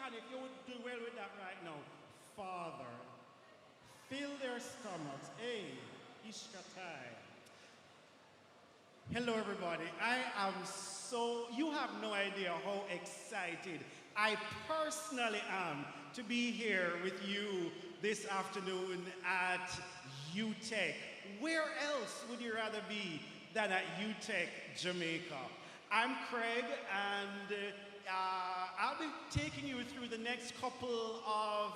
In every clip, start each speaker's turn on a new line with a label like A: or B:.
A: and if you would do well with that right now. Father, fill their stomachs. Hey, Ishkatai. Hello, everybody. You have no idea how excited I personally am to be here with you this afternoon at UTech. Where else would you rather be than at UTech, Jamaica? I'm Craig, and I'll be taking you through the next couple of,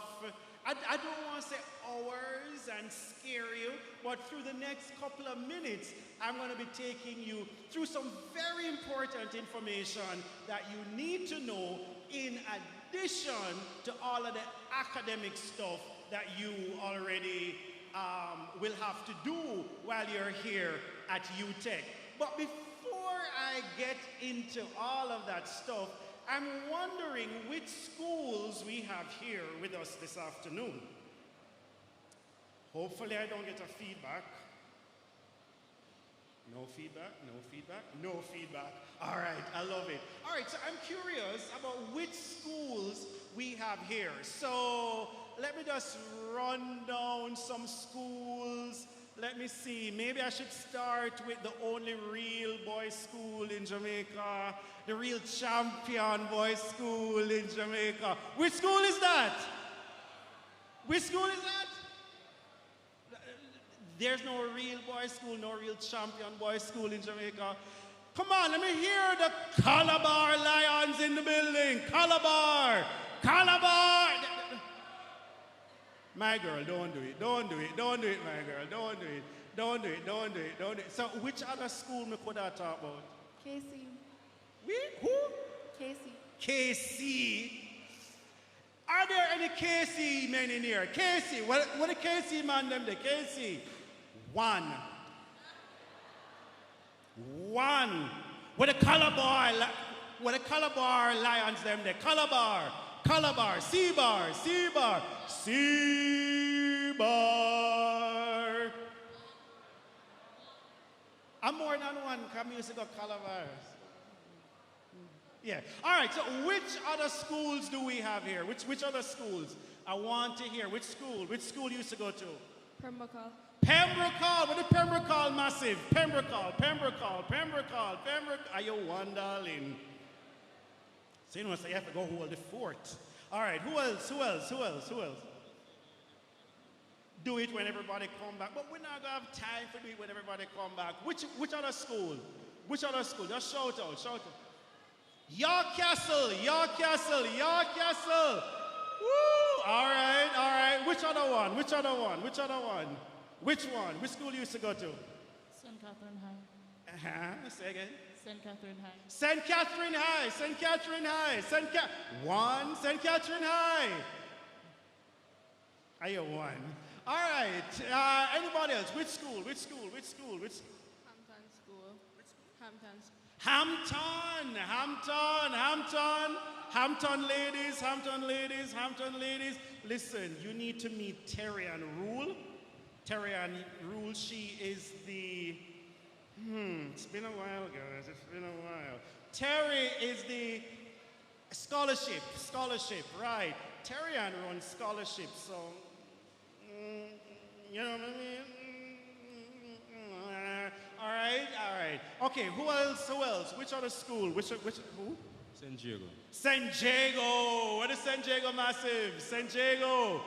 A: I don't want to say hours and scare you, but through the next couple of minutes, I'm going to be taking you through some very important information that you need to know in addition to all of the academic stuff that you already will have to do while you're here at UTech. But before I get into all of that stuff, I'm wondering which schools we have here with us this afternoon. Hopefully I don't get a feedback. No feedback, no feedback, no feedback. All right, I love it. All right, so I'm curious about which schools we have here. So let me just run down some schools. Let me see, maybe I should start with the only real boys' school in Jamaica, the real champion boys' school in Jamaica. Which school is that? Which school is that? There's no real boys' school, no real champion boys' school in Jamaica. Come on, let me hear the Calabar Lions in the building. Calabar! Calabar! My girl, don't do it, don't do it, don't do it, my girl, don't do it, don't do it, don't do it, don't do it. So which other school me could I talk about?
B: KC.
A: We? Who?
B: KC.
A: KC. Are there any KC men in here? KC, what the KC man them there? KC. One. What the Calabar Lions them there? Calabar. Calabar, C-bar, C-bar, C-bar. I'm more than one, come here to go Calabar. Yeah, all right, so which other schools do we have here? Which other schools? I want to hear, which school you used to go to?
B: Pembroke.
A: Pembroke, what the Pembroke massive? Pembroke. Are you one, darling? So you know, so you have to go hold the fort. All right, who else? Do it when everybody come back. But we're not going to have time to do it when everybody come back. Which other school? Which other school? Just shout out. York Castle. Woo! All right. Which other one? Which one? Which school you used to go to?
B: St. Catherine High.
A: Say again.
B: St. Catherine High.
A: St. Catherine High. St. Catherine High. Are you one? All right. Anybody else? Which school?
B: Hampton School.
A: Hampton ladies. Listen, you need to meet Terry and Rule. She is the... it's been a while, guys. Terry is the scholarship, right? Terry and runs scholarship, so... you know what I mean? All right. Okay, who else? Which other school? Who?
C: San Diego.
A: San Diego. What is San Diego massive? San Diego.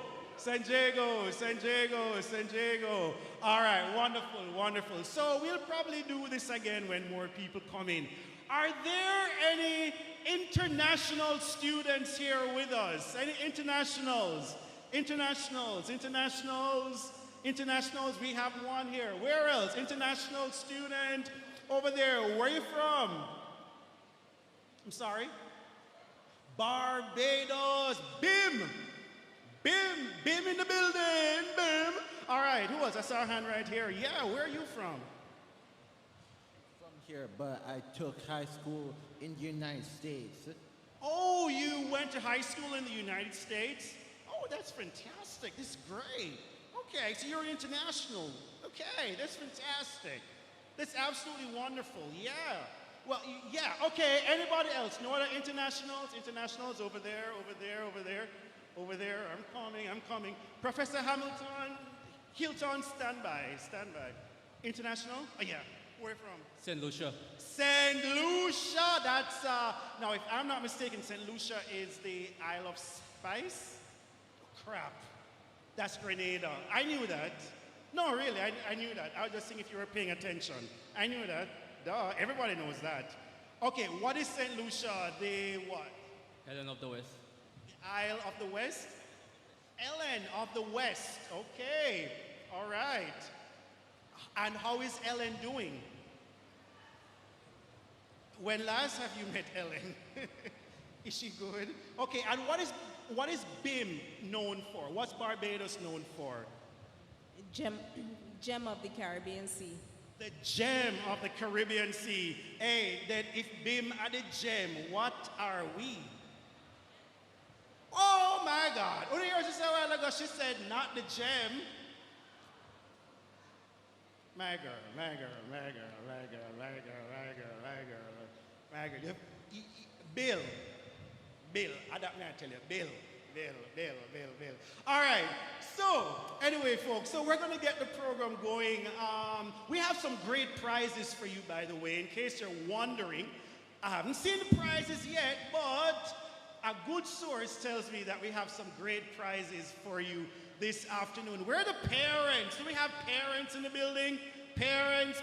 A: All right, wonderful. So we'll probably do this again when more people come in. Are there any international students here with us? Any internationals? We have one here. Where else? International student over there. Where are you from? I'm sorry? Barbados. Bim in the building. Bim. All right, who else? I saw a hand right here. Yeah, where are you from?
D: From here, but I took high school in the United States.
A: Oh, you went to high school in the United States? Oh, that's fantastic. This is great. Okay, so you're international. Okay, that's fantastic. That's absolutely wonderful. Yeah. Well, yeah, okay. Anybody else? No other internationals? Internationals over there, over there, over there, over there. I'm coming. Professor Hamilton, Hilton, stand by, stand by. International? Oh, yeah. Where from?
C: St. Lucia.
A: St. Lucia. That's, now if I'm not mistaken, St. Lucia is the Isle of Spice? Oh, crap. That's Grenada. I knew that. No, really, I knew that. I was just seeing if you were paying attention. I knew that. Duh, everybody knows that. Okay, what is St. Lucia? The what?
C: Helen of the West.
A: The Isle of the West? Ellen of the West. Okay, all right. And how is Ellen doing? When last have you met Ellen? Is she good? Okay, and what is BIM known for? What's Barbados known for?
E: Gem of the Caribbean Sea.
A: The gem of the Caribbean Sea. Hey, then if BIM are the gem, what are we? Oh my God. Only years a while ago, she said, not the gem. My girl, my girl, my girl, my girl, my girl, my girl, my girl, my girl. Bill. I don't know how to tell you. Bill. All right. So, anyway, folks, so we're going to get the program going. We have some great prizes for you, by the way, in case you're wondering. I haven't seen the prizes yet, but a good source tells me that we have some great prizes for you this afternoon. Where are the parents? Do we have parents in the building? Parents,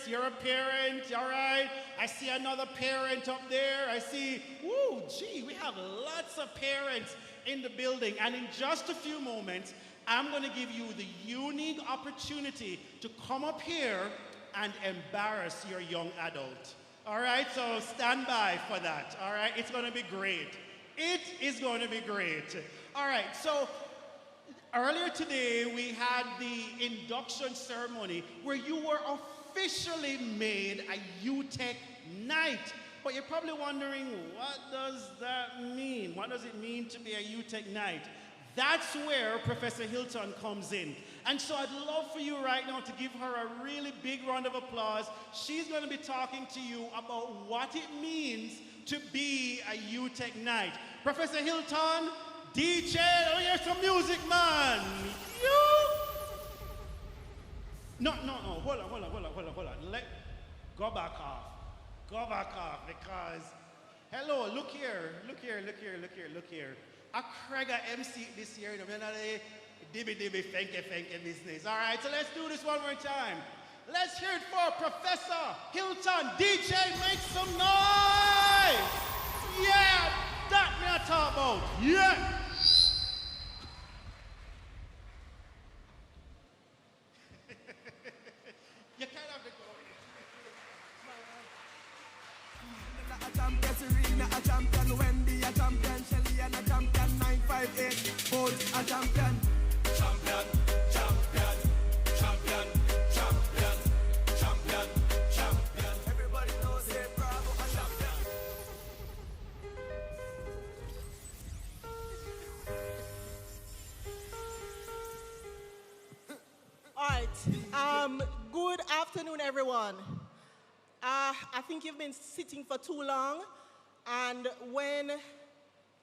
A: you're a parent, all right? I see another parent up there. I see, woo, gee, we have lots of parents in the building. And in just a few moments, I'm going to give you the unique opportunity to come up here and embarrass your young adult. All right, so stand by for that. All right, it's going to be great. It is going to be great. All right, so earlier today, we had the induction ceremony where you were officially made a UTech Knight. But you're probably wondering, what does that mean? What does it mean to be a UTech Knight? That's where Professor Hilton comes in. And so I'd love for you right now to give her a really big round of applause. She's going to be talking to you about what it means to be a UTech Knight. Professor Hilton, DJ, let me hear some music, man. No, hold on. Go back off, because, hello, look here. A Krega MC this year, you know, we're not a dibby fenke business. All right, so let's do this one more time. Let's hear it for Professor Hilton. DJ, make some noise. Yeah, that me I talk about. Yeah. You can't have the
F: A champion Serena, a champion Wendy, a champion Shelly, and a champion 958. Both a champion. Champion. Everybody knows it, bravo, a champion.
G: All right. Good afternoon, everyone. I think you've been sitting for too long, and when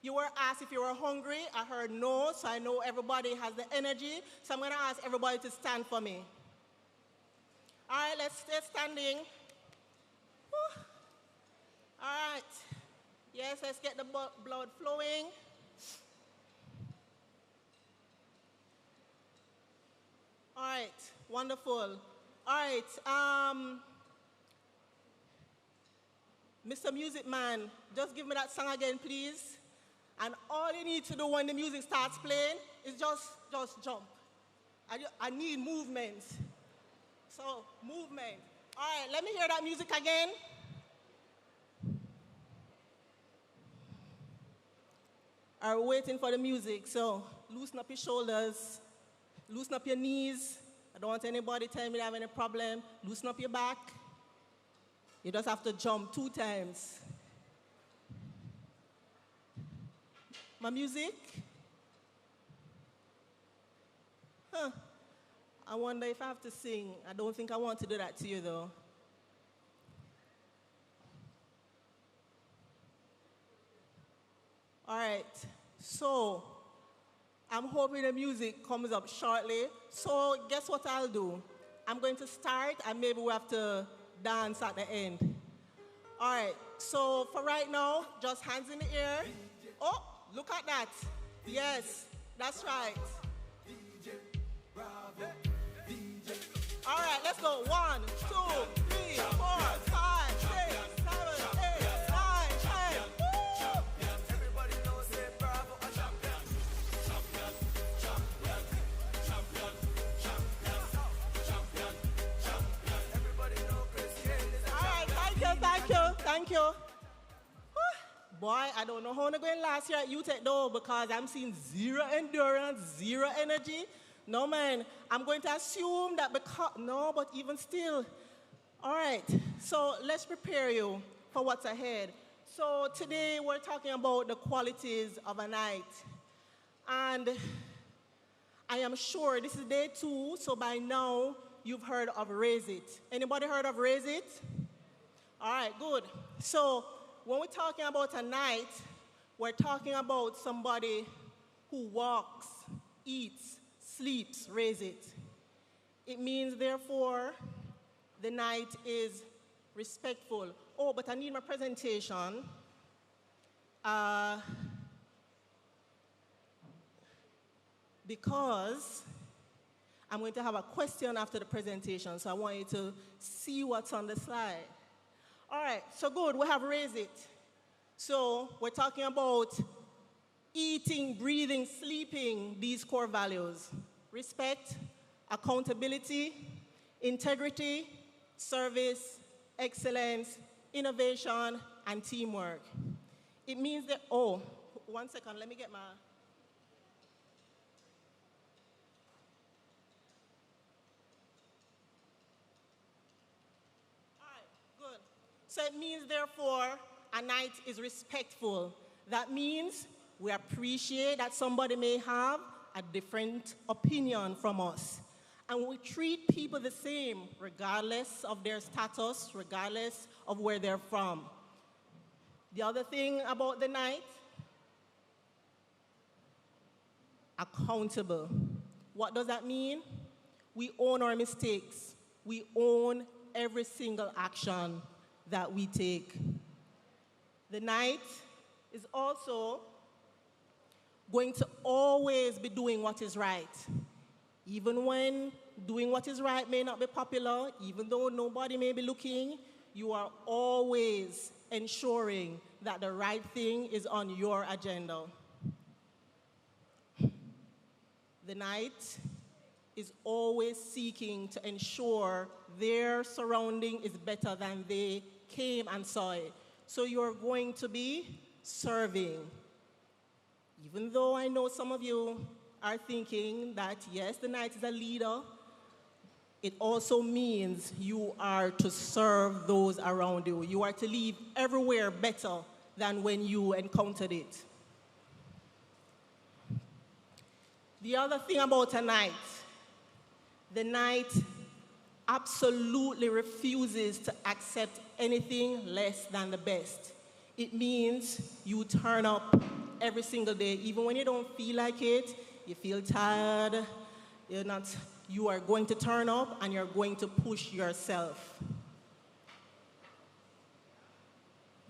G: you were asked if you were hungry, I heard no, so I know everybody has the energy, so I'm going to ask everybody to stand for me. All right, let's stay standing. Whew. All right. Yes, let's get the blood flowing. All right, wonderful. All right, Mr. Music Man, just give me that song again, please. And all you need to do when the music starts playing is just jump. I need movement. So, movement. All right, let me hear that music again. All right, waiting for the music. So, loosen up your shoulders, loosen up your knees. I don't want anybody telling me they have any problem. Loosen up your back. You just have to jump 2 times. My music? Huh. I wonder if I have to sing. I don't think I want to do that to you, though. All right, so I'm hoping the music comes up shortly. So guess what I'll do? I'm going to start and maybe we have to dance at the end. All right, so for right now, just hands in the air. Oh, look at that. Yes, that's right. All right, let's go. 1, 2, 3, 4, 5, 6, 7, 8, 9, 10. Woo!
F: Everybody knows that Bravo a champion. Champion, champion, champion, champion, champion, champion. Everybody know Chris Hill is a
G: All right, thank you. Whew. Boy, I don't know how I'm going last year at UTech though, because I'm seeing zero endurance, zero energy. No, man, I'm going to assume that because, no, but even still. All right, so let's prepare you for what's ahead. So today we're talking about the qualities of a night. And I am sure this is day 2, so by now you've heard of Raise It. Anybody heard of Raise It? All right, good. So when we're talking about a night, we're talking about somebody who walks, eats, sleeps, raise it. It means, therefore, the night is respectful. Oh, but I need my presentation. Because I'm going to have a question after the presentation, so I want you to see what's on the slide. All right, so good, we have raised it. So we're talking about eating, breathing, sleeping, these core values: respect, accountability, integrity, service, excellence, innovation, and teamwork. It means that, oh, 1 second, let me get my, all right, good. So it means, therefore, a night is respectful. That means we appreciate that somebody may have a different opinion from us. And we treat people the same, regardless of their status, regardless of where they're from. The other thing about the night, accountable. What does that mean? We own our mistakes. We own every single action that we take. The night is also going to always be doing what is right. Even when doing what is right may not be popular, even though nobody may be looking, you are always ensuring that the right thing is on your agenda. The night is always seeking to ensure their surrounding is better than they came and saw it. So you're going to be serving. Even though I know some of you are thinking that, yes, the night is a leader, it also means you are to serve those around you. You are to leave everywhere better than when you encountered it. The other thing about a night, the night absolutely refuses to accept anything less than the best. It means you turn up every single day, even when you don't feel like it, you feel tired, you are going to turn up and you're going to push yourself.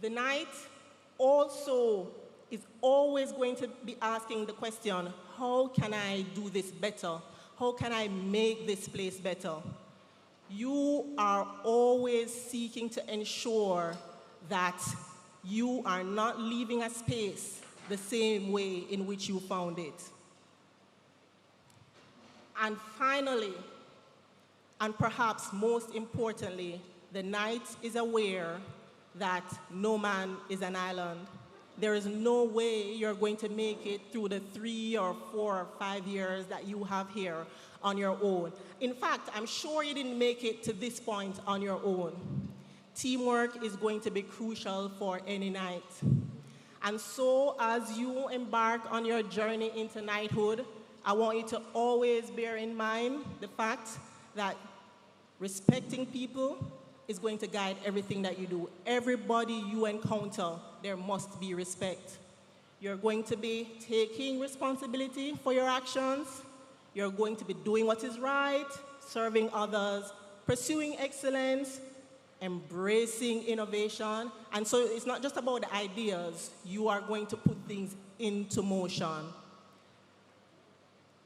G: The night also is always going to be asking the question, how can I do this better? How can I make this place better? You are always seeking to ensure that you are not leaving a space the same way in which you found it. And finally, and perhaps most importantly, the night is aware that no man is an island. There is no way you're going to make it through the 3 or 4 or 5 years that you have here on your own. In fact, I'm sure you didn't make it to this point on your own. Teamwork is going to be crucial for any night. And so as you embark on your journey into knighthood, I want you to always bear in mind the fact that respecting people is going to guide everything that you do. Everybody you encounter, there must be respect. You're going to be taking responsibility for your actions. You're going to be doing what is right, serving others, pursuing excellence, embracing innovation. And so it's not just about the ideas. You are going to put things into motion.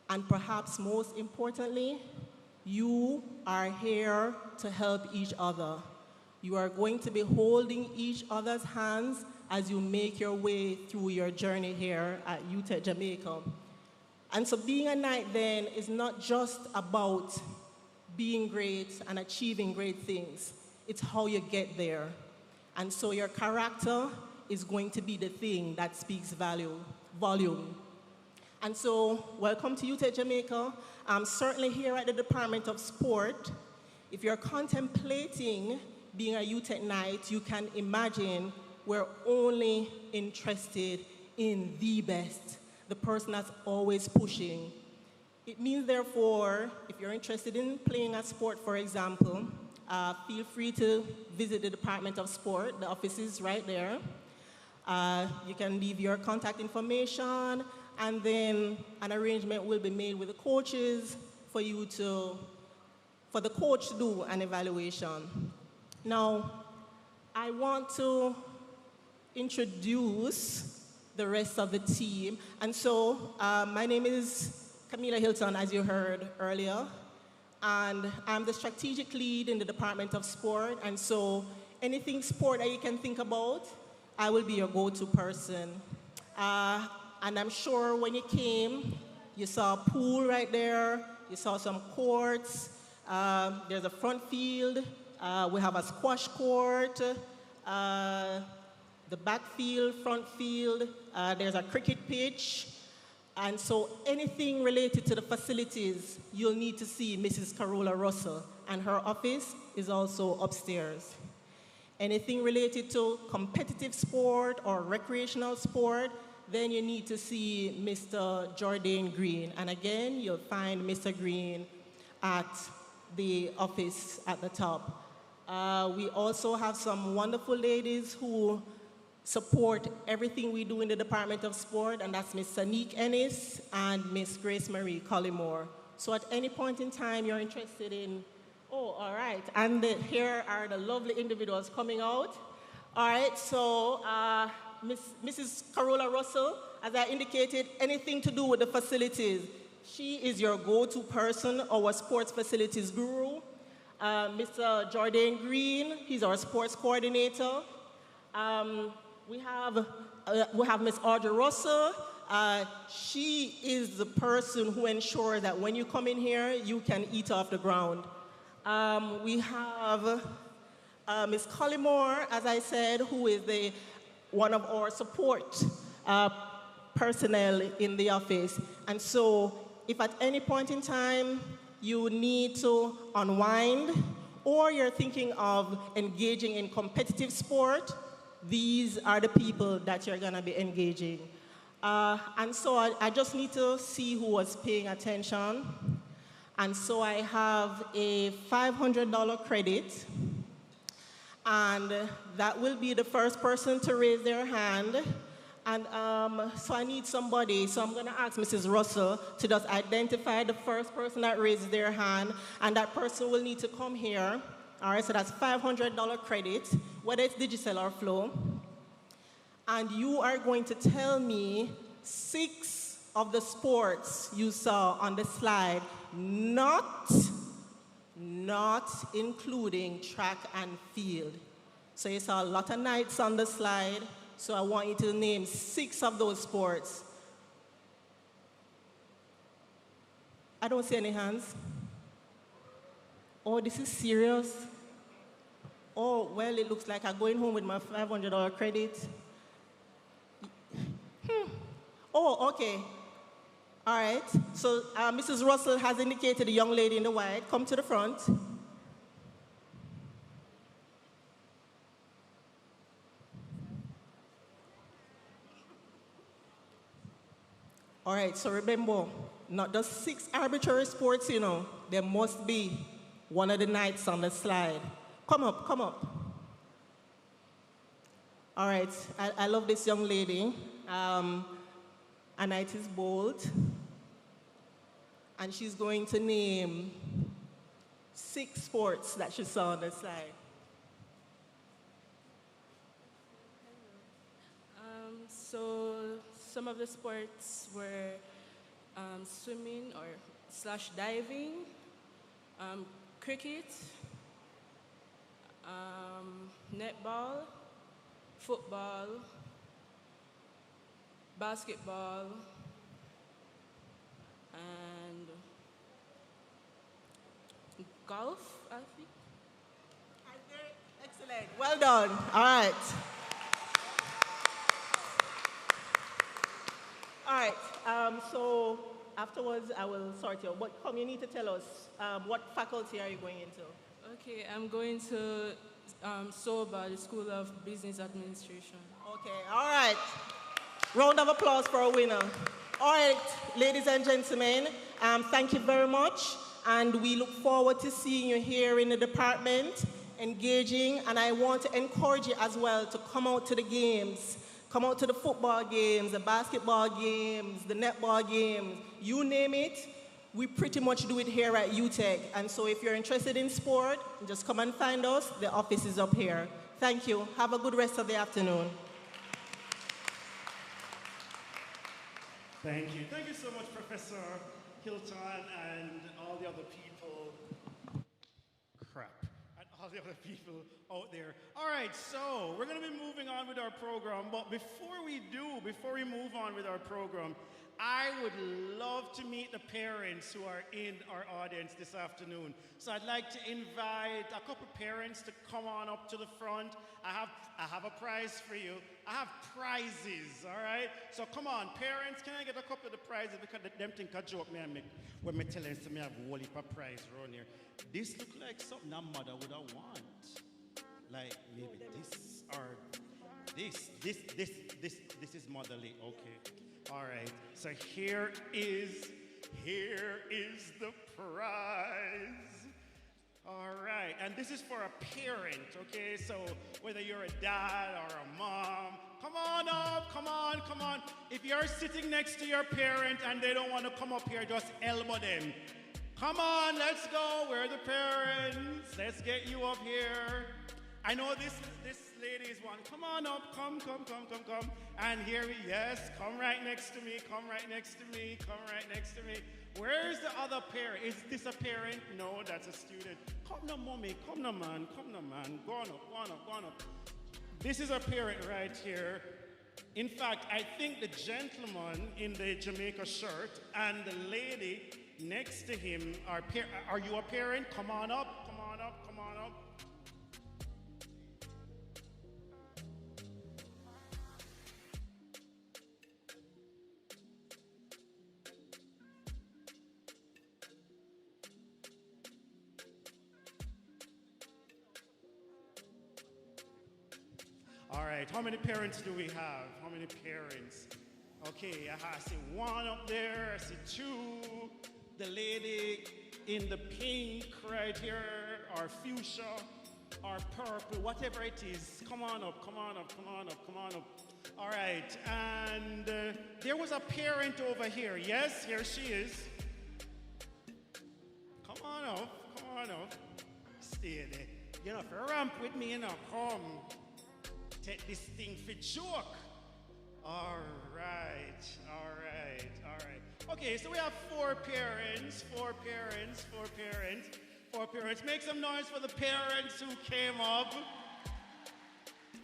G: And perhaps most importantly, you are here to help each other. You are going to be holding each other's hands as you make your way through your journey here at UTech Jamaica. And so being a knight then is not just about being great and achieving great things. It's how you get there. And so your character is going to be the thing that speaks volume. And so welcome to UTech Jamaica. I'm certainly here at the Department of Sport. If you're contemplating being a UTech Knight, you can imagine we're only interested in the best, the person that's always pushing. It means, therefore, if you're interested in playing a sport, for example, feel free to visit the Department of Sport. The office is right there. You can leave your contact information, and then an arrangement will be made with the coaches for the coach to do an evaluation. Now, I want to introduce the rest of the team. And so, my name is Camila Hilton, as you heard earlier, and I'm the strategic lead in the Department of Sport. And so, anything sport that you can think about, I will be your go-to person. And I'm sure when you came, you saw a pool right there, you saw some courts, there's a front field, we have a squash court, the backfield, front field, there's a cricket pitch. And so anything related to the facilities, you'll need to see Mrs. Carola Russell, and her office is also upstairs. Anything related to competitive sport or recreational sport, then you need to see Mr. Jordan Green. And again, you'll find Mr. Green at the office at the top. We also have some wonderful ladies who support everything we do in the Department of Sport, and that's Miss Sanique Ennis and Miss Grace Marie Collymore. So at any point in time you're interested in, oh, all right, and here are the lovely individuals coming out. All right, so Mrs. Carola Russell, as I indicated, anything to do with the facilities, she is your go-to person, our sports facilities guru. Mr. Jordan Green, he's our sports coordinator. We have Miss Audrey Russell. She is the person who ensures that when you come in here, you can eat off the ground. We have Miss Collymore, as I said, who is one of our support personnel in the office. And so if at any point in time you need to unwind or you're thinking of engaging in competitive sport, these are the people that you're gonna be engaging. And so I just need to see who was paying attention. And so I have a $500 credit, and that will be the first person to raise their hand. And so I need somebody, so I'm gonna ask Mrs. Russell to just identify the first person that raises their hand, and that person will need to come here. All right, so that's $500 credit, whether it's digital or flow. And you are going to tell me 6 of the sports you saw on the slide, not including track and field. So you saw a lot of knights on the slide, so I want you to name 6 of those sports. I don't see any hands. Oh, this is serious? Oh, well, it looks like I'm going home with my $500 credit. Oh, okay. All right. So Mrs. Russell has indicated the young lady in the white. Come to the front. All right, so remember, not just 6 arbitrary sports, you know. There must be one of the knights on the slide. Come up, come up. All right, I love this young lady. Anite is bold. And she's going to name 6 sports that she saw on the slide.
B: So some of the sports were swimming or slash diving, cricket, netball, football, basketball, and golf, I think.
G: Excellent. Well done. All right. All right. So afterwards, I will sort you out. But come, you need to tell us what faculty are you going into?
B: Okay, I'm going to SOBA, the School of Business Administration.
G: Okay. All right. Round of applause for a winner. All right, ladies and gentlemen, thank you very much. And we look forward to seeing you here in the department, engaging. And I want to encourage you as well to come out to the games. Come out to the football games, the basketball games, the netball games, you name it. We pretty much do it here at UTech. And so if you're interested in sport, just come and find us. The office is up here. Thank you. Have a good rest of the afternoon.
A: Thank you. Thank you so much, Professor Hilton and all the other people. Crap. And all the other people out there. All right, so we're going to be moving on with our program. But before we move on with our program, I would love to meet the parents who are in our audience this afternoon. So I'd like to invite a couple parents to come on up to the front. I have a prize for you. I have prizes, all right? So come on, parents, can I get a couple of the prizes? Because them think a joke me I make when me tell them to me I have a whole heap of prize around here. This look like something a mother would have want. Like maybe this or this is motherly, okay. All right, so here is the prize. All right, and this is for a parent, okay? So whether you're a dad or a mom, come on up, come on. If you're sitting next to your parent and they don't want to come up here, just elbow them. Come on, let's go. We're the parents. Let's get you up here. I know this lady is one. Come on up, come. And here yes, come right next to me, come right next to me. Where's the other parent? Is this a parent? No, that's a student. Come now, mommy, come now, man. Go on up. This is a parent right here. In fact, I think the gentleman in the Jamaica shirt and the lady next to him are you a parent? Come on up. All right, how many parents do we have? How many parents? Okay, I see one up there, I see two. The lady in the pink right here, or fuchsia, or purple, whatever it is. Come on up. All right, and there was a parent over here. Yes, here she is. Come on up. Stay there. You know, if you ramp with me, you know, come. Take this thing for joke. All right. Okay, so we have four parents. Make some noise for the parents who came up.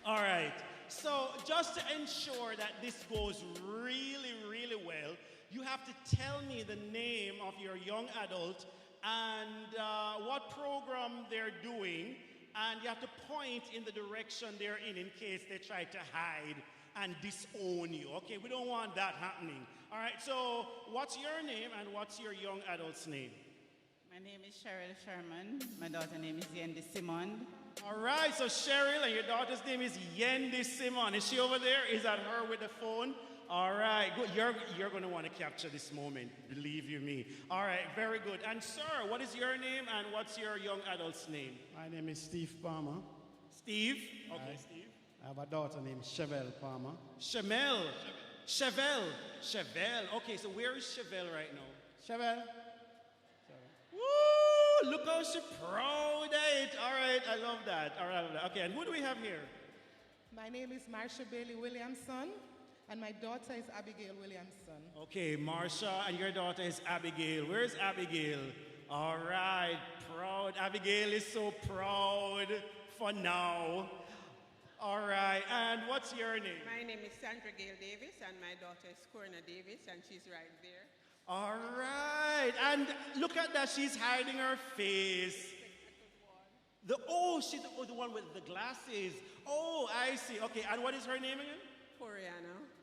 A: All right, so just to ensure that this goes really well, you have to tell me the name of your young adult and what program they're doing. And you have to point in the direction they're in case they try to hide and disown you. Okay, we don't want that happening. All right, so what's your name and what's your young adult's name?
E: My name is Cheryl Sherman. My daughter's name is Yendi Simond.
A: All right, so Cheryl and your daughter's name is Yendi Simond. Is she over there? Is that her with the phone? All right, good. You're going to want to capture this moment, believe you me. All right, very good. And sir, what is your name and what's your young adult's name?
H: My name is Steve Palmer.
A: Steve? Okay, Steve.
H: I have a daughter named Chevelle Palmer.
A: Shamel. Chevelle. Chevelle. Okay, so where is Chevelle right now? Chevelle? Woo! Look how she proud of it. All right, I love that. All right, I love that. Okay, and who do we have here?
I: My name is Marsha Bailey Williamson, and my daughter is Abigail Williamson.
A: Okay, Marsha, and your daughter is Abigail. Where's Abigail? All right, proud. Abigail is so proud for now. All right, and what's your name?
J: My name is Sandra Gail Davis, and my daughter is Corina Davis, and she's right there.
A: All right, and look at that, she's hiding her face. She's the one with the glasses. Oh, I see. Okay, and what is her name again?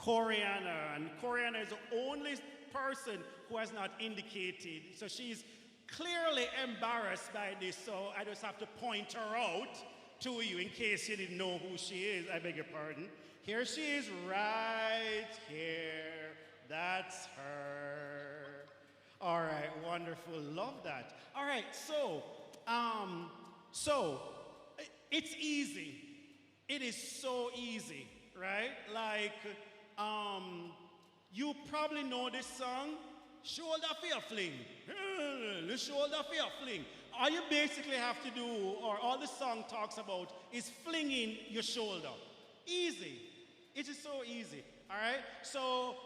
A: Coriana. And Coriana is the only person who has not indicated. So she's clearly embarrassed by this, so I just have to point her out to you in case you didn't know who she is. I beg your pardon. Here she is right here. That's her. All right, wonderful. Love that. All right, so it's easy. It is so easy, right? Like, you probably know this song, Shoulder Fear Fling. The shoulder fear fling. All you basically have to do, or all the song talks about, is flinging your shoulder. Easy. It is so easy, all right? So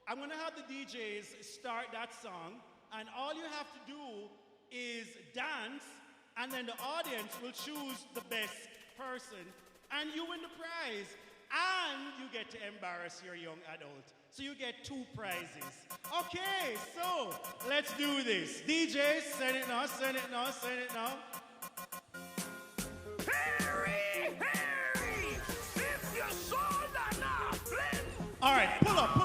A: I'm going to have the DJs start that song, and all you have to do is dance, and then the audience will choose the best person, and you win the prize, and you get to embarrass your young adult. So you get 2 prizes. Okay, so let's do this. DJs, send it now, send it now, send it now.
F: Harry, if your shoulder now flint.
A: All right, pull up.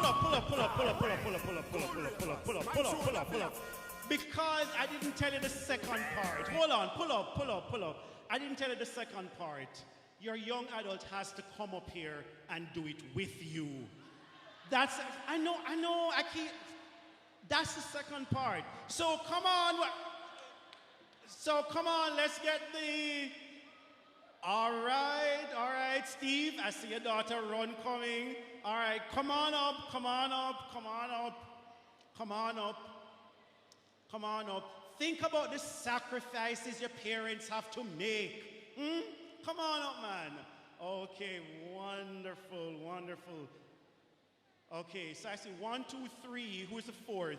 A: Because I didn't tell you the second part. Hold on, pull up. I didn't tell you the second part. Your young adult has to come up here and do it with you. I know, that's the second part. So come on, let's get all right, Steve, I see your daughter run coming. All right, come on up. Think about the sacrifices your parents have to make. Come on up, man. Okay, wonderful. Okay, so I see 1, 2, 3. Who's the 4th?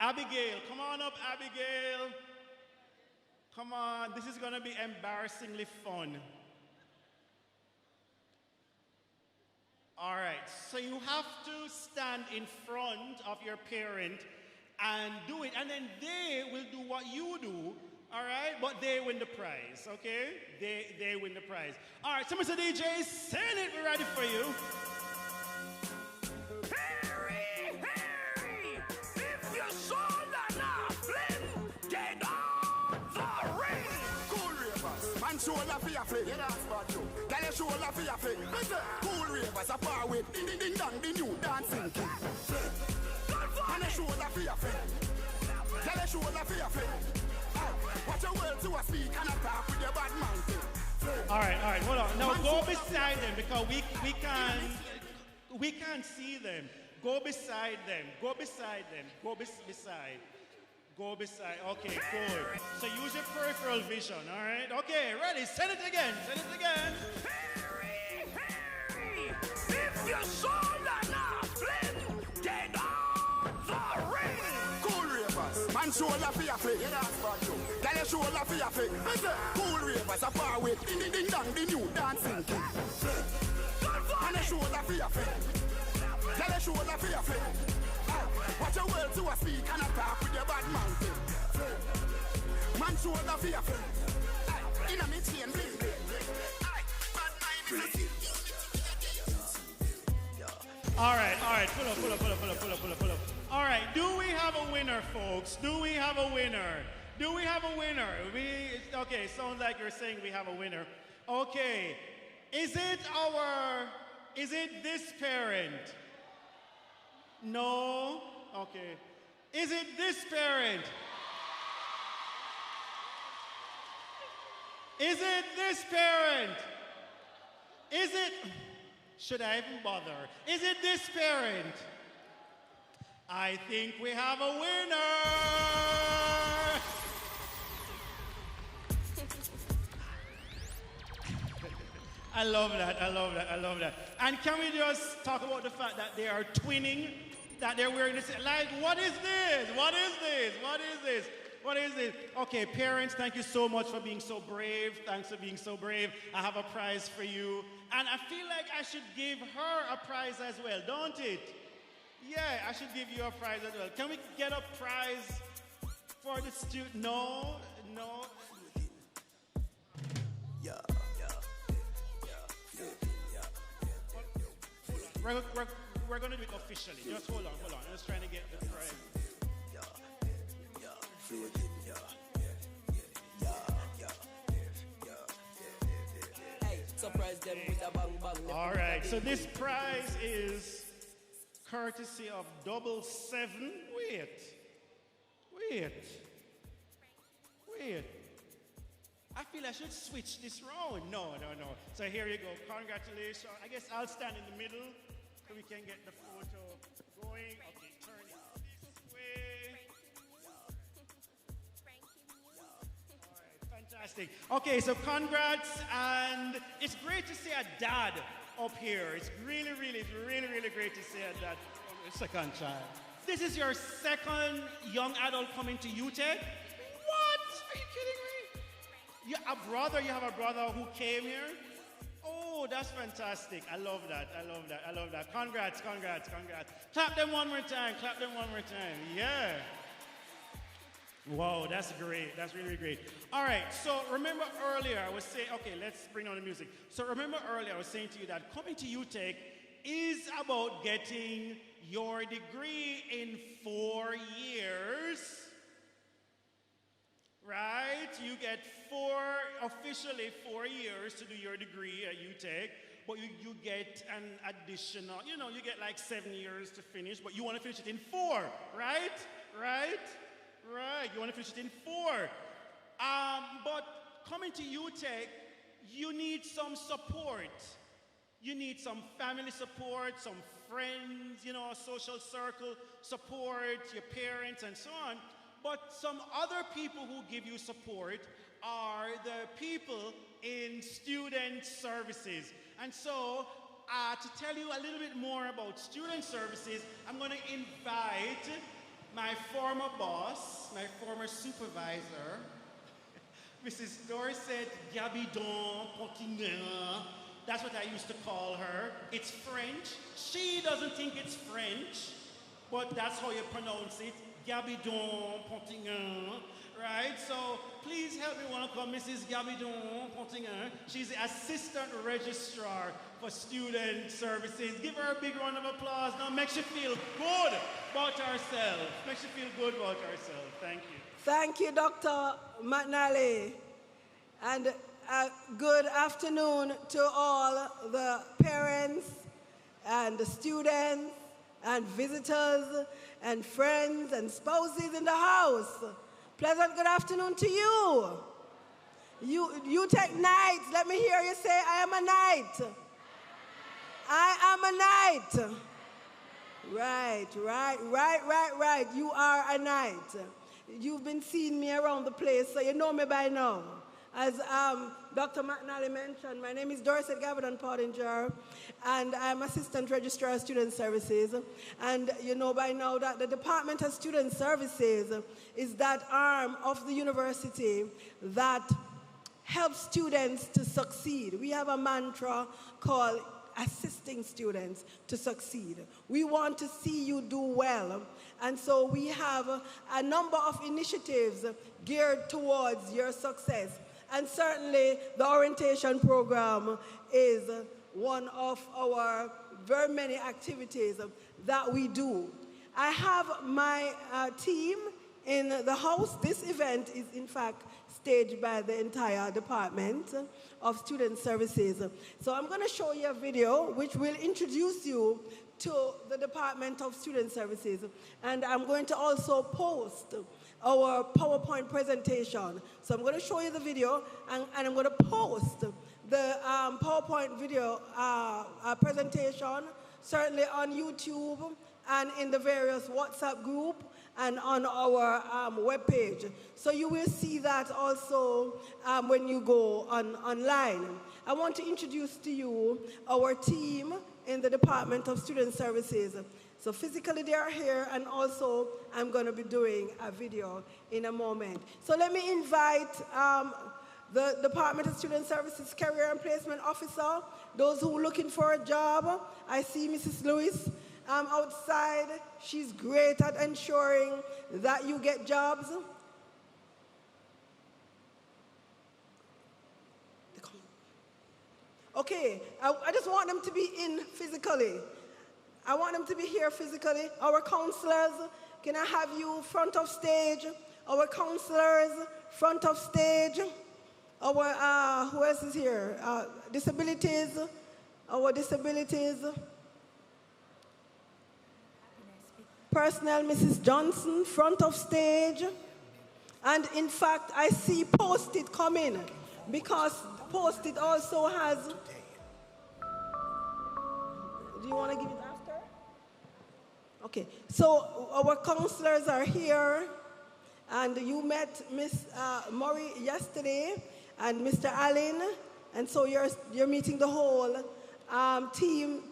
A: Abigail. Come on up, Abigail. Come on. This is going to be embarrassingly fun. All right. So you have to stand in front of your parent and do it. And then they will do what you do. All right, but they win the prize, okay? They win the prize. All right, so Mr. DJ, send it, we're ready for you.
F: Harry, if your shoulder now flint, get on the ring.
K: Cool ravers, man shoulder for your fling. Yeah, that's bad too. Girl, your shoulder for your fling. Cool ravers, a far away. Ding, ding, ding, dong, the new dancing king. Man, your shoulder for your fling. Girl, your shoulder for your fling. Watch your words to a speak and attack with your bad man.
A: All right, hold on. Now go beside them because we can't see them. Go beside them. Go beside. Okay, good. So use your peripheral vision, all right? Okay, ready? Send it again.
F: Harry, if your shoulder now flint, get on the ring.
K: Cool ravers, man shoulder for your fling. Yeah, that's bad too. Girl, your shoulder for your fling. Cool ravers, a far away. Ding, ding, ding, dong, the new dancing king. Man, your shoulder for your fling. Girl, your shoulder for your fling. Watch your words to a speak and attack with your bad man. Man shoulder for your fling. In a me chain, bling, bling. Bad mind is a
A: All right, pull up. All right, do we have a winner, folks? Do we have a winner? Okay, sounds like you're saying we have a winner. Okay, is it this parent? No? Okay. Is it this parent? Is it this parent? Is it? Should I even bother? Is it this parent? I think we have a winner! I love that, I love that, I love that. And can we just talk about the fact that they are twinning, that they're wearing this, like, what is this? What is this? What is this? What is it? Okay, parents, thank you so much for being so brave. Thanks for being so brave. I have a prize for you. And I feel like I should give her a prize as well, don't it? Yeah, I should give you a prize as well. Can we get a prize for the student? No, no.
F: Yeah.
A: We're going to do it officially. Just hold on. I'm just trying to get the prize.
F: Surprise them with a bang bang.
A: All right, so this prize is courtesy of W.O.W. Wait. I feel I should switch this round. No. So here you go. Congratulations. I guess I'll stand in the middle so we can get the photo going. Okay, turn it this way. All right, fantastic. Okay, so congrats, and it's great to see a dad up here. It's really great to see a dad. Second child. This is your second young adult coming to UTech? What? Are you kidding me? You have a brother who came here? Oh, that's fantastic. I love that. Congrats. Clap them one more time. Yeah. Wow, that's great. That's really great. All right, so remember earlier I was saying, okay, let's bring on the music. So remember earlier I was saying to you that coming to UTech is about getting your degree in 4 years. Right? You get officially 4 years to do your degree at UTech, but you get an additional, you get like 7 years to finish, but you want to finish it in 4, right? Right? You want to finish it in 4. But coming to UTech, you need some support. You need some family support, some friends, a social circle support, your parents and so on. But some other people who give you support are the people in student services. And so, to tell you a little bit more about student services, I'm going to invite my former boss, my former supervisor, Mrs. Dorset Gabidon Pontignan. That's what I used to call her. It's French. She doesn't think it's French, but that's how you pronounce it. Gabidon Pontignan, right? So please help me welcome Mrs. Gabidon Pontignan. She's the Assistant Registrar for Student Services. Give her a big round of applause. Now makes you feel good about herself. Thank you.
L: Thank you, Dr. McNally. And good afternoon to all the parents and the students and visitors and friends and spouses in the house. Pleasant good afternoon to you. UTech Knights, let me hear you say, I am a knight. I am a knight. Right. You are a knight. You've been seeing me around the place, so you know me by now. As Dr. McNally mentioned, my name is Dorset Gavin Pottinger, and I'm Assistant Registrar of Student Services. And you know by now that the Department of Student Services is that arm of the university that helps students to succeed. We have a mantra called assisting students to succeed. We want to see you do well. And so we have a number of initiatives geared towards your success. And certainly the orientation program is one of our very many activities that we do. I have my team in the house. This event is in fact staged by the entire Department of Student Services. So I'm going to show you a video which will introduce you to the Department of Student Services. And I'm going to also post our PowerPoint presentation. So I'm going to show you the video and I'm going to post the PowerPoint video presentation, certainly on YouTube and in the various WhatsApp group and on our webpage. So you will see that also when you go online. I want to introduce to you our team in the Department of Student Services. So physically they are here, and also I'm going to be doing a video in a moment. So let me invite the Department of Student Services Career and Placement Officer, those who are looking for a job. I see Mrs. Lewis outside. She's great at ensuring that you get jobs. Okay, I just want them to be in physically. I want them to be here physically. Our counselors, can I have you front of stage? Our counselors, front of stage. Our, who else is here? Disabilities, our disabilities. Personnel, Mrs. Johnson, front of stage. And in fact, I see Post-it coming, because Post-it also has... Do you want to give it after? Okay, so our counselors are here, and you met Miss Murray yesterday, and Mr. Allen, and so you're meeting the whole team.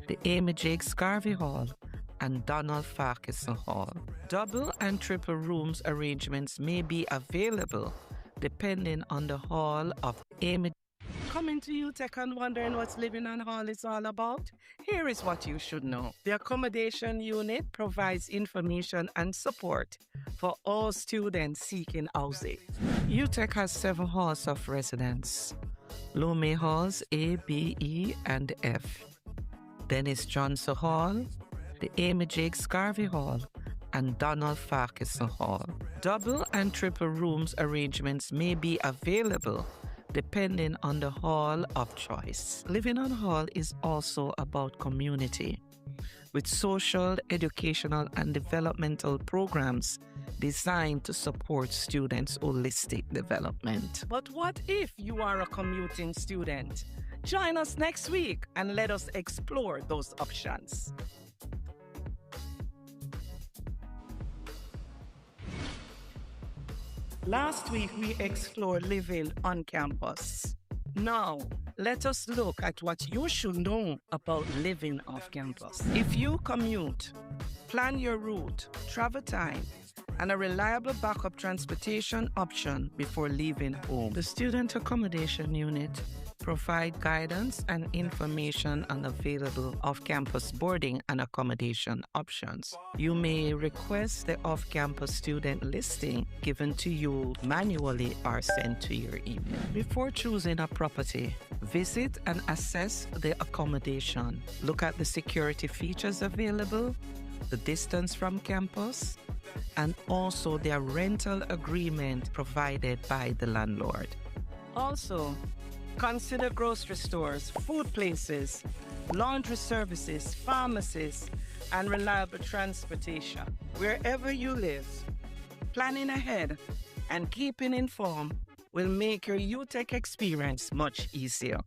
M: The Amy Jakes Garvey Hall and Donald Farquharson Hall. Double and triple rooms arrangements may be available depending on the hall of Amy. Coming to UTech and wondering what living on hall is all about? Here is what you should know. The accommodation unit provides information and support for all students seeking housing. UTech has 7 halls of residence. Lomé halls A, B, E, and F. Dennis Johnson Hall, the Amy Jakes Garvey Hall, and Donald Farquharson Hall. Double and triple rooms arrangements may be available depending on the hall of choice. Living on Hall is also about community, with social, educational, and developmental programs designed to support students' holistic development. But what if you are a commuting student? Join us next week and let us explore those options. Last week, we explored living on campus. Now, let us look at what you should know about living off campus. If you commute, plan your route, travel time, and a reliable backup transportation option before leaving home. The Student Accommodation Unit provide guidance and information on available off-campus boarding and accommodation options. You may request the off-campus student listing given to you manually or sent to your email. Before choosing a property, visit and assess the accommodation. Look at the security features available, the distance from campus, and also their rental agreement provided by the landlord. Also, consider grocery stores, food places, laundry services, pharmacies, and reliable transportation. Wherever you live, planning ahead and keeping informed will make your UTech experience much easier.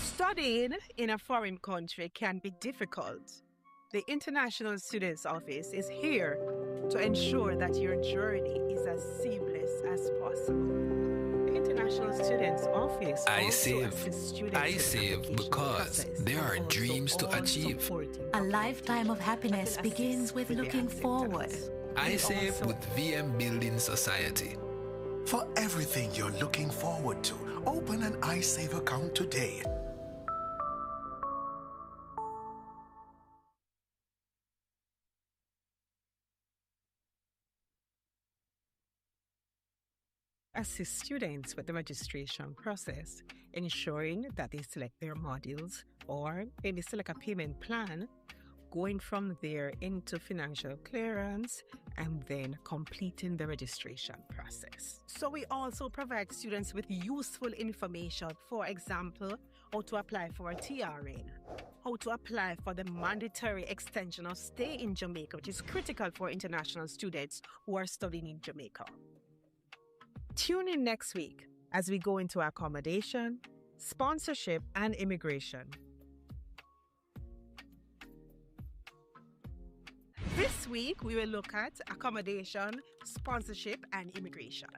N: Studying in a foreign country can be difficult. The International Students Office is here to ensure that your journey is as seamless as possible. The International Students Office
O: I
N: also
O: save
N: assists students with application
O: because
N: process
O: there are
N: and also
O: dreams to
N: all
O: achieve.
N: supporting
P: A lifetime of happiness begins with looking forward.
O: I save with VM Building Society.
Q: For everything you're looking forward to, open an iSave account today.
N: assist students with the registration process, ensuring that they select their modules or maybe select a payment plan, going from there into financial clearance and then completing the registration process. So we also provide students with useful information, for example, how to apply for a TRN, how to apply for the mandatory extension of stay in Jamaica, which is critical for international students who are studying in Jamaica. Tune in next week as we go into accommodation, sponsorship, and immigration. This week, we will look at accommodation, sponsorship, and immigration.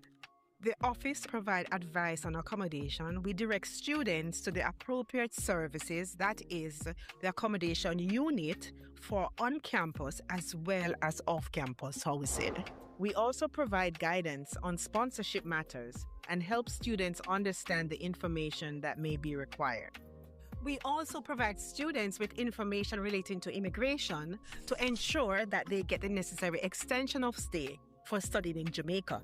N: The office provides advice on accommodation. We direct students to the appropriate services, that is, the accommodation unit for on-campus as well as off-campus housing. We also provide guidance on sponsorship matters and help students understand the information that may be required. We also provide students with information relating to immigration to ensure that they get the necessary extension of stay for studying in Jamaica.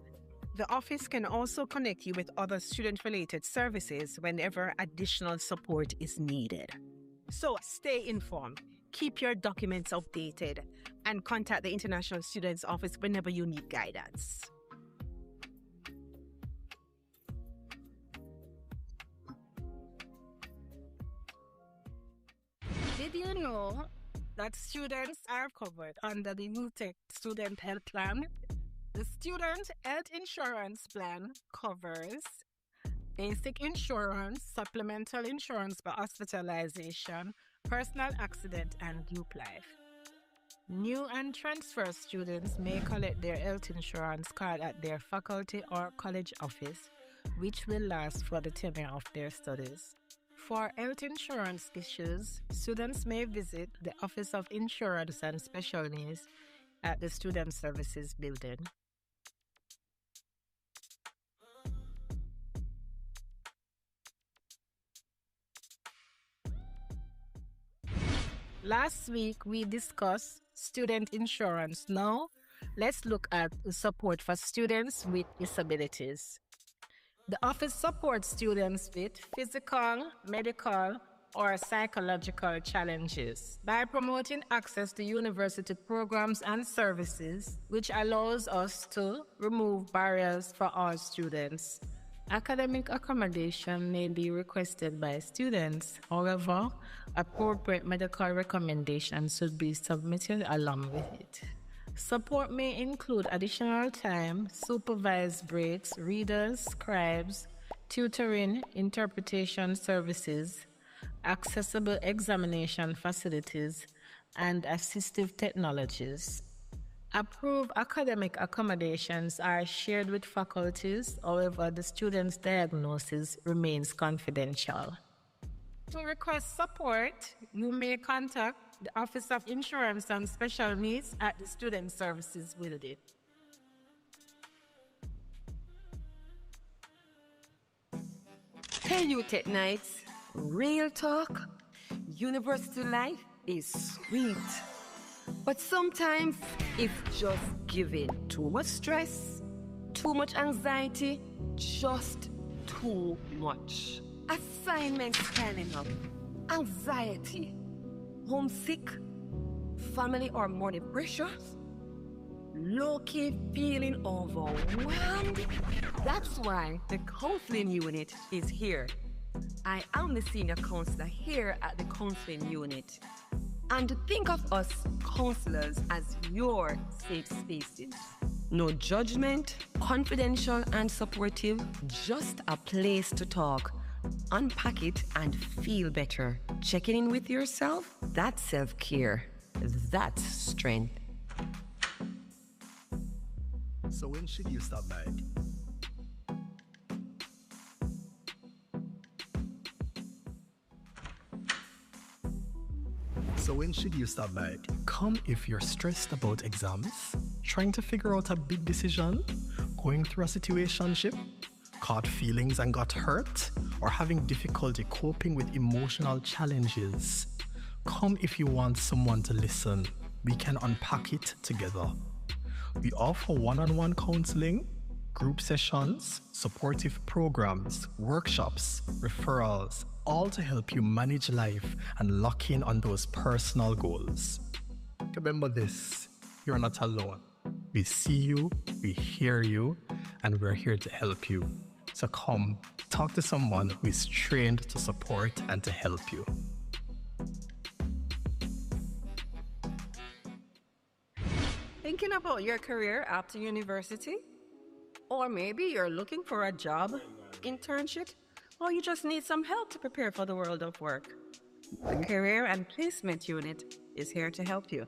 N: The office can also connect you with other student-related services whenever additional support is needed. So stay informed, keep your documents updated, and contact the International Students Office whenever you need guidance. Did you know that students are covered under the UTech Student Health Plan? The Student Health Insurance Plan covers basic insurance, supplemental insurance for hospitalization, personal accident, and group life. New and transfer students may collect their health insurance card at their faculty or college office, which will last for the tenure of their studies. For health insurance issues, students may visit the Office of Insurance and Special Needs at the Student Services Building. Last week, we discussed student insurance. Now, let's look at the support for students with disabilities. The office supports students with physical, medical, or psychological challenges by promoting access to university programs and services, which allows us to remove barriers for all students. Academic accommodation may be requested by students. However, appropriate medical recommendations should be submitted along with it. Support may include additional time, supervised breaks, readers, scribes, tutoring, interpretation services, accessible examination facilities, and assistive technologies. Approved academic accommodations are shared with faculties, however, the student's diagnosis remains confidential. To request support, you may contact the Office of Insurance and Special Needs at the Student Services Building.
R: Hey, UTech Nights, real talk, university life is sweet. But sometimes it's just giving too much stress, too much anxiety, just too much. Assignments piling up, anxiety, homesick, family or money pressures, low-key feeling overwhelmed. That's why the counseling unit is here. I am the senior counselor here at the counseling unit. And think of us counselors as your safe spaces. No judgment, confidential and supportive, just a place to talk, unpack it and feel better. Checking in with yourself, that's self-care, that's strength.
Q: So when should you stop by? So when should you stop by? Come if you're stressed about exams, trying to figure out a big decision, going through a situationship, caught feelings and got hurt, or having difficulty coping with emotional challenges. Come if you want someone to listen. We can unpack it together. We offer one-on-one counseling, group sessions, supportive programs, workshops, referrals, all to help you manage life and lock in on those personal goals. Remember this, you're not alone. We see you, we hear you, and we're here to help you. So come, talk to someone who is trained to support and to help you.
S: Thinking about your career after university? Or maybe you're looking for a job, internship, or you just need some help to prepare for the world of work. The Career and Placement Unit is here to help you.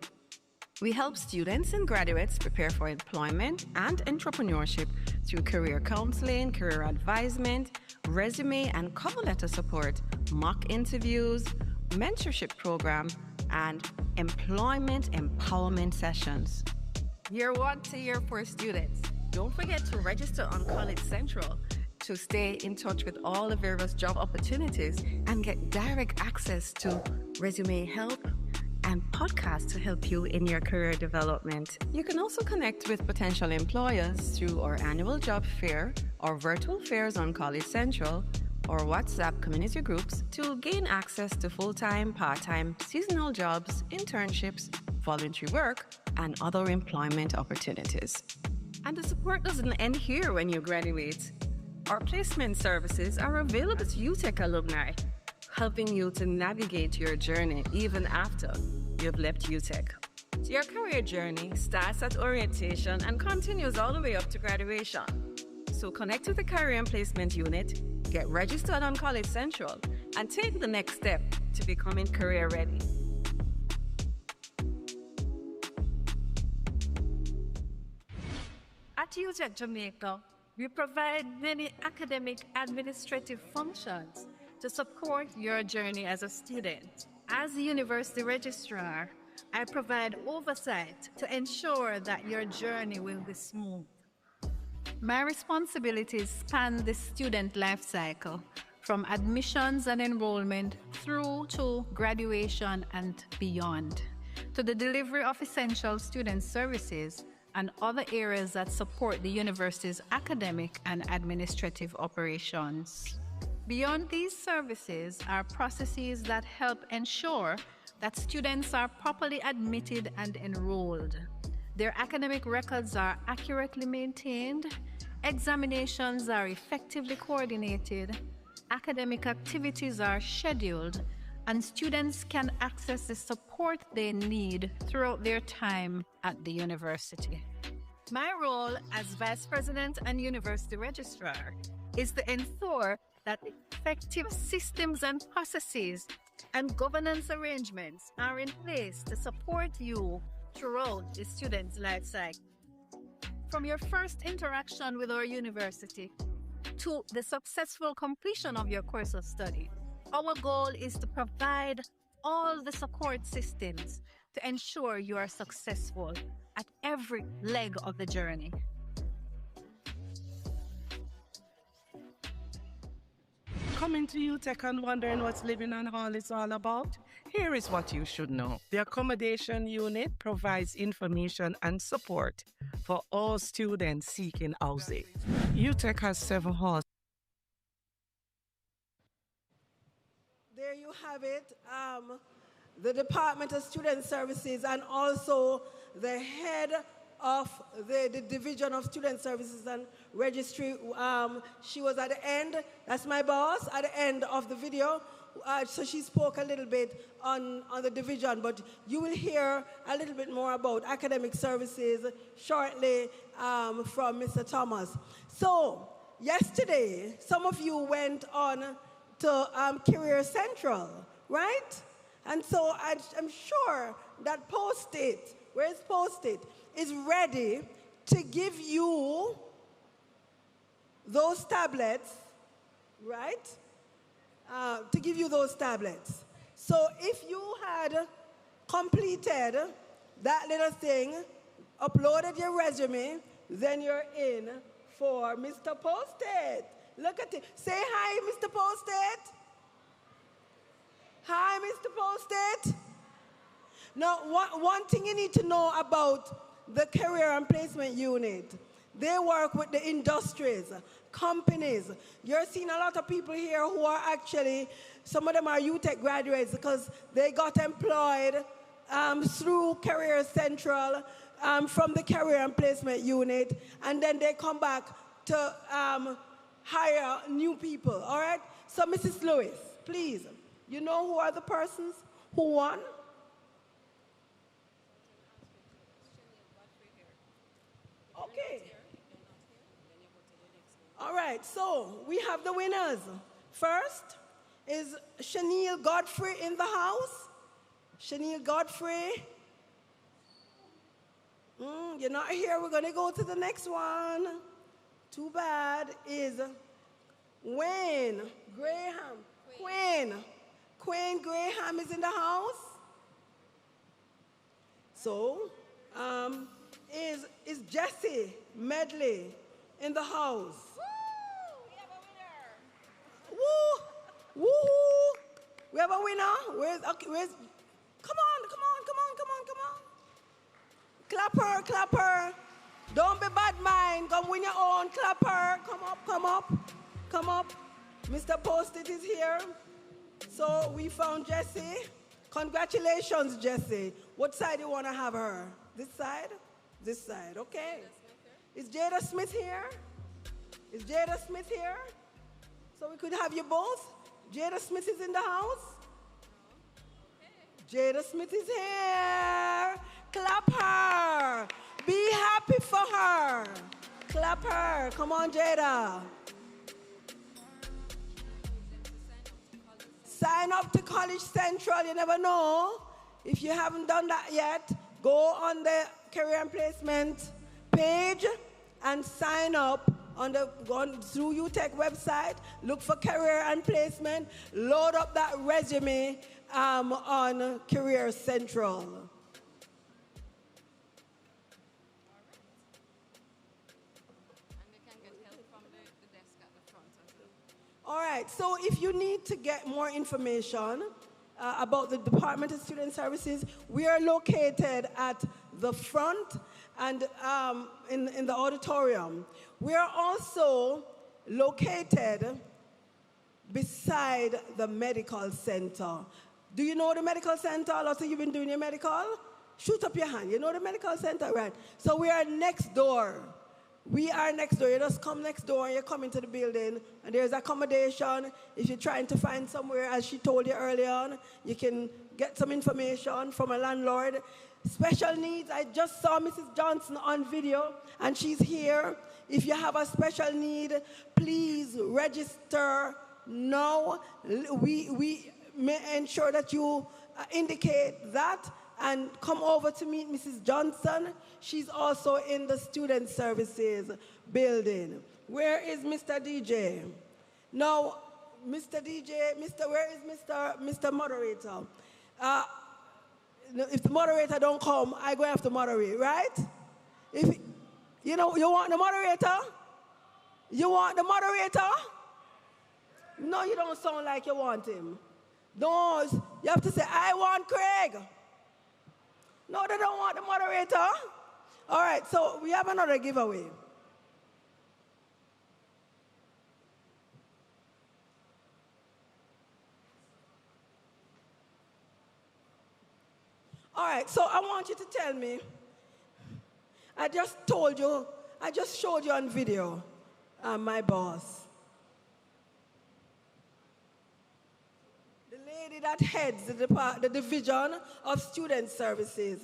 S: We help students and graduates prepare for employment and entrepreneurship through career counseling, career advisement, resume and cover letter support, mock interviews, mentorship program, and employment empowerment sessions. Year 1 to Year 4 students, don't forget to register on College Central to stay in touch with all the various job opportunities and get direct access to resume help and podcasts to help you in your career development. You can also connect with potential employers through our annual job fair or virtual fairs on College Central or WhatsApp community groups to gain access to full-time, part-time, seasonal jobs, internships, voluntary work, and other employment opportunities. And the support doesn't end here when you graduate. Our placement services are available to UTech alumni, helping you to navigate your journey even after you've left UTech. Your career journey starts at orientation and continues all the way up to graduation. So connect with the Career and Placement Unit, get registered on College Central, and take the next step to becoming career ready.
T: At UTech Jamaica, we provide many academic administrative functions to support your journey as a student. As the university registrar, I provide oversight to ensure that your journey will be smooth. My responsibilities span the student life cycle, from admissions and enrollment through to graduation and beyond, to the delivery of essential student services and other areas that support the university's academic and administrative operations. Beyond these services are processes that help ensure that students are properly admitted and enrolled. Their academic records are accurately maintained, examinations are effectively coordinated, academic activities are scheduled, and students can access the support they need throughout their time at the university. My role as Vice President and University Registrar is to ensure that effective systems and processes and governance arrangements are in place to support you throughout the student's life cycle. From your first interaction with our university to the successful completion of your course of study, our goal is to provide all the support systems to ensure you are successful at every leg of the journey.
M: Coming to UTech and wondering what Living on Hall is all about? Here is what you should know. The accommodation unit provides information and support for all students seeking housing. UTech has 7 halls.
L: There you have it. The Department of Student Services and also the head of the Division of Student Services and Registry. She was at the end, that's my boss, at the end of the video. So she spoke a little bit on the division, but you will hear a little bit more about academic services shortly from Mr. Thomas. So yesterday, some of you went on to Career Central, right? And so I'm sure that Post-it, where is Post-it, is ready to give you those tablets, right? To give you those tablets. So if you had completed that little thing, uploaded your resume, then you're in for Mr. Post-it. Look at it. Say hi, Mr. Post-it. Hi, Mr. Post-it. Now, one thing you need to know about the Career and Placement Unit, They work with the industries, companies. You're seeing a lot of people here who are actually, some of them are UTech graduates because they got employed through Career Central from the Career and Placement Unit, and then they come back to hire new people, all right? So Mrs. Lewis, please, you know who are the persons who won? Okay. All right, so we have the winners. First is Shaniel Godfrey in the house. Shaniel Godfrey. You're not here. We're going to go to the next one. Too bad. Is Wayne Graham. Quinn Graham is in the house. So, is Jesse Medley in the house? Woo! We have a winner. Woo! Woo! We have a winner. Where's? Come on. Clap her. Don't be bad mind. Come win your own. Clap her. Come up. Mr. Post-it is here. So we found Jessie. Congratulations, Jessie. What side do you want to have her? This side? This side, okay. Is Jada Smith here? So we could have you both. Jada Smith is in the house. Jada Smith is here. Clap her. Be happy for her. Clap her. Come on, Jada. Sign up to College Central. You never know. If you haven't done that yet, go on the Career and Placement page and sign up through UTech website. Look for Career and Placement. Load up that resume on Career Central. All right, so if you need to get more information about the Department of Student Services, we are located at the front and in the auditorium. We are also located beside the medical center. Do you know the medical center? A lot of you been doing your medical? Shoot up your hand. You know the medical center, right? So we are next door. We are next door. You just come next door and you come into the building and there's accommodation. If you're trying to find somewhere, as she told you early on, you can get some information from a landlord. Special needs, I just saw Mrs. Johnson on video and she's here. If you have a special need, please register now. We may ensure that you indicate that and come over to meet Mrs. Johnson. She's also in the Student Services building. Where is Mr. DJ? Now, Mr. DJ, where is Mr. Moderator? If the moderator don't come, I go have to moderate, right? If you want the moderator? You want the moderator? No, you don't sound like you want him. Don't. You have to say, I want Craig. No, they don't want the moderator. All right, so we have another giveaway. All right, so I want you to tell me, I just showed you on video, my boss. That heads the Division of Student Services,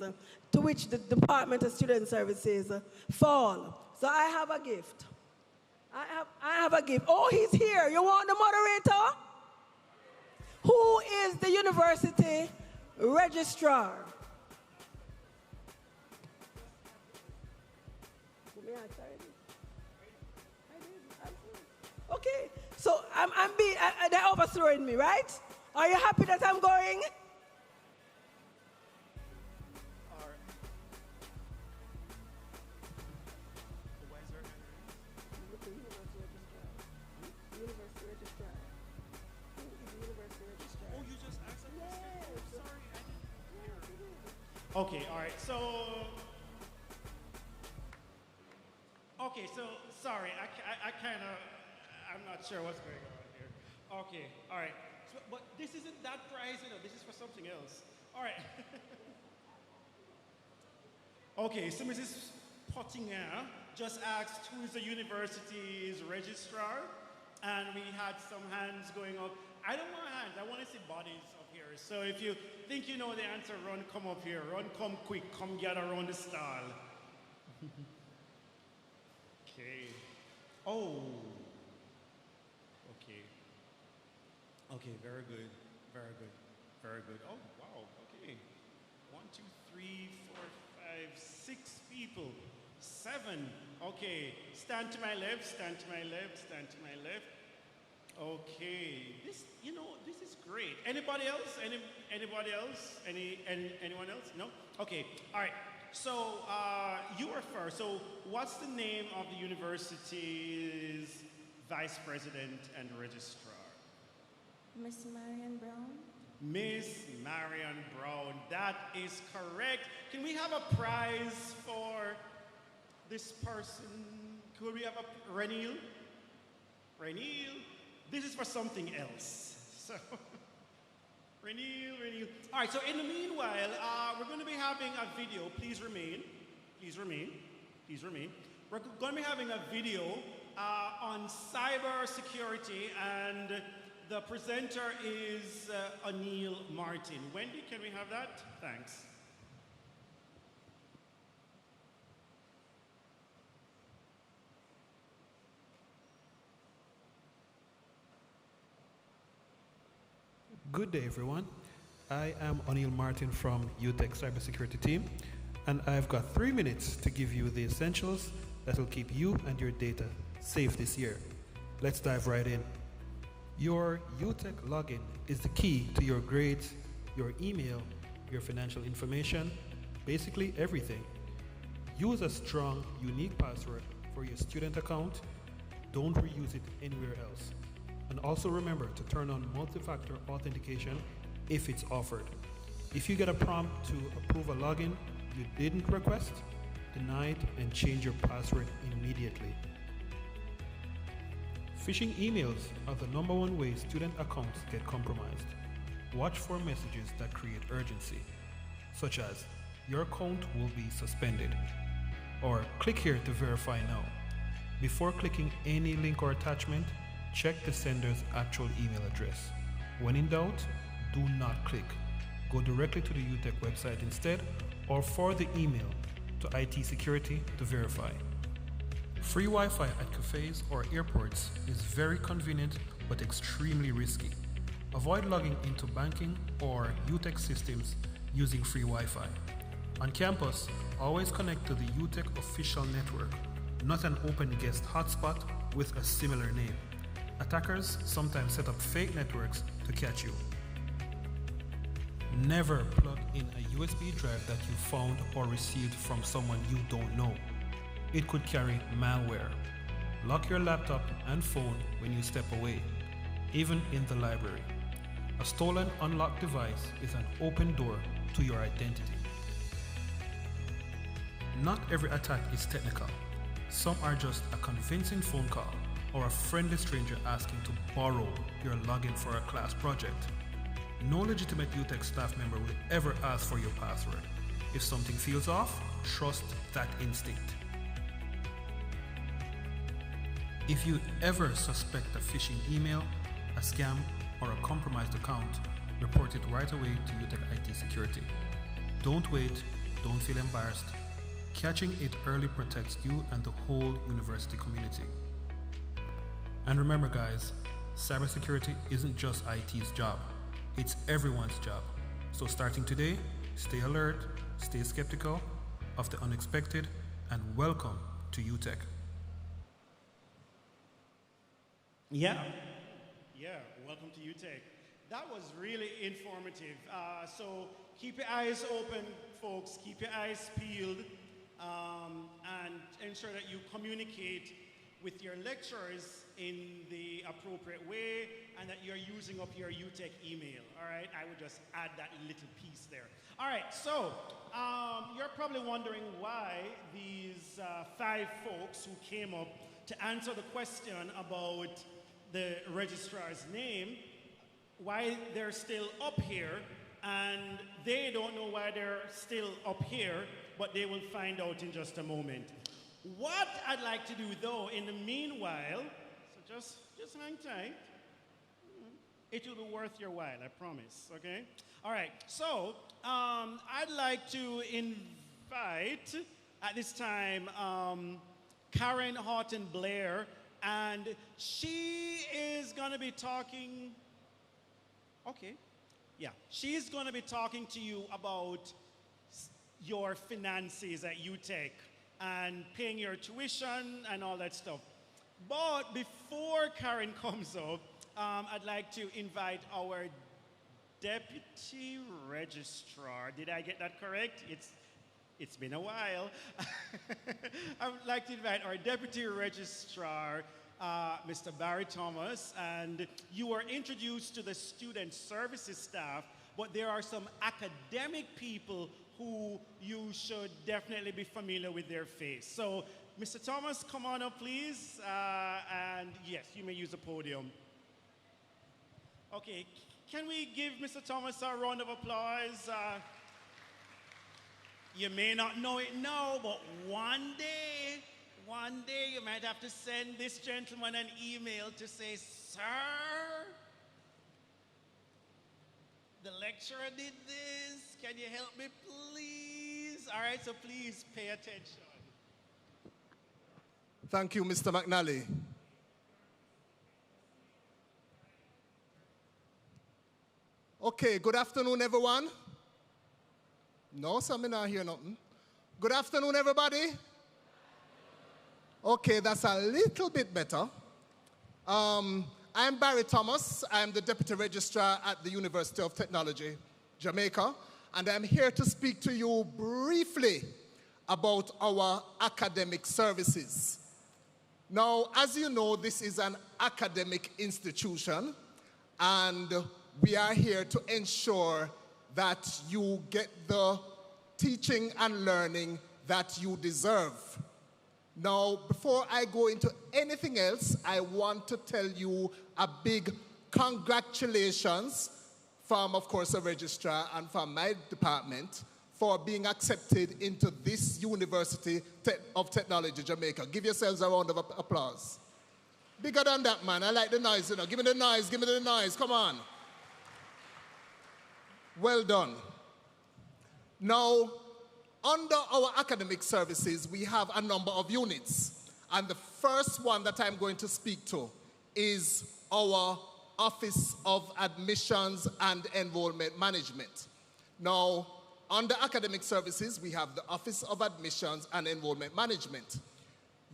L: to which the Department of Student Services fall. So I have a gift. I have a gift. Oh, he's here. You want the moderator? Who is the university registrar? Okay, so they're overthrowing me, right? Are you happy that I'm going?
A: Okay, all right, so, okay, Okay, so sorry, I kind of, I'm not sure what's going on here. Okay, all right. So, but this isn't that prize, you know, this is for something else. All right. Okay, so Mrs. Pottinger just asked who is the university's registrar, and we had some hands going up. I don't want hands, I want to see bodies up here. So if you think you know the answer, run, come up here. Run, come quick, come gather around the stall. Okay. Oh. Okay. Okay, very good, very good, very good. Oh, wow, okay. 1, 2, 3, 4, 5, 6 people. 7. Okay, stand to my left, stand to my left, stand to my left. Okay, this, you know, this is great. Anybody else? Anybody else? Anyone else? No? Okay, all right. So you are first. So what's the name of the university's vice president and registrar?
B: Miss Marion Brown.
A: Miss Marion Brown. That is correct. Can we have a prize for this person? Could we have a Renil? Renil. This is for something else. So, Renil. All right, so in the meanwhile, we're going to be having a video. Please remain. Please remain. Please remain. We're going to be having a video on cyber security, and the presenter is O'Neill Martin. Wendy, can we have that? Thanks.
U: Good day, everyone. I am O'Neill Martin from UTech cybersecurity team, and I've got 3 minutes to give you the essentials that will keep you and your data safe this year. Let's dive right in. Your UTech login is the key to your grades, your email, your financial information, basically everything. Use a strong, unique password for your student account. Don't reuse it anywhere else. And also remember to turn on multi-factor authentication if it's offered. If you get a prompt to approve a login you didn't request, deny it and change your password immediately. Phishing emails are the #1 way student accounts get compromised. Watch for messages that create urgency, such as, your account will be suspended, or click here to verify now. Before clicking any link or attachment, check the sender's actual email address. When in doubt, do not click. Go directly to the UTech website instead, or forward the email to IT security to verify. Free Wi-Fi at cafes or airports is very convenient but extremely risky. Avoid logging into banking or UTech systems using free Wi-Fi. On campus, always connect to the UTech official network, not an open guest hotspot with a similar name. Attackers sometimes set up fake networks to catch you. Never plug in a USB drive that you found or received from someone you don't know. It could carry malware. Lock your laptop and phone when you step away, even in the library. A stolen unlocked device is an open door to your identity. Not every attack is technical. Some are just a convincing phone call or a friendly stranger asking to borrow your login for a class project. No legitimate UTech staff member will ever ask for your password. If something feels off, trust that instinct. If you ever suspect a phishing email, a scam, or a compromised account, report it right away to UTech IT security. Don't wait, don't feel embarrassed. Catching it early protects you and the whole university community. And remember guys, cybersecurity isn't just IT's job, it's everyone's job. So starting today, stay alert, stay skeptical of the unexpected, and welcome to UTech.
A: Yeah, welcome to UTech. That was really informative. So keep your eyes open, folks, keep your eyes peeled, and ensure that you communicate with your lecturers in the appropriate way and that you're using up your UTech email, all right? I would just add that little piece there. All right, so you're probably wondering why these 5 folks who came up to answer the question about the registrar's name, why they're still up here, and they don't know why they're still up here, but they will find out in just a moment. What I'd like to do, though, in the meanwhile, so just hang tight. It will be worth your while, I promise, okay? All right, so I'd like to invite, at this time, Karen Horton-Blair, and she is going to be talking, okay, yeah, she's going to be talking to you about your finances at UTech and paying your tuition and all that stuff. But before Karen comes up, I'd like to invite our Deputy Registrar. Did I get that correct? It's been a while. I would like to invite our Deputy Registrar, Mr. Barry Thomas, and you were introduced to the student services staff, but there are some academic people who you should definitely be familiar with their face. So, Mr. Thomas, come on up, please. And yes, you may use the podium. Okay, can we give Mr. Thomas a round of applause? You may not know it now, but one day you might have to send this gentleman an email to say, sir, the lecturer did this. Can you help me, please? All right, so please pay attention.
D: Thank you, Mr. McNally. Okay, good afternoon, everyone. No, so I'm not hear nothing. Good afternoon, everybody. Okay, that's a little bit better. I'm Barry Thomas. I'm the Deputy Registrar at the University of Technology, Jamaica, and I'm here to speak to you briefly about our academic services. Now, as you know, this is an academic institution, and we are here to ensure that you get the teaching and learning that you deserve. Now, before I go into anything else, I want to tell you a big congratulations from, of course, the registrar and from my department for being accepted into this University of Technology, Jamaica. Give yourselves a round of applause. Bigger than that, man. I like the noise, you know. Give me the noise, give me the noise. Come on. Well done. Now, under our academic services, we have a number of units. And the first one that I'm going to speak to is our Office of Admissions and Enrollment Management. Now, under academic services, we have the Office of Admissions and Enrollment Management.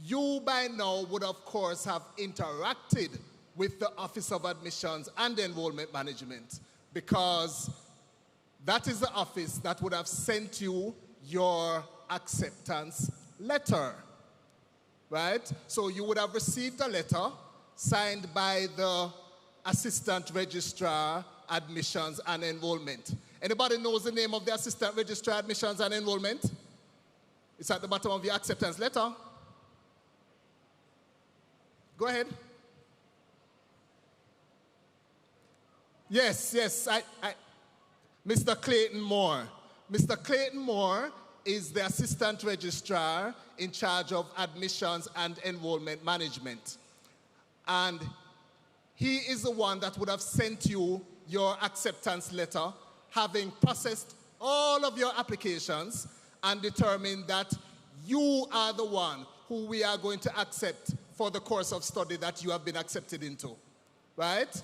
D: You by now would, of course, have interacted with the Office of Admissions and Enrollment Management because that is the office that would have sent you your acceptance letter, right? So you would have received a letter signed by the Assistant Registrar, Admissions and Enrollment. Anybody knows the name of the Assistant Registrar, Admissions and Enrollment? It's at the bottom of your acceptance letter. Go ahead. Yes, Mr. Clayton Moore. Mr. Clayton Moore is the Assistant Registrar in charge of Admissions and Enrollment Management. And he is the one that would have sent you your acceptance letter, having processed all of your applications and determined that you are the one who we are going to accept for the course of study that you have been accepted into, right?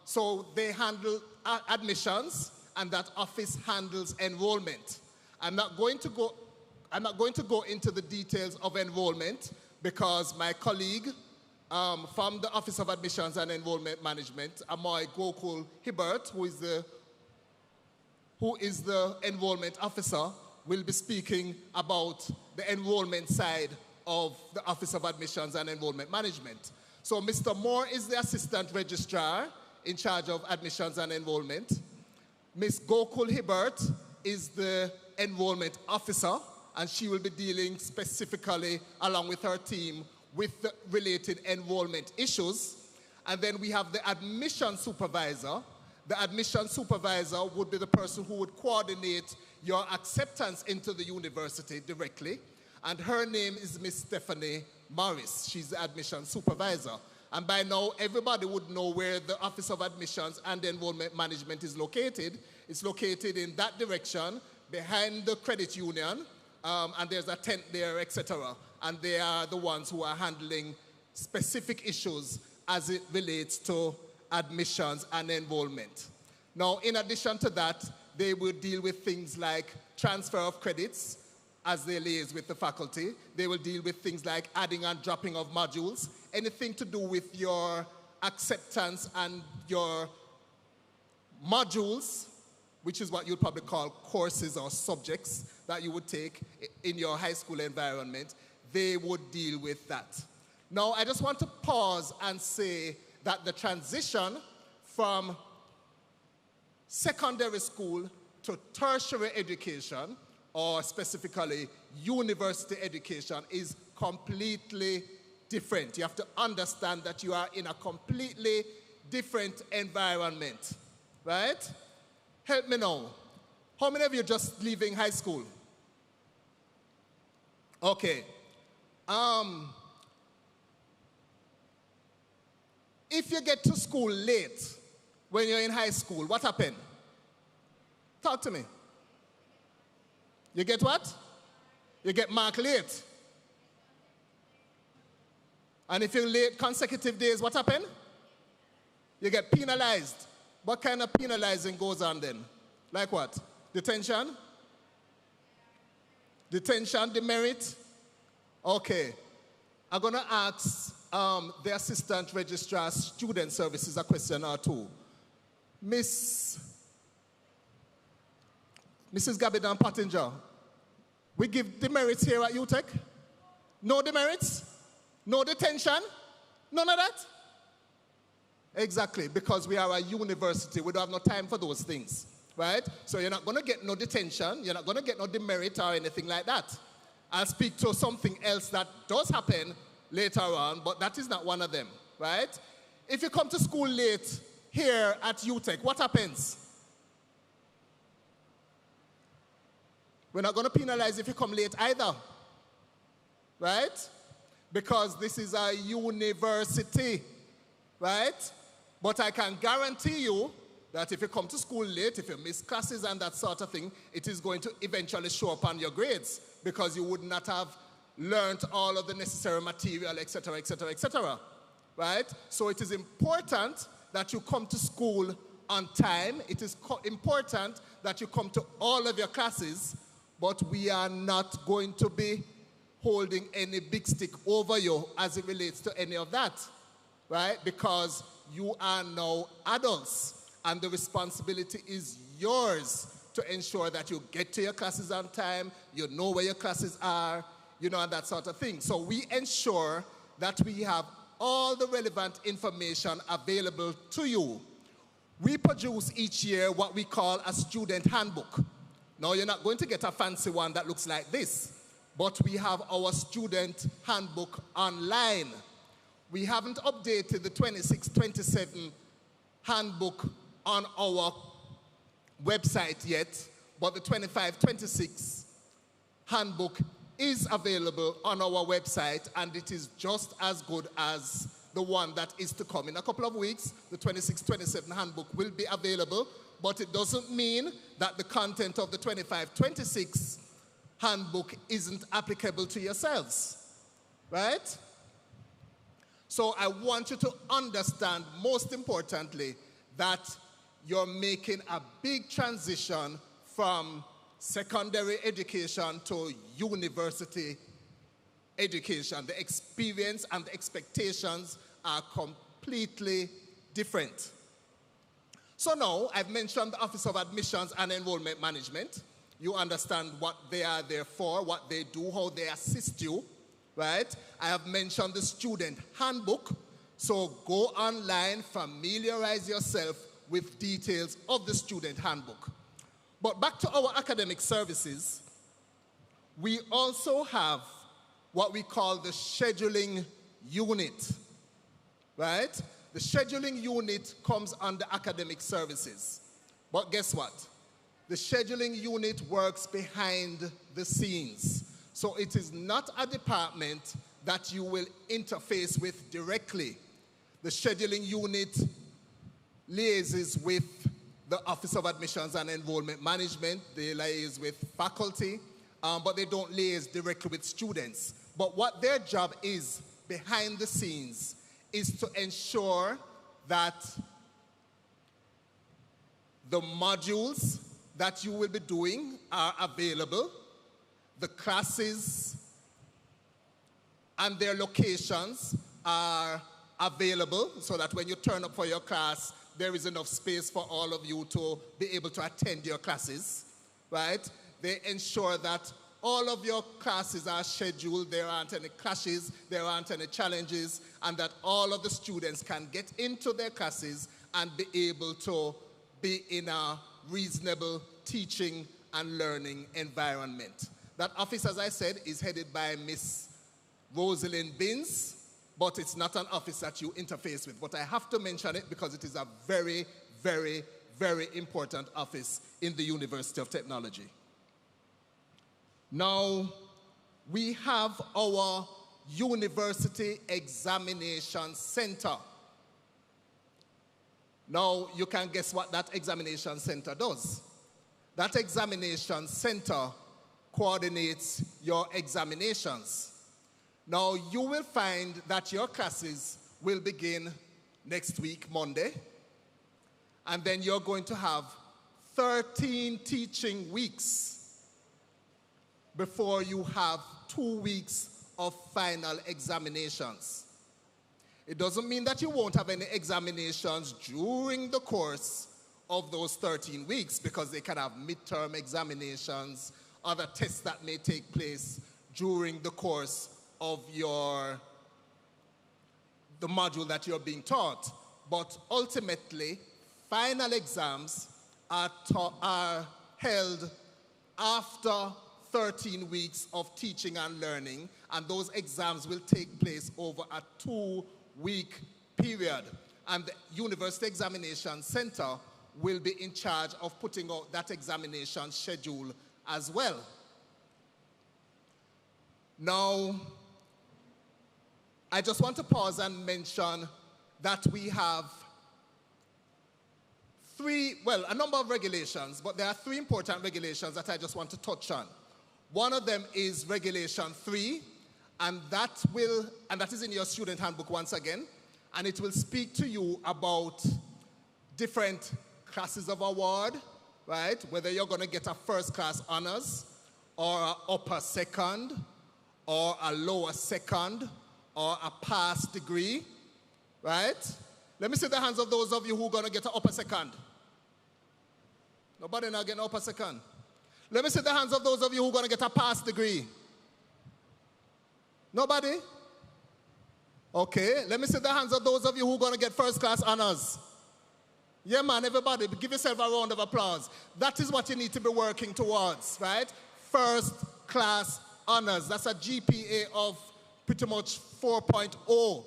D: So they handle admissions, and that office handles enrollment. I'm not going to go into the details of enrollment because my colleague from the Office of Admissions and Enrollment Management, Amoy Gokul Hibbert, who is the enrollment officer, will be speaking about the enrollment side of the Office of Admissions and Enrollment Management. So Mr. Moore is the Assistant Registrar in charge of Admissions and Enrollment. Ms. Gokul Hibbert is the enrollment officer, and she will be dealing specifically, along with her team, with the related enrollment issues. And then we have the admission supervisor. The admission supervisor would be the person who would coordinate your acceptance into the university directly. And her name is Miss Stephanie Morris. She's the admission supervisor. And by now, everybody would know where the Office of Admissions and Enrollment Management is located. It's located in that direction, behind the credit union, and there's a tent there, etc. And they are the ones who are handling specific issues as it relates to admissions and enrollment. Now, in addition to that, they will deal with things like transfer of credits as they liaise with the faculty. They will deal with things like adding and dropping of modules, anything to do with your acceptance and your modules, which is what you'd probably call courses or subjects that you would take in your high school environment. They would deal with that. Now, I just want to pause and say that the transition from secondary school to tertiary education, or specifically university education, is completely different. You have to understand that you are in a completely different environment, right? Help me now. How many of you are just leaving high school? Okay. If you get to school late when you're in high school, what happened? Talk to me. You get what? You get marked late. And if you're late consecutive days, what happened? You get penalized. What kind of penalizing goes on then? Like what? Detention? Detention, demerit? Okay. I'm going to ask the Assistant Registrar Student Services a question or two. Mrs. Gabidan Pottinger, we give demerits here at UTech? No demerits? No detention? None of that? Exactly, because we are a university. We don't have no time for those things, right? So you're not going to get no detention. You're not going to get no demerit or anything like that. I'll speak to something else that does happen later on, but that is not one of them, right? If you come to school late here at UTech, what happens? We're not going to penalize if you come late either, right? Because this is a university, right? But I can guarantee you that if you come to school late, if you miss classes and that sort of thing, it is going to eventually show up on your grades because you would not have learned all of the necessary material, etc., etc., etc., right? So it is important that you come to school on time. It is important that you come to all of your classes, but we are not going to be holding any big stick over you as it relates to any of that, right? Because you are now adults, and the responsibility is yours to ensure that you get to your classes on time, you know where your classes are, you know, and that sort of thing. So we ensure that we have all the relevant information available to you. We produce each year what we call a student handbook. Now, you're not going to get a fancy one that looks like this, but we have our student handbook online. We haven't updated the 26-27 handbook on our website yet, but the 25-26 handbook is available on our website, and it is just as good as the one that is to come. In a couple of weeks, the 26-27 handbook will be available, but it doesn't mean that the content of the 25-26 handbook isn't applicable to yourselves, right? So I want you to understand, most importantly, that you're making a big transition from secondary education to university education. The experience and the expectations are completely different. So now, I've mentioned the Office of Admissions and Enrollment Management. You understand what they are there for, what they do, how they assist you, right? I have mentioned the student handbook. So go online, familiarize yourself with details of the student handbook. But back to our academic services, we also have what we call the scheduling unit, right? The scheduling unit comes under academic services. But guess what? The scheduling unit works behind the scenes. So it is not a department that you will interface with directly. The scheduling unit liaises with the Office of Admissions and Enrollment Management. They liaise with faculty, but they don't liaise directly with students. But what their job is behind the scenes is to ensure that the modules that you will be doing are available, the classes and their locations are available so that when you turn up for your class, there is enough space for all of you to be able to attend your classes, right? They ensure that all of your classes are scheduled, there aren't any clashes, there aren't any challenges, and that all of the students can get into their classes and be able to be in a reasonable teaching and learning environment. That office, as I said, is headed by Miss Rosalind Binns, but it's not an office that you interface with. But I have to mention it because it is a very, very, very important office in the University of Technology. Now, we have our University Examination Center. Now, you can guess what that examination center does. That examination center coordinates your examinations. Now, you will find that your classes will begin next week, Monday, and then you're going to have 13 teaching weeks before you have 2 weeks of final examinations. It doesn't mean that you won't have any examinations during the course of those 13 weeks, because they can have midterm examinations, other tests that may take place during the course of the module that you're being taught. But ultimately, final exams are held after 13 weeks of teaching and learning, and those exams will take place over a 2-week period. And the University Examination Center will be in charge of putting out that examination schedule as well. Now, I just want to pause and mention that we have a number of regulations, but there are 3 important regulations that I just want to touch on. One of them is Regulation 3, and that is in your student handbook once again, and it will speak to you about different classes of award, right? Whether you're going to get a first class honors, or an upper second, or a lower second, or a pass degree, right? Let me see the hands of those of you who are going to get an upper second. Nobody now getting an upper second. Let me see the hands of those of you who are going to get a pass degree. Nobody? Okay, let me see the hands of those of you who are going to get first class honors. Yeah, man, everybody, give yourself a round of applause. That is what you need to be working towards, right? First class honors. That's a GPA of pretty much 4.0,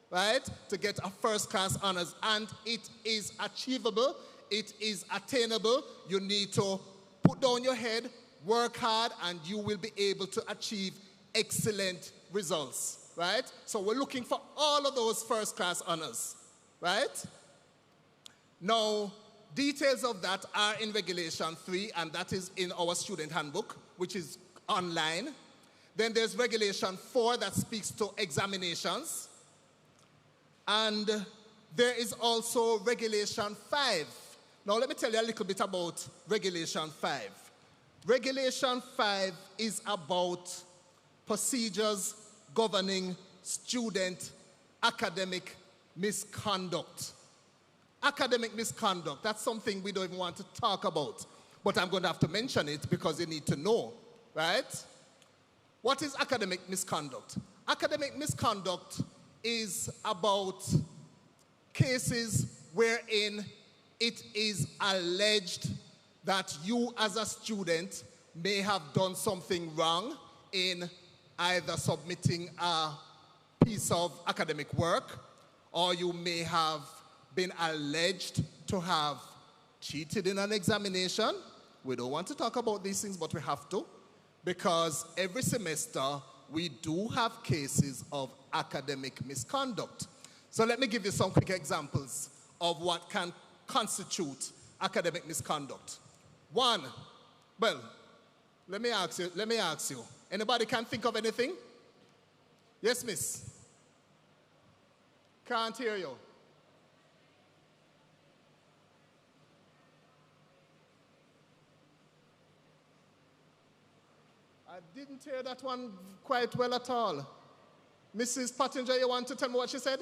D: right? To get a first class honors. And it is achievable. It is attainable. You need to put down your head, work hard, and you will be able to achieve excellent results, right? So we're looking for all of those first class honors, right? Now, details of that are in Regulation 3, and that is in our student handbook, which is online. Then there's Regulation 4 that speaks to examinations. And there is also Regulation 5. Now, let me tell you a little bit about Regulation 5. Regulation 5 is about procedures governing student academic misconduct. Academic misconduct, that's something we don't even want to talk about. But I'm going to have to mention it because you need to know, right? What is academic misconduct? Academic misconduct is about cases wherein it is alleged that you as a student may have done something wrong in either submitting a piece of academic work, or you may have been alleged to have cheated in an examination. We don't want to talk about these things, but we have to, because every semester we do have cases of academic misconduct. So let me give you some quick examples of what can constitute academic misconduct. One, well, let me ask you, anybody can think of anything? Yes, miss? Can't hear you. I didn't hear that one quite well at all. Mrs. Pottinger, you want to tell me what she said?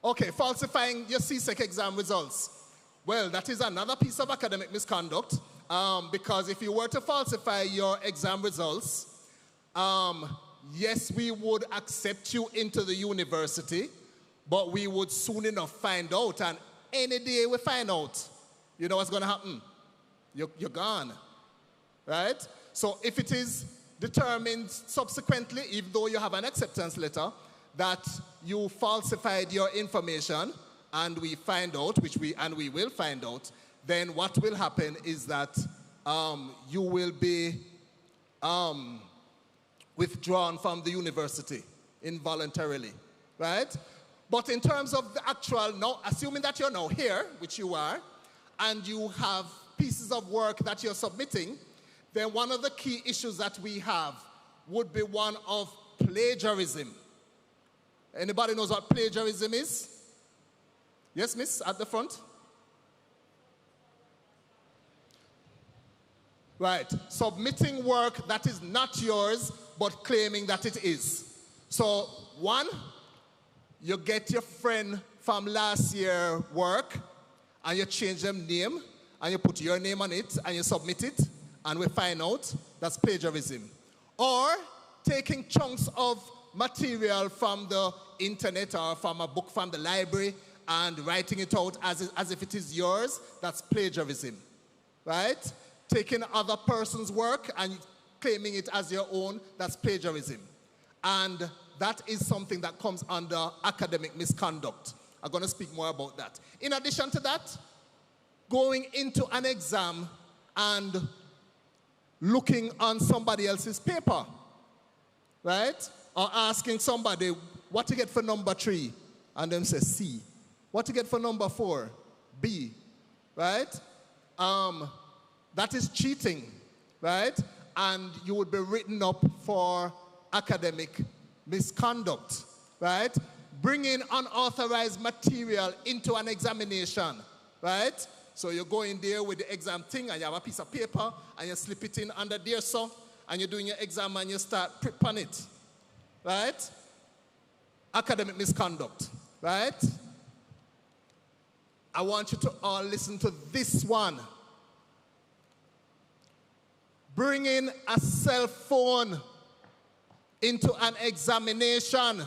D: Okay, falsifying your CSEC exam results. Well, that is another piece of academic misconduct, because if you were to falsify your exam results, yes, we would accept you into the university, but we would soon enough find out, and any day we find out, you know what's going to happen? You're gone, right? So if it is determined subsequently, even though you have an acceptance letter, that you falsified your information, and we find out, we will find out, then what will happen is that you will be withdrawn from the university involuntarily, right? But in terms of the actual, now, assuming that you're now here, which you are, and you have pieces of work that you're submitting, then one of the key issues that we have would be one of plagiarism. Anybody knows what plagiarism is? Yes, miss, at the front. Right, submitting work that is not yours, but claiming that it is. So, one, you get your friend from last year's work, and you change them name, and you put your name on it, and you submit it, and we find out that's plagiarism. Or taking chunks of material from the internet or from a book from the library and writing it out as if it is yours, that's plagiarism, right? Taking other person's work and claiming it as your own, that's plagiarism. And that is something that comes under academic misconduct. I'm going to speak more about that. In addition to that, going into an exam and looking on somebody else's paper, right? Or asking somebody, what you get for number 3? And them say C. What you get for number 4? B. Right? That is cheating, right? And you would be written up for academic misconduct, right? Bringing unauthorized material into an examination, right? So you go in there with the exam thing and you have a piece of paper and you slip it in under there, so, and you're doing your exam and you start prep on it, right? Academic misconduct, right? I want you to all listen to this one. Bringing a cell phone into an examination.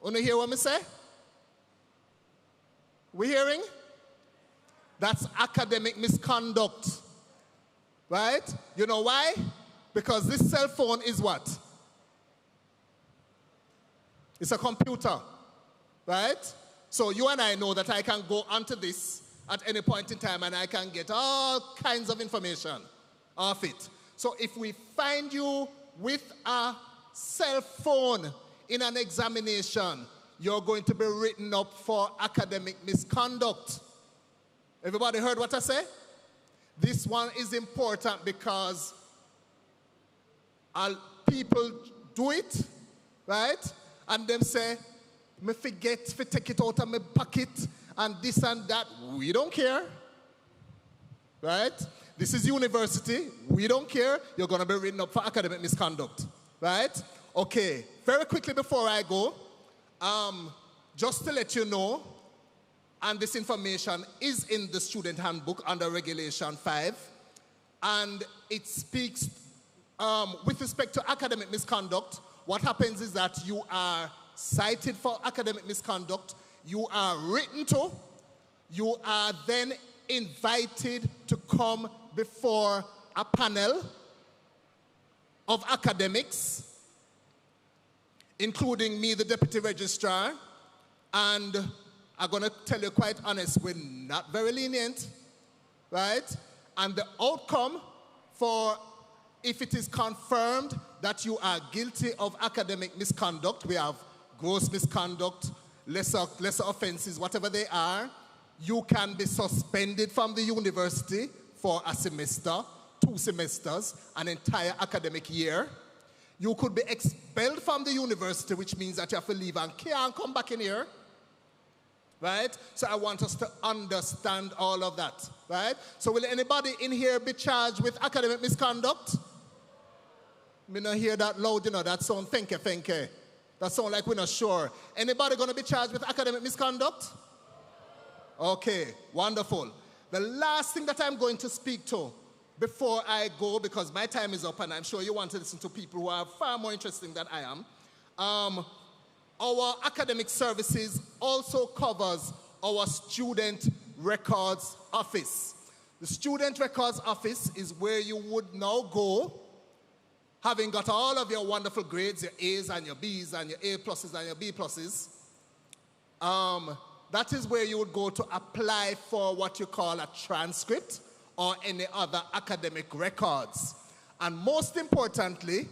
D: Want to hear what I say? We hearing? That's academic misconduct, right? You know why? Because this cell phone is what? It's a computer, right? So you and I know that I can go onto this at any point in time and I can get all kinds of information off it. So if we find you with a cell phone in an examination, you're going to be written up for academic misconduct. Everybody heard what I say? This one is important because people do it, right? And them say, me forget to take it out of my pocket and this and that. We don't care, right? This is university. We don't care. You're going to be written up for academic misconduct, right? Okay, very quickly before I go, just to let you know, and this information is in the student handbook under Regulation 5, and it speaks with respect to academic misconduct. What happens is that you are cited for academic misconduct. you are written to, you are then invited to come before a panel of academics, including me, the deputy registrar, and I'm going to tell you quite honest, we're not very lenient, right? And the outcome for if it is confirmed that you are guilty of academic misconduct, we have gross misconduct, lesser offenses, whatever they are, you can be suspended from the university for a semester, 2 semesters, an entire academic year. You could be expelled from the university, which means that you have to leave and can't come back in here. Right? So I want us to understand all of that. Right? So will anybody in here be charged with academic misconduct? Me not hear that loud, you know, that sound thinky. That sound like we're not sure. Anybody going to be charged with academic misconduct? Okay, wonderful. The last thing that I'm going to speak to before I go, because my time is up and I'm sure you want to listen to people who are far more interesting than I am. Our academic services also covers our student records office. The student records office is where you would now go, having got all of your wonderful grades, your A's and your B's and your A pluses and your B pluses. That is where you would go to apply for what you call a transcript or any other academic records. And most importantly,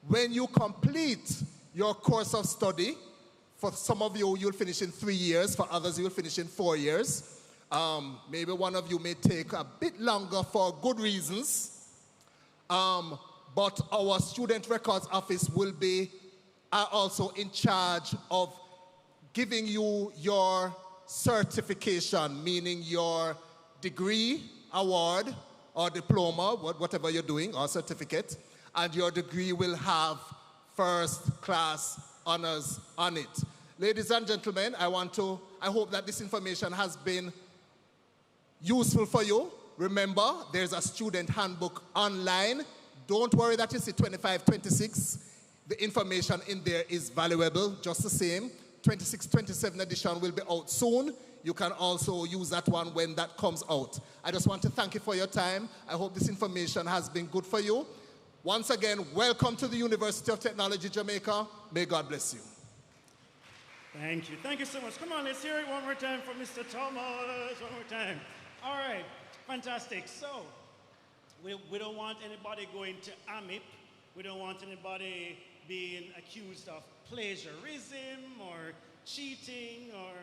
D: when you complete your course of study, for some of you, you'll finish in 3 years. For others, you'll finish in 4 years. Maybe one of you may take a bit longer for good reasons. But our student records office will be also in charge of giving you your certification, meaning your degree, award, or diploma, whatever you're doing, or certificate. And your degree will have first-class honors on it. Ladies and gentlemen, I hope that this information has been useful for you. Remember, there's a student handbook online. Don't worry that you see 25, 26. The information in there is valuable, just the same. 26, 27 edition will be out soon. You can also use that one when that comes out. I just want to thank you for your time. I hope this information has been good for you. Once again, welcome to the University of Technology, Jamaica. May God bless you.
A: Thank you. Thank you so much. Come on, let's hear it one more time from Mr. Thomas. One more time. All right. Fantastic. So, we don't want anybody going to AMIP. We don't want anybody being accused of plagiarism or cheating or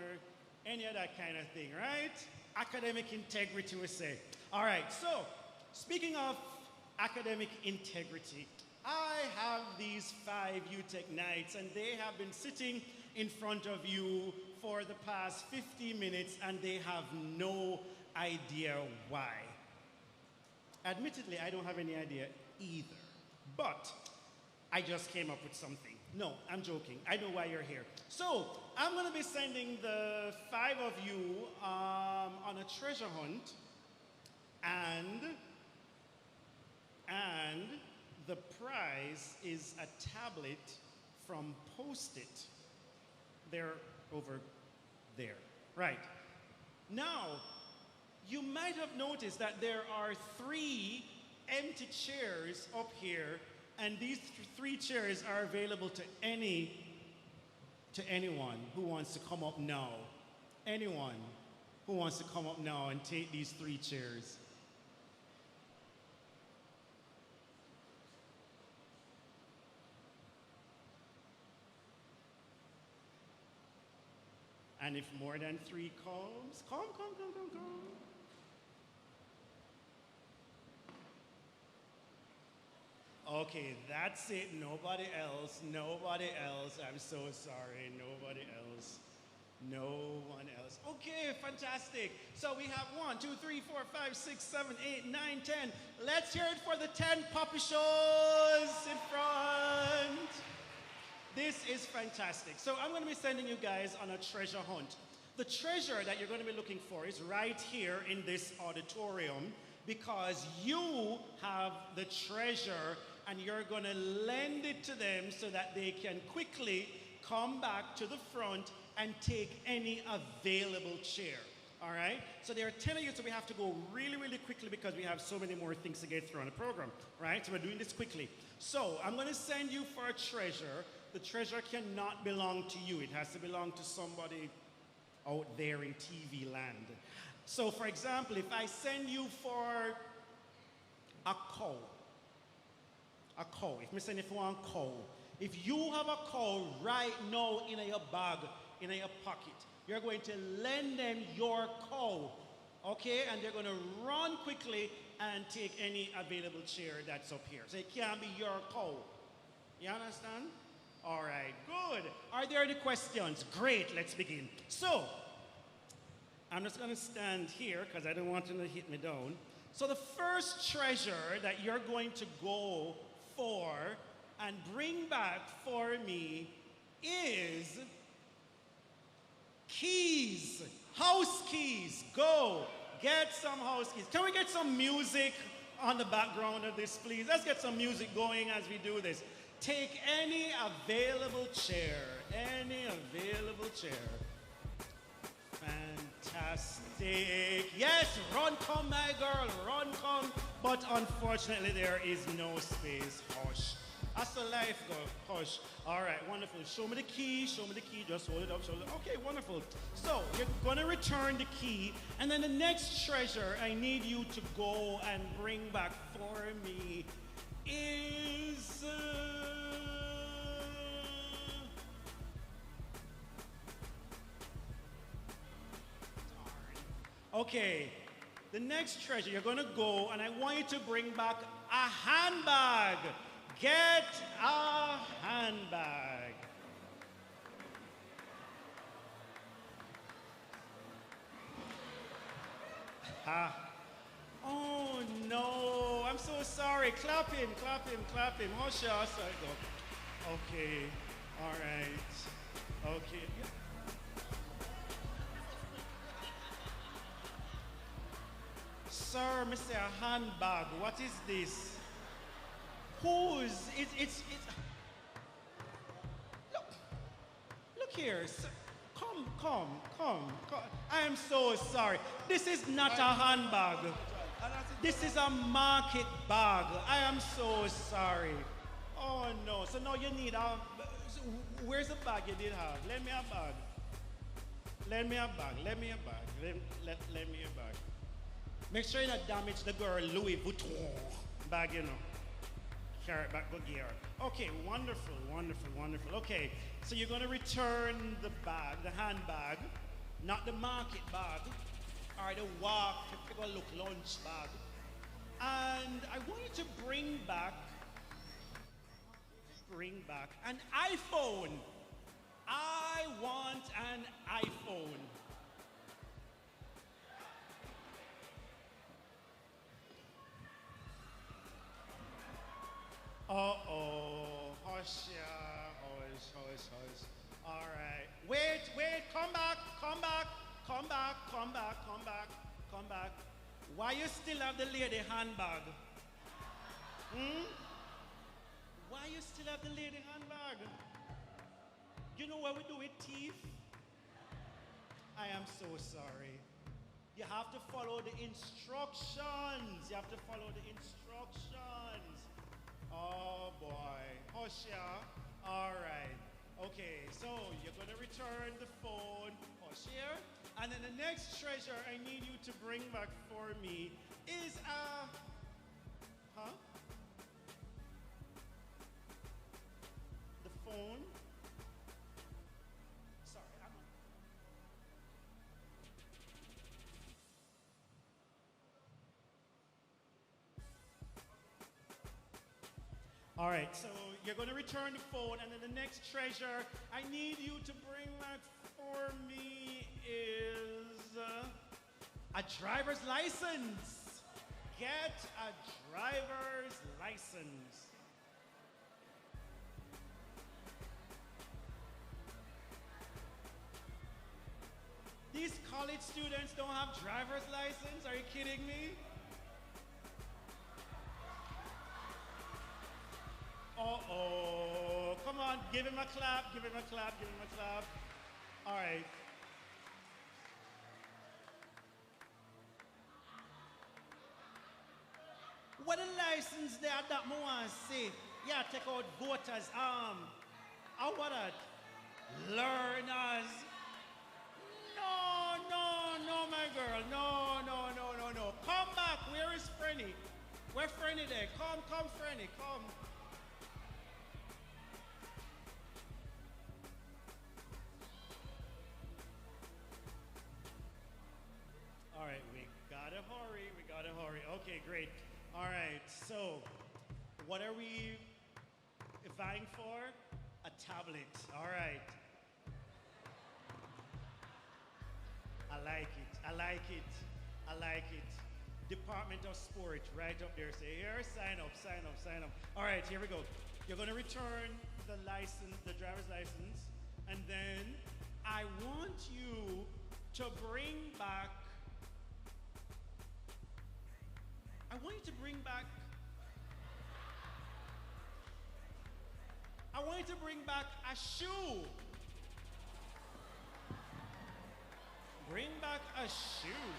A: any of that kind of thing, right? Academic integrity, we say. All right. So, speaking of academic integrity, I have these 5 UTech nights, and they have been sitting in front of you for the past 50 minutes, and they have no idea why. Admittedly, I don't have any idea either, but I just came up with something. No, I'm joking. I know why you're here. So, I'm going to be sending the 5 of you on a treasure hunt, and the prize is a tablet from Post-it. They're over there. Right. Now, you might have noticed that there are 3 empty chairs up here, and these 3 chairs are available to anyone who wants to come up now. Anyone who wants to come up now and take these 3 chairs. And if more than 3 comes, come. Okay, that's it. Nobody else. I'm so sorry. Nobody else. No one else. Okay, fantastic. So we have 1, 2, 3, 4, 5, 6, 7, 8, 9, 10. Let's hear it for the 10 puppy shows in front. This is fantastic. So I'm going to be sending you guys on a treasure hunt. The treasure that you're going to be looking for is right here in this auditorium, because you have the treasure and you're going to lend it to them so that they can quickly come back to the front and take any available chair. All right? So there are 10 of you, so we have to go really, really quickly because we have so many more things to get through on the program. Right? So we're doing this quickly. So I'm going to send you for a treasure. The treasure cannot belong to you. It has to belong to somebody out there in TV land. So for example, if I send you for a cow, if I send you for one cow, if you have a cow right now in your bag, in your pocket, you're going to lend them your cow, okay? And they're going to run quickly and take any available chair that's up here. So it can't be your cow. You understand? All right, good. Are there any questions? Great, let's begin. So, I'm just going to stand here because I don't want them to hit me down. So the first treasure that you're going to go for and bring back for me is keys, house keys. Go, get some house keys. Can we get some music on the background of this, please? Let's get some music going as we do this. Take any available chair, Fantastic. Yes, run come, my girl, run come. But unfortunately, there is no space. Hush. That's the life, girl. Hush. All right, wonderful. Show me the key. Just hold it up. Okay, wonderful. So you're going to return the key. And then the next treasure I need you to go and bring back for me is... Okay, the next treasure, you're going to go and I want you to bring back a handbag. Get a handbag. Oh no, I'm so sorry. Clap him. Oh, sure, sorry, go. Okay, all right. Okay. Sir, Mr. Handbag, what is this? Whose? It's. Look here, sir. Come. I am so sorry. This is not a handbag. This is a market bag. I am so sorry. Oh no. So now you need a. Where's the bag you did have? Lend me a bag. Lend me a bag. Make sure you don't damage the girl Louis Vuitton bag, you know. Carry it back, go gear. Okay, wonderful. Okay, so you're going to return the bag, the handbag, not the market bag, or the walk, people look lunch bag. And I want you to bring back an iPhone. I want an iPhone. Uh-oh, hush. All right. Wait, come back. Why you still have the lady handbag? Why you still have the lady handbag? You know what we do with thief? I am so sorry. You have to follow the instructions. Oh boy. Hoshia. All right. Okay, so you're going to return the phone. Hoshia. And then the next treasure I need you to bring back for me is the phone. Sorry, All right, so you're going to return the phone, and then the next treasure I need you to bring back for me is a driver's license. Get a driver's license. These college students don't have driver's license? Are you kidding me? Uh-oh. Come on, give him a clap. All right. What the license there that I want to see? Yeah, take out voters. How what that? Learners. No, my girl. No. Come back. Where is Frenny? Where Frenny there? Come, Frenny. Come. All right, we gotta hurry. Okay, great. All right, so what are we vying for? A tablet. All right. I like it. Department of Sport, right up there. Say here, sign up. All right, here we go. You're gonna return the license, the driver's license, and then I want you to bring back a shoe. Bring back a shoe.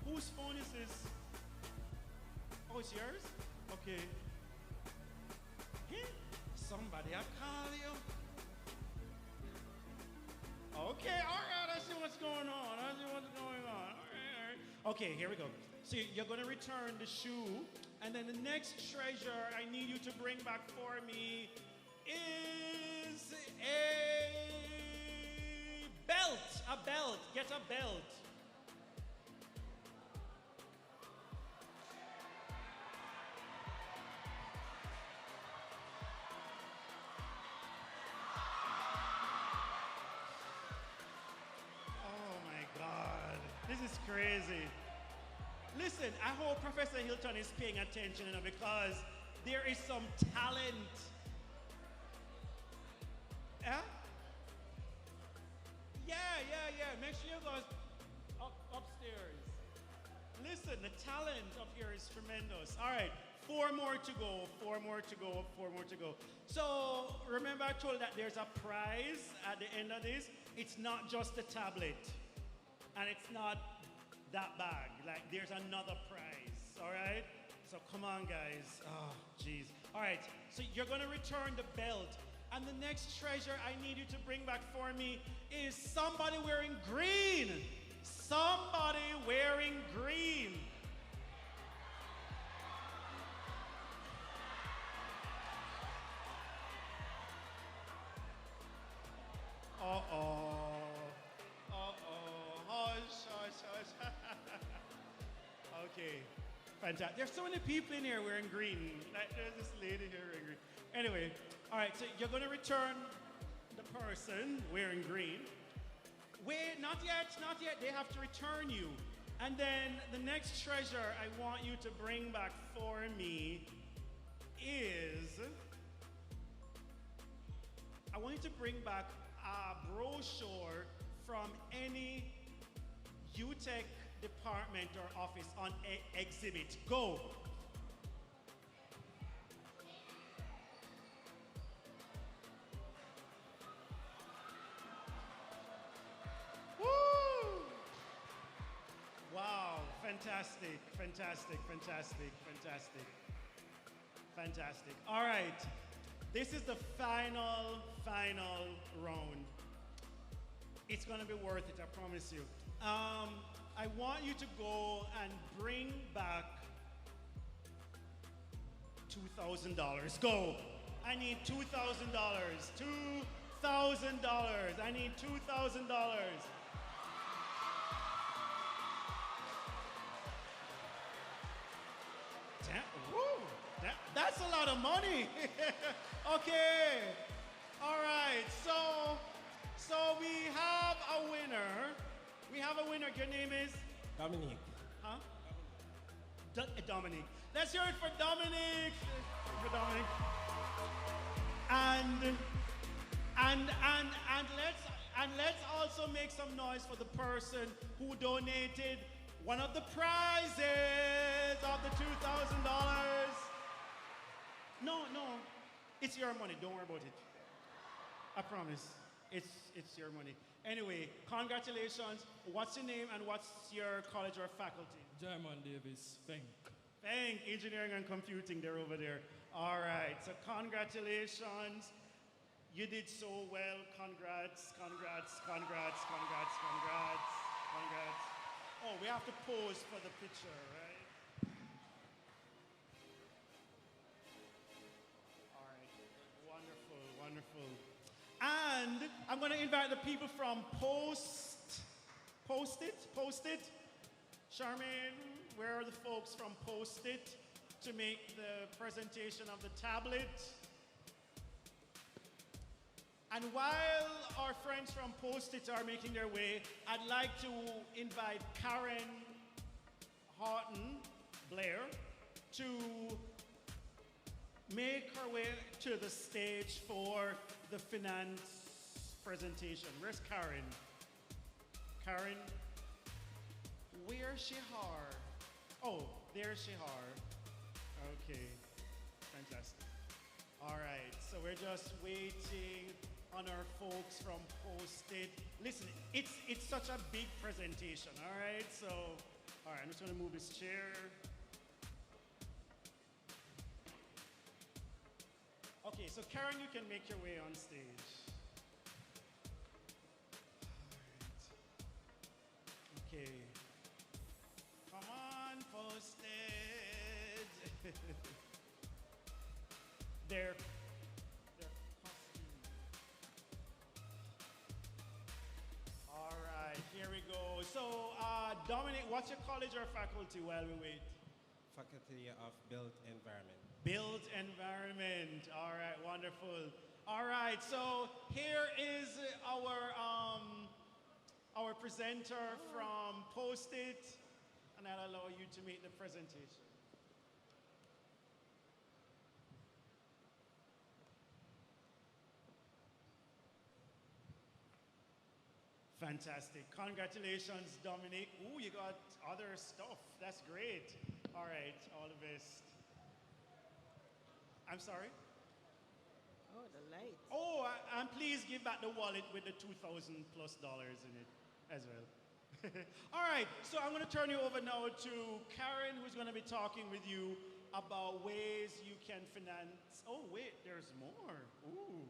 A: Whose phone is this? Oh, it's yours? Okay. Hey, somebody I call you. Okay, all right, I see what's going on. All right. Okay, here we go. So you're going to return the shoe, and then the next treasure I need you to bring back for me is a belt. A belt. Get a belt. This is crazy. Listen, I hope Professor Hilton is paying attention, because there is some talent. Yeah? Yeah. Make sure you go upstairs. Listen, the talent up here is tremendous. All right, 4 more to go. So remember I told you that there's a prize at the end of this. It's not just the tablet. And it's not that bag. Like, there's another prize, all right? So come on, guys. Oh, jeez. All right, so you're going to return the belt. And the next treasure I need you to bring back for me is somebody wearing green. Somebody wearing green. Okay, fantastic. There's so many people in here wearing green. Like, there's this lady here wearing green. Anyway, all right, so you're going to return the person wearing green. Wait, not yet. They have to return you. And then the next treasure I want you to bring back for me is, I want you to bring back a brochure from any UTech department or office on exhibit. Go. Woo! Wow, fantastic. All right, this is the final round. It's gonna be worth it, I promise you. I want you to go and bring back $2,000. Go. I need $2,000. $2,000. I need $2,000. That's a lot of money. Okay. All right. So we have a winner. Your name is?
H: Dominique.
A: Huh? Dominique. Let's hear it for Dominique. And And let's also make some noise for the person who donated one of the prizes of the $2,000. No, it's your money. Don't worry about it. I promise. It's your money. Anyway, congratulations. What's your name and what's your college or faculty?
C: German Davis, Feng.
A: Feng, engineering and computing, they're over there. All right, so congratulations. You did so well. Congrats. Oh, we have to pose for the picture, right? All right, wonderful. And I'm going to invite the people from Post It. Charmaine, where are the folks from Post It to make the presentation of the tablet? And while our friends from Post It are making their way, I'd like to invite Karen Horton Blair to make her way to the stage for the finance presentation. Where's Karen? Karen, where's Shihar? Oh, there's Shihar. Okay, fantastic. All right, so we're just waiting on our folks from Post It. Listen, it's such a big presentation, all right? So, all right, I'm just gonna move this chair. Okay, so Karen, you can make your way on stage. All right. Okay. Come on, Post It. Their costume. All right, here we go. So, Dominic, what's your college or faculty while we wait?
V: Faculty of Built Environment.
A: Built Environment. All right, wonderful. All right, so here is our presenter from Post It, and I'll allow you to make the presentation. Fantastic. Congratulations, Dominic. Ooh, you got other stuff. That's great. All right, all the best. I'm sorry?
G: Oh, the lights.
A: Oh, and please give back the wallet with the $2,000+ in it as well. All right, so I'm going to turn you over now to Karen, who's going to be talking with you about ways you can finance. Oh, wait, there's more. Ooh.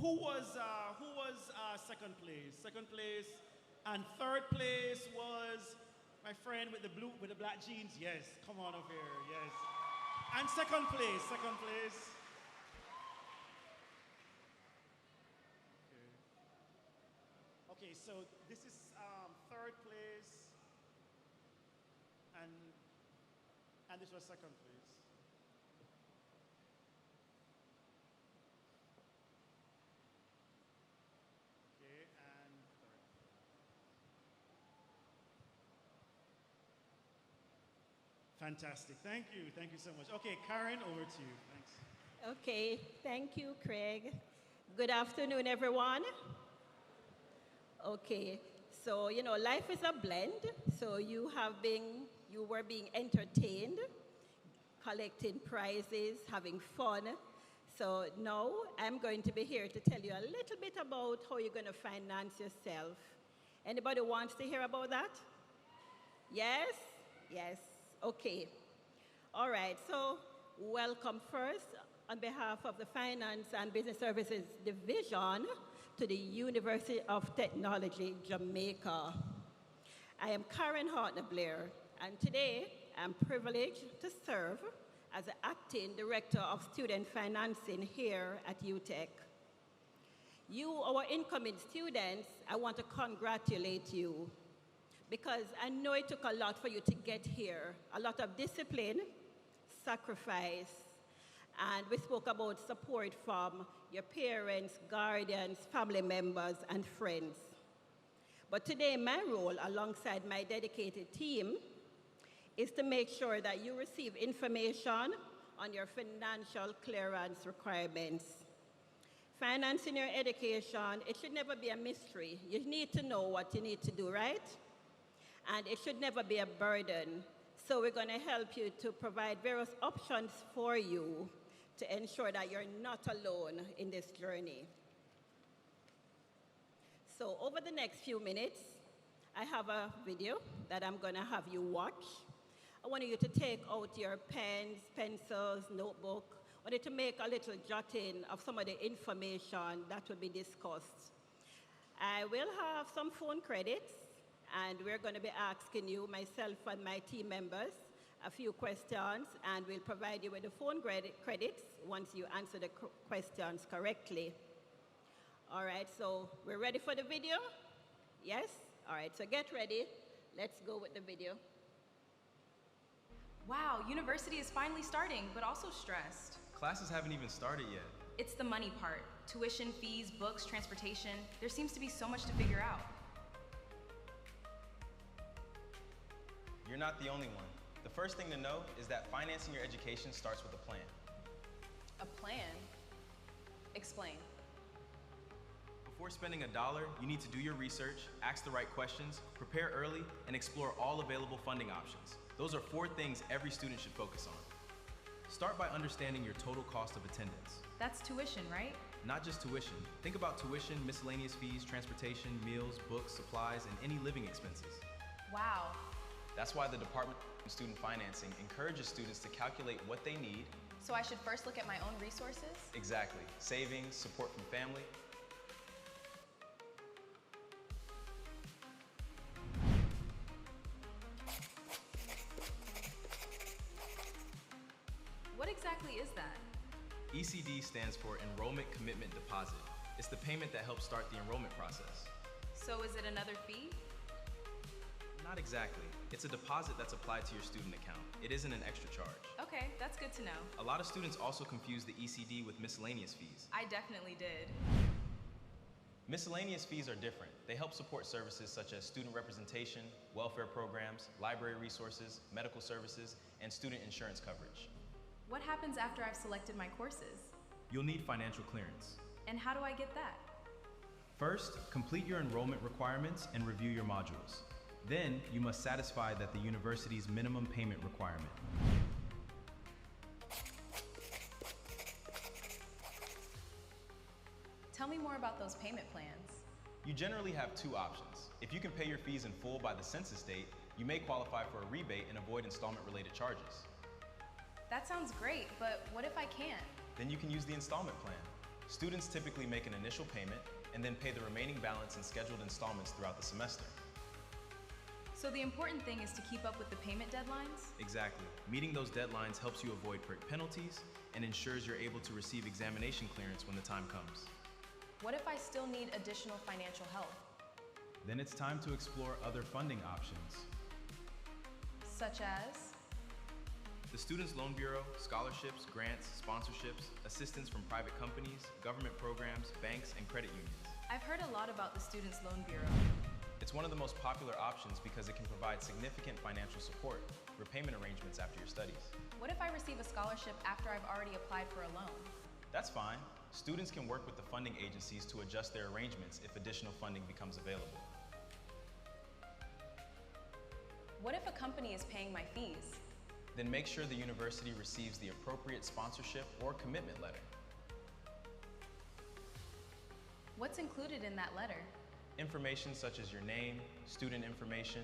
A: Who was second place? Second place and third place was my friend with the black jeans. Yes, come on over here. Yes. And second place. Okay, so this is third place, and this was second place. Fantastic. Thank you so much. Okay, Karen, over to you. Thanks.
W: Okay, thank you, Craig. Good afternoon, everyone. Okay, so life is a blend. So you were being entertained, collecting prizes, having fun. So now I'm going to be here to tell you a little bit about how you're going to finance yourself. Anybody wants to hear about that? Yes? Yes. Okay. All right. So welcome first on behalf of the Finance and Business Services Division to the University of Technology, Jamaica. I am Karen Horton Blair, and today I'm privileged to serve as the Acting Director of Student Financing here at UTech. You, our incoming students, I want to congratulate you, because I know it took a lot for you to get here. A lot of discipline, sacrifice, and we spoke about support from your parents, guardians, family members, and friends. But today, my role, alongside my dedicated team, is to make sure that you receive information on your financial clearance requirements. Financing your education, it should never be a mystery. You need to know what you need to do, right? And it should never be a burden. So we're going to help you to provide various options for you to ensure that you're not alone in this journey. So over the next few minutes, I have a video that I'm going to have you watch. I want you to take out your pens, pencils, notebook. I want you to make a little jotting of some of the information that will be discussed. I will have some phone credits, and we're going to be asking you, myself and my team members, a few questions, and we'll provide you with the phone credits once you answer the questions correctly. All right, so we're ready for the video? Yes? All right, so get ready. Let's go with the video.
C: Wow, university is finally starting, but also stressed.
E: Classes haven't even started yet.
C: It's the money part. Tuition, fees, books, transportation. There seems to be so much to figure out.
E: You're not the only one. The first thing to know is that financing your education starts with a plan.
C: A plan? Explain.
E: Before spending $1, you need to do your research, ask the right questions, prepare early, and explore all available funding options. Those are 4 things every student should focus on. Start by understanding your total cost of attendance.
C: That's tuition, right?
E: Not just tuition. Think about tuition, miscellaneous fees, transportation, meals, books, supplies, and any living expenses.
C: Wow.
E: That's why the Department of Student Financing encourages students to calculate what they need.
C: So I should first look at my own resources?
E: Exactly. Savings, support from family.
C: What exactly is that?
E: ECD stands for Enrollment Commitment Deposit. It's the payment that helps start the enrollment process.
C: So is it another fee?
E: Not exactly. It's a deposit that's applied to your student account. It isn't an extra charge.
C: Okay, that's good to know.
E: A lot of students also confuse the ECD with miscellaneous fees.
C: I definitely did.
E: Miscellaneous fees are different. They help support services such as student representation, welfare programs, library resources, medical services, and student insurance coverage.
C: What happens after I've selected my courses?
E: You'll need financial clearance.
C: And how do I get that?
E: First, complete your enrollment requirements and review your modules. Then, you must satisfy that the university's minimum payment requirement.
C: Tell me more about those payment plans.
E: You generally have 2 options. If you can pay your fees in full by the census date, you may qualify for a rebate and avoid installment-related charges.
C: That sounds great, but what if I can't?
E: Then you can use the installment plan. Students typically make an initial payment and then pay the remaining balance in scheduled installments throughout the semester.
C: So the important thing is to keep up with the payment deadlines?
E: Exactly. Meeting those deadlines helps you avoid penalties and ensures you're able to receive examination clearance when the time comes.
C: What if I still need additional financial help?
E: Then it's time to explore other funding options.
C: Such as?
E: The Students' Loan Bureau, scholarships, grants, sponsorships, assistance from private companies, government programs, banks, and credit unions.
C: I've heard a lot about the Students' Loan Bureau.
E: It's one of the most popular options because it can provide significant financial support, repayment arrangements after your studies.
C: What if I receive a scholarship after I've already applied for a loan?
E: That's fine. Students can work with the funding agencies to adjust their arrangements if additional funding becomes available.
C: What if a company is paying my fees?
E: Then make sure the university receives the appropriate sponsorship or commitment letter.
C: What's included in that letter?
E: Information such as your name, student information,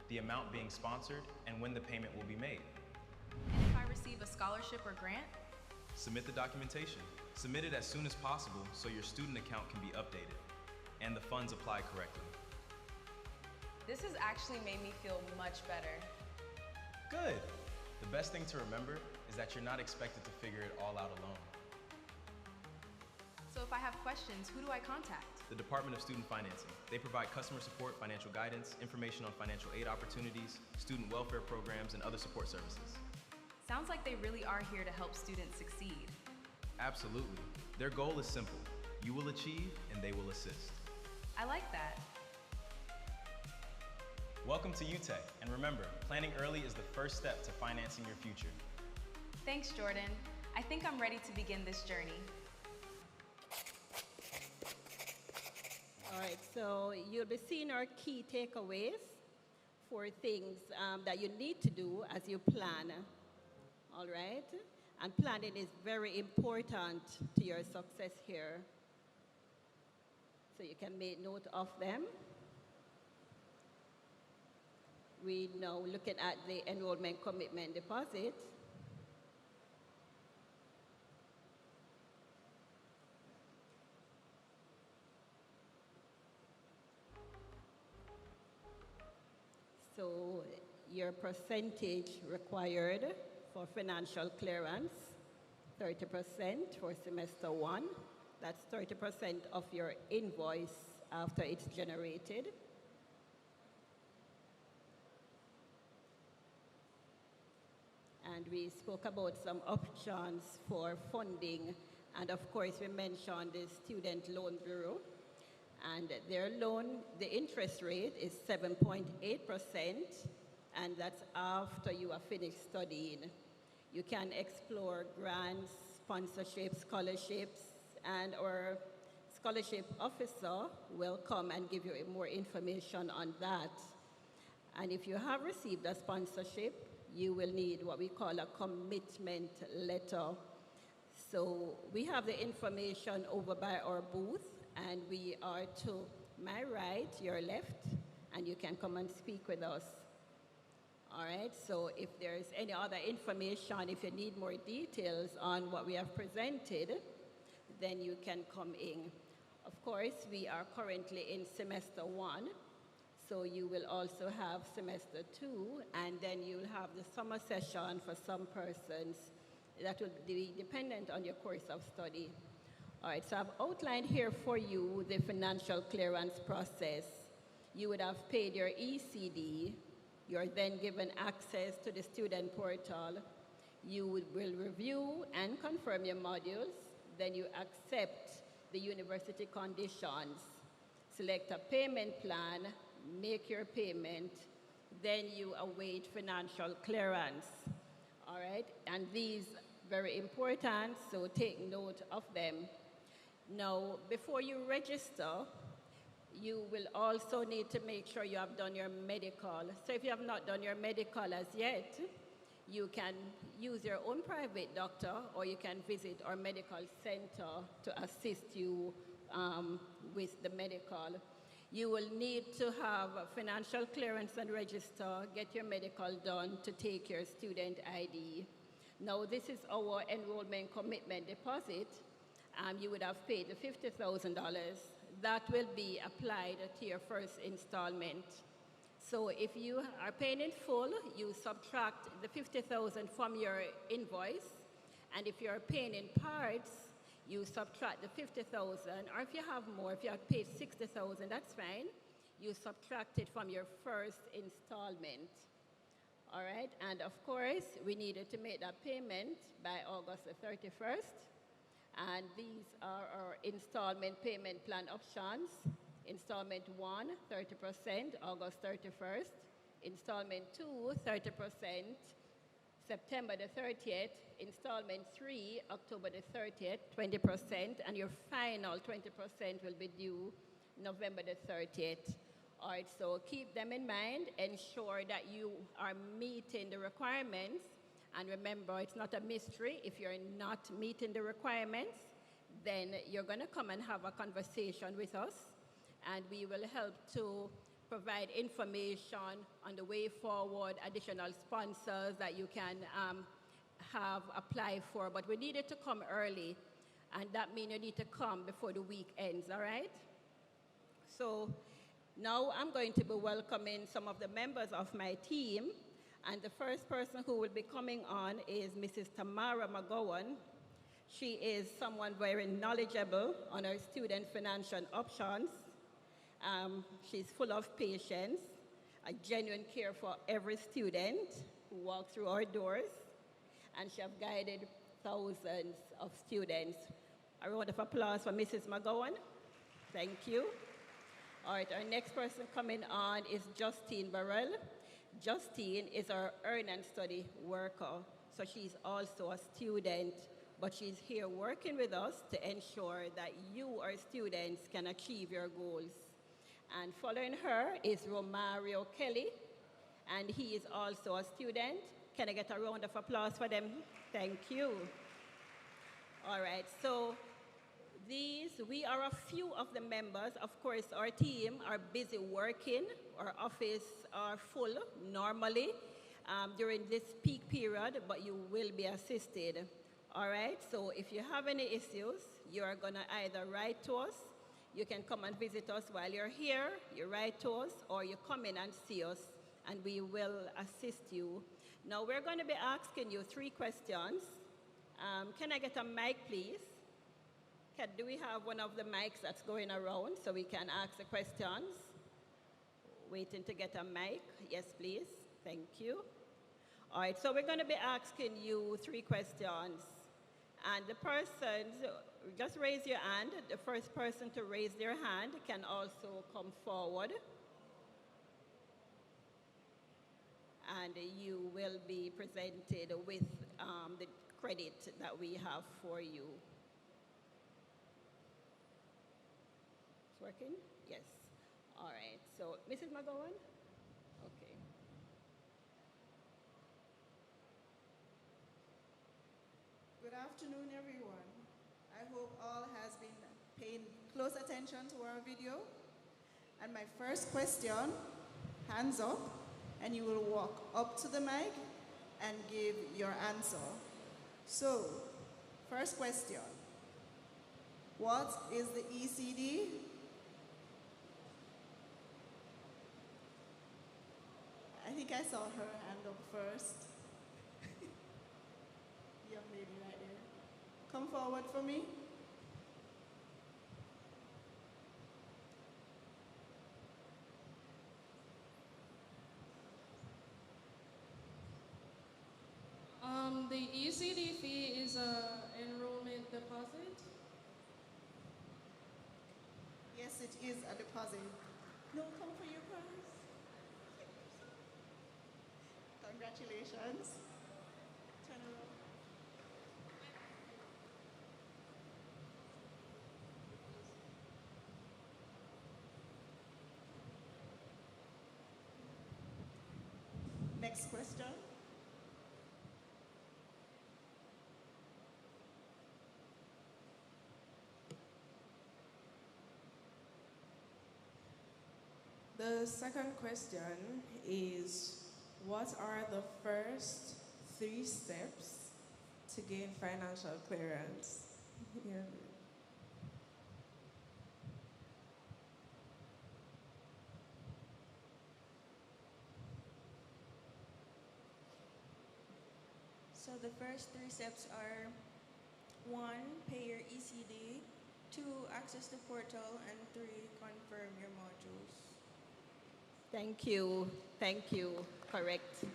E: the amount being sponsored, and when the payment will be made.
C: And if I receive a scholarship or grant?
E: Submit the documentation. Submit it as soon as possible so your student account can be updated and the funds apply correctly.
C: This has actually made me feel much better.
E: Good. The best thing to remember is that you're not expected to figure it all out alone.
C: So if I have questions, who do I contact?
E: The Department of Student Financing. They provide customer support, financial guidance, information on financial aid opportunities, student welfare programs, and other support services.
C: Sounds like they really are here to help students succeed.
E: Absolutely. Their goal is simple. You will achieve, and they will assist.
C: I like that.
E: Welcome to UTech, and remember, planning early is the first step to financing your future.
C: Thanks, Jordan. I think I'm ready to begin this journey.
W: All right, so you'll be seeing our key takeaways for things that you need to do as you plan. All right? And planning is very important to your success here. So you can make note of them. We now looking at the enrollment commitment deposit. So your percentage required for financial clearance, 30% for semester 1. That's 30% of your invoice after it's generated. And we spoke about some options for funding. And of course, we mentioned the Student Loan Bureau. And their loan, the interest rate is 7.8%, and that's after you are finished studying. You can explore grants, sponsorships, scholarships, and our scholarship officer will come and give you more information on that. And if you have received a sponsorship, you will need what we call a commitment letter. So we have the information over by our booth, and we are to my right, your left, and you can come and speak with us. All right, so if there's any other information, if you need more details on what we have presented, then you can come in. Of course, we are currently in semester 1, so you will also have semester 2, and then you'll have the summer session for some persons. That will be dependent on your course of study. All right, so I've outlined here for you the financial clearance process. You would have paid your ECD. You're then given access to the student portal. You will review and confirm your modules. Then you accept the university conditions. Select a payment plan, make your payment. Then you await financial clearance. All right, and these very important, so take note of them. Now, before you register, you will also need to make sure you have done your medical. So if you have not done your medical as yet, you can use your own private doctor, or you can visit our medical center to assist you with the medical. You will need to have financial clearance and register, get your medical done to take your student ID. Now, this is our enrollment commitment deposit. You would have paid the $50,000. That will be applied to your first installment. So if you are paying in full, you subtract the $50,000 from your invoice. And if you're paying in parts, you subtract the $50,000. Or if you have more, if you have paid $60,000, that's fine. You subtract it from your first installment. All right, and of course, we needed to make that payment by August the 31st. And these are our installment payment plan options. Installment 1, 30%, August 31st. Installment 2, 30%, September the 30th. Installment 3, October the 30th, 20%. And your final 20% will be due November the 30th. All right, so keep them in mind. Ensure that you are meeting the requirements. And remember, it's not a mystery. If you're not meeting the requirements, then you're going to come and have a conversation with us. And we will help to provide information on the way forward, additional sponsors that you can have apply for. But we needed to come early. And that means you need to come before the week ends, all right? So now I'm going to be welcoming some of the members of my team. And the first person who will be coming on is Mrs. Tamara McGowan. She is someone very knowledgeable on our student financial options. She's full of patience, a genuine care for every student who walks through our doors, and she has guided thousands of students. A round of applause for Mrs. McGowan. Thank you. All right, our next person coming on is Justine Burrell. Justine is our earn and study worker, so she's also a student, but she's here working with us to ensure that you, our students, can achieve your goals. And following her is Romario Kelly, and he is also a student. Can I get a round of applause for them? Thank you. All right, so we are a few of the members. Of course, our team are busy working. Our office are full normally during this peak period, but you will be assisted. All right, so if you have any issues, you're gonna either write to us, you can come and visit us while you're here, you write to us, or you come in and see us, and we will assist you. Now, we're gonna be asking you 3 questions. Can I get a mic, please? Do we have one of the mics that's going around so we can ask the questions? Waiting to get a mic. Yes, please. Thank you. All right, so we're going to be asking you 3 questions. And the persons, just raise your hand. The first person to raise their hand can also come forward. And you will be presented with the credit that we have for you. Working? Yes. All right. So, Mrs. McGowan? Okay.
I: Good afternoon, everyone. I hope all has been paying close attention to our video. And my first question, hands up, and you will walk up to the mic and give your answer. So, first question. What is the ECD? I think I saw her hand up first. Young lady right there. Come forward for me.
B: The ECD fee is a enrollment deposit.
I: Yes, it is a deposit. No, come for your purse. Congratulations. Turn around. Next question.
B: The second question is, what are the first 3 steps to gain financial clearance? Yeah.
J: So the first 3 steps are 1, pay your ECD, 2, access the portal, and 3, confirm your modules.
W: Thank you. Thank you. Correct.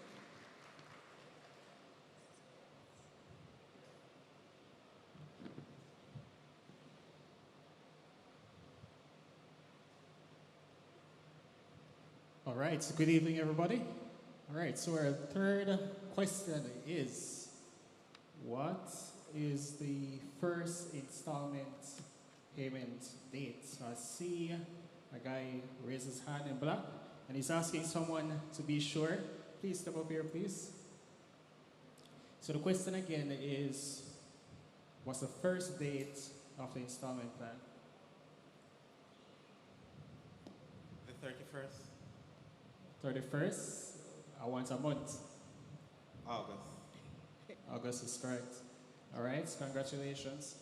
K: All right, so good evening, everybody. All right, so our third question is, what is the first installment payment date? So I see a guy raise his hand in black, and he's asking someone to be sure. Please step up here, please. So the question again is, what's the first date of the installment plan?
V: The 31st.
K: 31st? I want a month.
V: August.
K: August is correct. All right, congratulations.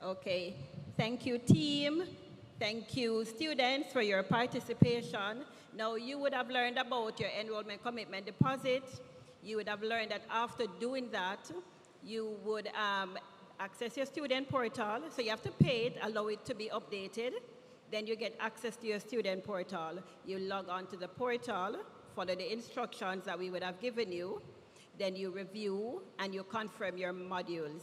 W: Okay, thank you, team. Thank you, students, for your participation. Now, you would have learned about your enrollment commitment deposit. You would have learned that after doing that, you would access your student portal. So you have to pay it, allow it to be updated. Then you get access to your student portal. You log on to the portal, follow the instructions that we would have given you. Then you review and you confirm your modules.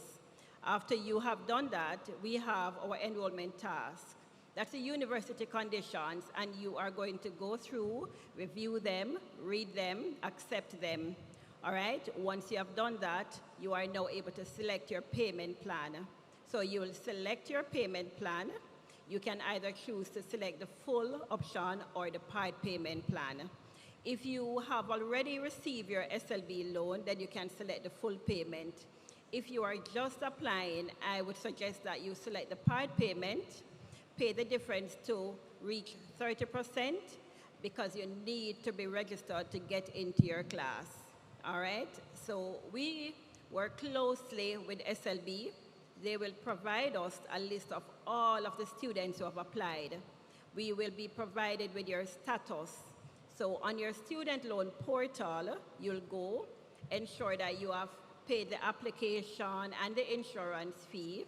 W: After you have done that, we have our enrollment task. That's the university conditions, and you are going to go through, review them, read them, accept them. All right? Once you have done that, you are now able to select your payment plan. So you will select your payment plan. You can either choose to select the full option or the part payment plan. If you have already received your SLB loan, then you can select the full payment. If you are just applying, I would suggest that you select the part payment, pay the difference to reach 30%, because you need to be registered to get into your class. All right? So we work closely with SLB. They will provide us a list of all of the students who have applied. We will be provided with your status. So on your student loan portal, you'll go, ensure that you have paid the application and the insurance fee,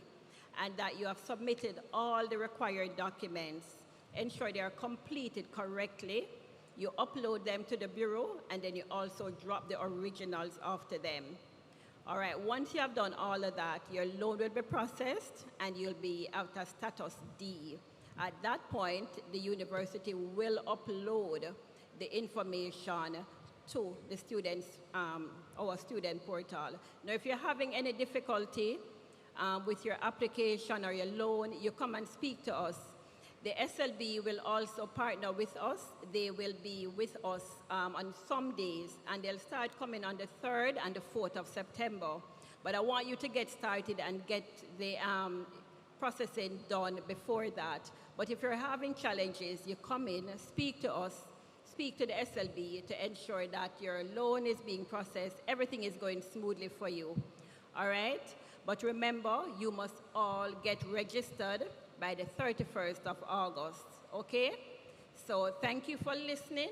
W: and that you have submitted all the required documents. Ensure they are completed correctly. You upload them to the bureau, and then you also drop the originals after them. All right, once you have done all of that, your loan will be processed, and you'll be at a status D. At that point, the university will upload the information to the students, our student portal. Now, if you're having any difficulty with your application or your loan, you come and speak to us. The SLB will also partner with us. They will be with us on some days, and they'll start coming on the 3rd and the 4th of September. But I want you to get started and get the processing done before that. But if you're having challenges, you come in, speak to us, speak to the SLB to ensure that your loan is being processed, everything is going smoothly for you. All right? But remember, you must all get registered by the 31st of August, okay? So thank you for listening,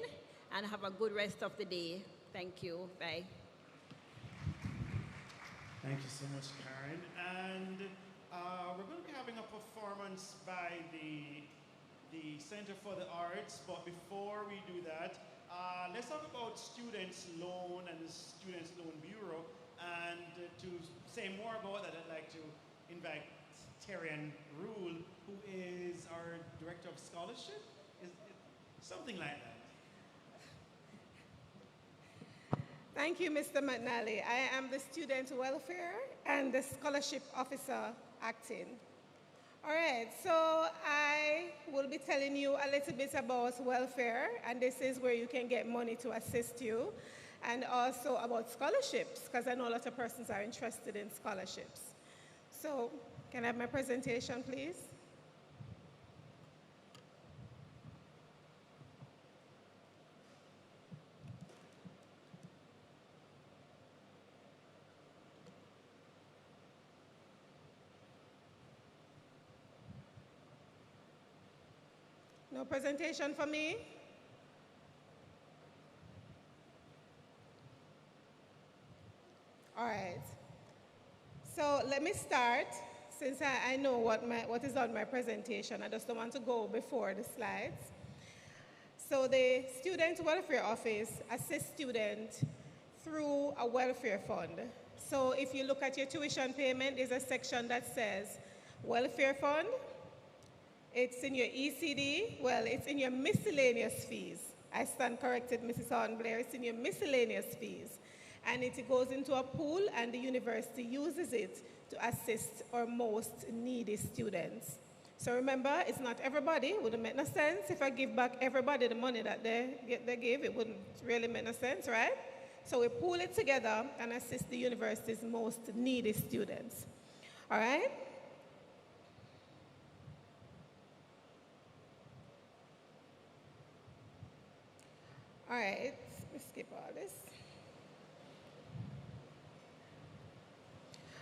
W: and have a good rest of the day. Thank you. Bye.
A: Thank you so much, Karen. And we're going to be having a performance by the Center for the Arts, but before we do that, let's talk about Students' Loan and the Students' Loan Bureau. And to say more about that, I'd like to invite Terrian Rule, who is our Director of Scholarship, something like that.
F: Thank you, Mr. McNally. I am the Student Welfare and the Scholarship Officer acting. All right, so I will be telling you a little bit about welfare, and this is where you can get money to assist you, and also about scholarships, because I know a lot of persons are interested in scholarships. So, can I have my presentation, please? No presentation for me? All right. So let me start. Since I know what is on my presentation, I just don't want to go before the slides. So the Student Welfare Office assists students through a welfare fund. So if you look at your tuition payment, there's a section that says welfare fund. It's in your ECD. Well, it's in your miscellaneous fees. I stand corrected, Mrs. Horn-Blair. It's in your miscellaneous fees. And it goes into a pool, and the university uses it to assist our most needy students. So remember, it's not everybody. It wouldn't make no sense if I give back everybody the money that they give. It wouldn't really make no sense, right? So we pool it together and assist the university's most needy students. All right? All right, let's skip all this.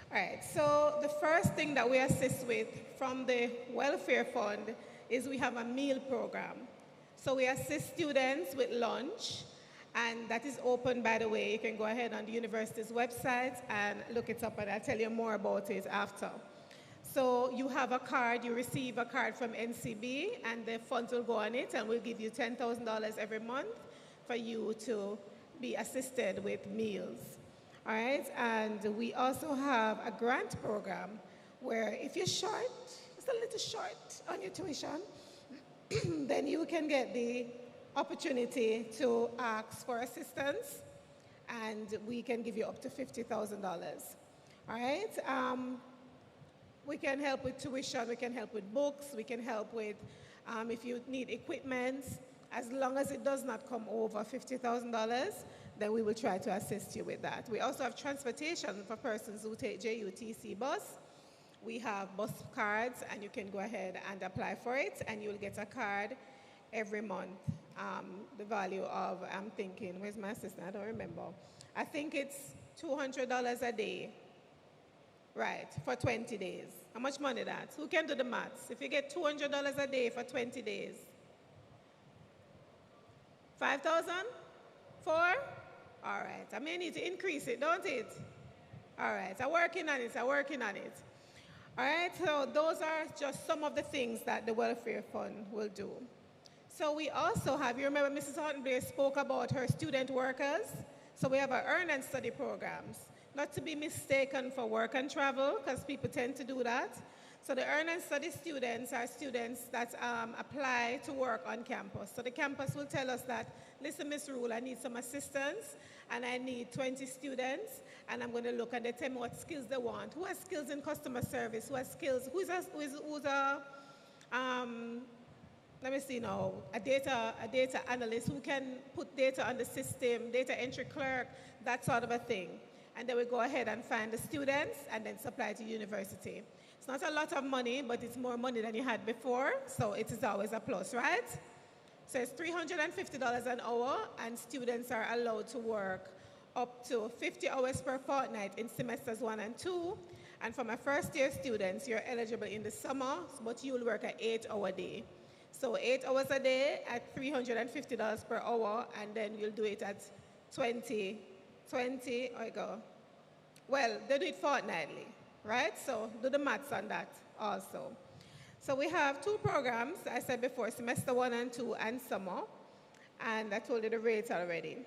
F: All right, so the first thing that we assist with from the welfare fund is we have a meal program. So we assist students with lunch, and that is open, by the way. You can go ahead on the university's website and look it up, and I'll tell you more about it after. So you have a card, you receive a card from NCB, and the funds will go on it, and we'll give you $10,000 every month for you to be assisted with meals. All right, and we also have a grant program where if you're short, just a little short on your tuition, then you can get the opportunity to ask for assistance, and we can give you up to $50,000. All right, we can help with tuition, we can help with books, we can help with if you need equipment. As long as it does not come over $50,000, then we will try to assist you with that. We also have transportation for persons who take JUTC bus. We have bus cards, and you can go ahead and apply for it, and you'll get a card every month. The value of, I'm thinking, where's my assistant? I don't remember. I think it's $200 a day, right, for 20 days. How much money that's? Who can do the maths? If you get $200 a day for 20 days, 5,000? 4? All right. I may need to increase it, don't it? All right. I'm working on it. All right. So those are just some of the things that the Welfare Fund will do. So we also have, you remember Mrs. Houghton-Blair spoke about her student workers. So we have our earn and study programs. Not to be mistaken for work and travel, because people tend to do that. So the earn and study students are students that apply to work on campus. So the campus will tell us that, listen, Miss Rule, I need some assistance, and I need 20 students, and I'm going to look and they tell me what skills they want. Who has skills in customer service? Who has skills? Who's a let me see now, a data analyst who can put data on the system, data entry clerk, that sort of a thing. And then we go ahead and find the students and then supply to university. It's not a lot of money, but it's more money than you had before, so it is always a plus, right? So it's $350 an hour, and students are allowed to work up to 50 hours per fortnight in semesters 1 and 2. And for my first-year students, you're eligible in the summer, but you'll work an 8-hour day. So 8 hours a day at $350 per hour, and then you'll do it at 20, well, they do it fortnightly, right? So do the maths on that also. So we have 2 programs, I said before, semester 1 and 2 and summer, and I told you the rates already.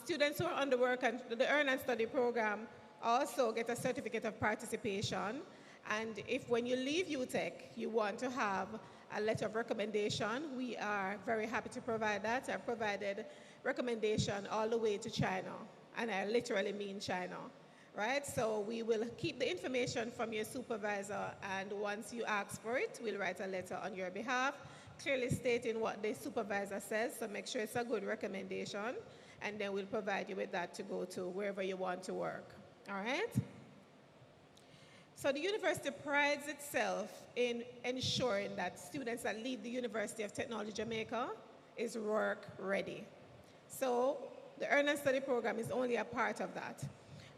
F: Students who are on the work and the earn and study program also get a certificate of participation, and if when you leave UTech, you want to have a letter of recommendation, we are very happy to provide that. I provided recommendation all the way to China, and I literally mean China, right? So we will keep the information from your supervisor, and once you ask for it, we'll write a letter on your behalf, clearly stating what the supervisor says, so make sure it's a good recommendation, and then we'll provide you with that to go to wherever you want to work, all right? So the university prides itself in ensuring that students that leave the University of Technology Jamaica is work ready. So the Earn and Study program is only a part of that.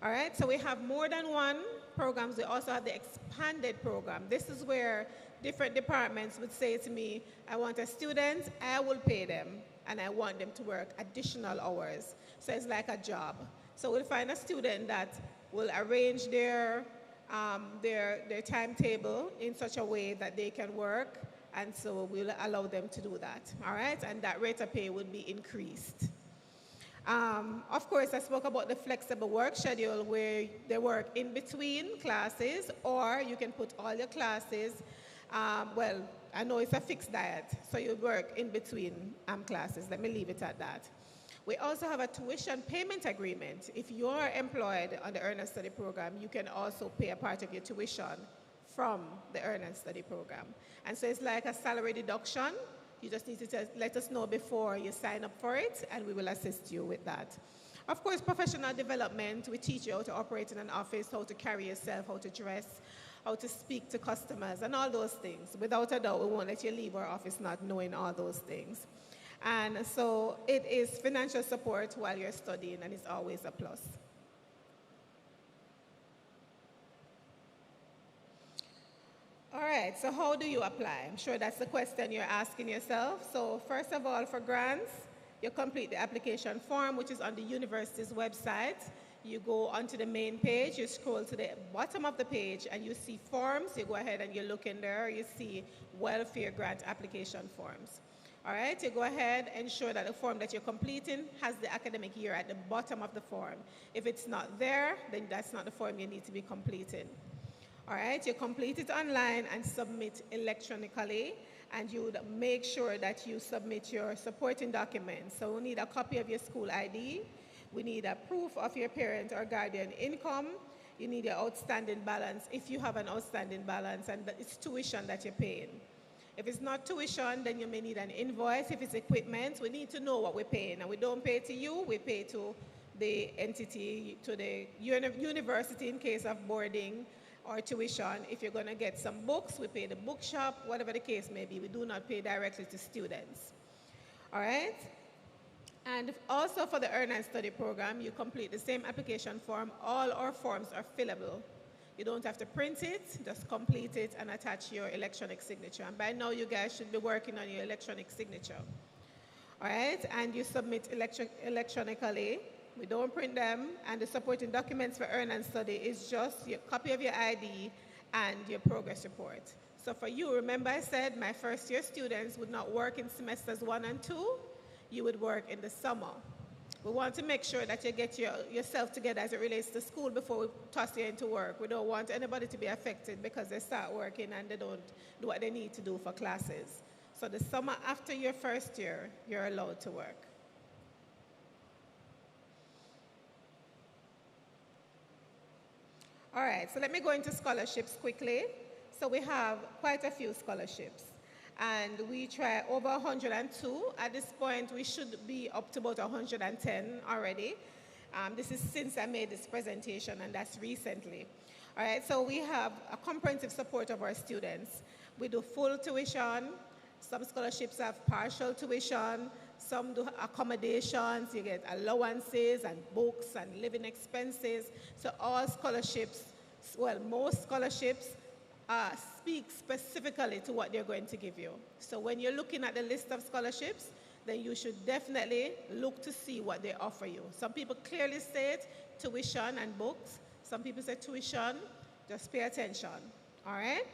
F: All right, so we have more than one programs. We also have the expanded program. This is where different departments would say to me, I want a student, I will pay them, and I want them to work additional hours. So it's like a job. So we'll find a student that will arrange their timetable in such a way that they can work, and so we'll allow them to do that, all right? And that rate of pay would be increased. Of course, I spoke about the flexible work schedule where they work in between classes, or you can put all your classes, well, I know it's a fixed diet, so you work in between classes. Let me leave it at that. We also have a tuition payment agreement. If you're employed on the Earn and Study program, you can also pay a part of your tuition from the Earn and Study program. And so it's like a salary deduction. You just need to let us know before you sign up for it, and we will assist you with that. Of course, professional development, we teach you how to operate in an office, how to carry yourself, how to dress, how to speak to customers, and all those things. Without a doubt, we won't let you leave our office not knowing all those things. And so it is financial support while you're studying, and it's always a plus. All right, so how do you apply? I'm sure that's the question you're asking yourself. So first of all, for grants, you complete the application form, which is on the university's website. You go onto the main page, you scroll to the bottom of the page, and you see forms. You go ahead and you look in there, you see welfare grant application forms. All right, you go ahead, ensure that the form that you're completing has the academic year at the bottom of the form. If it's not there, then that's not the form you need to be completing. All right, you complete it online and submit electronically, and you would make sure that you submit your supporting documents. So we need a copy of your school ID, we need a proof of your parent or guardian income, you need your outstanding balance if you have an outstanding balance, and it's tuition that you're paying. If it's not tuition, then you may need an invoice. If it's equipment, we need to know what we're paying. And we don't pay to you, we pay to the entity, to the university in case of boarding or tuition. If you're going to get some books, we pay the bookshop, whatever the case may be. We do not pay directly to students. All right? And also for the Earn and Study program, you complete the same application form. All our forms are fillable. You don't have to print it, just complete it and attach your electronic signature. And by now, you guys should be working on your electronic signature. All right? And you submit electronically. We don't print them. And the supporting documents for Earn and Study is just your copy of your ID and your progress report. So for you, remember I said my first year students would not work in semesters 1 and 2. You would work in the summer. We want to make sure that you get yourself together as it relates to school before we toss you into work. We don't want anybody to be affected because they start working and they don't do what they need to do for classes. So the summer after your first year, you're allowed to work. All right, so let me go into scholarships quickly. So we have quite a few scholarships. And we try over 102. At this point, we should be up to about 110 already. This is since I made this presentation, and that's recently. All right, so we have a comprehensive support of our students. We do full tuition. Some scholarships have partial tuition. Some do accommodations. You get allowances and books and living expenses. So all scholarships, well, most scholarships speak specifically to what they're going to give you. So when you're looking at the list of scholarships, then you should definitely look to see what they offer you. Some people clearly state tuition and books. Some people say tuition, just pay attention, all right?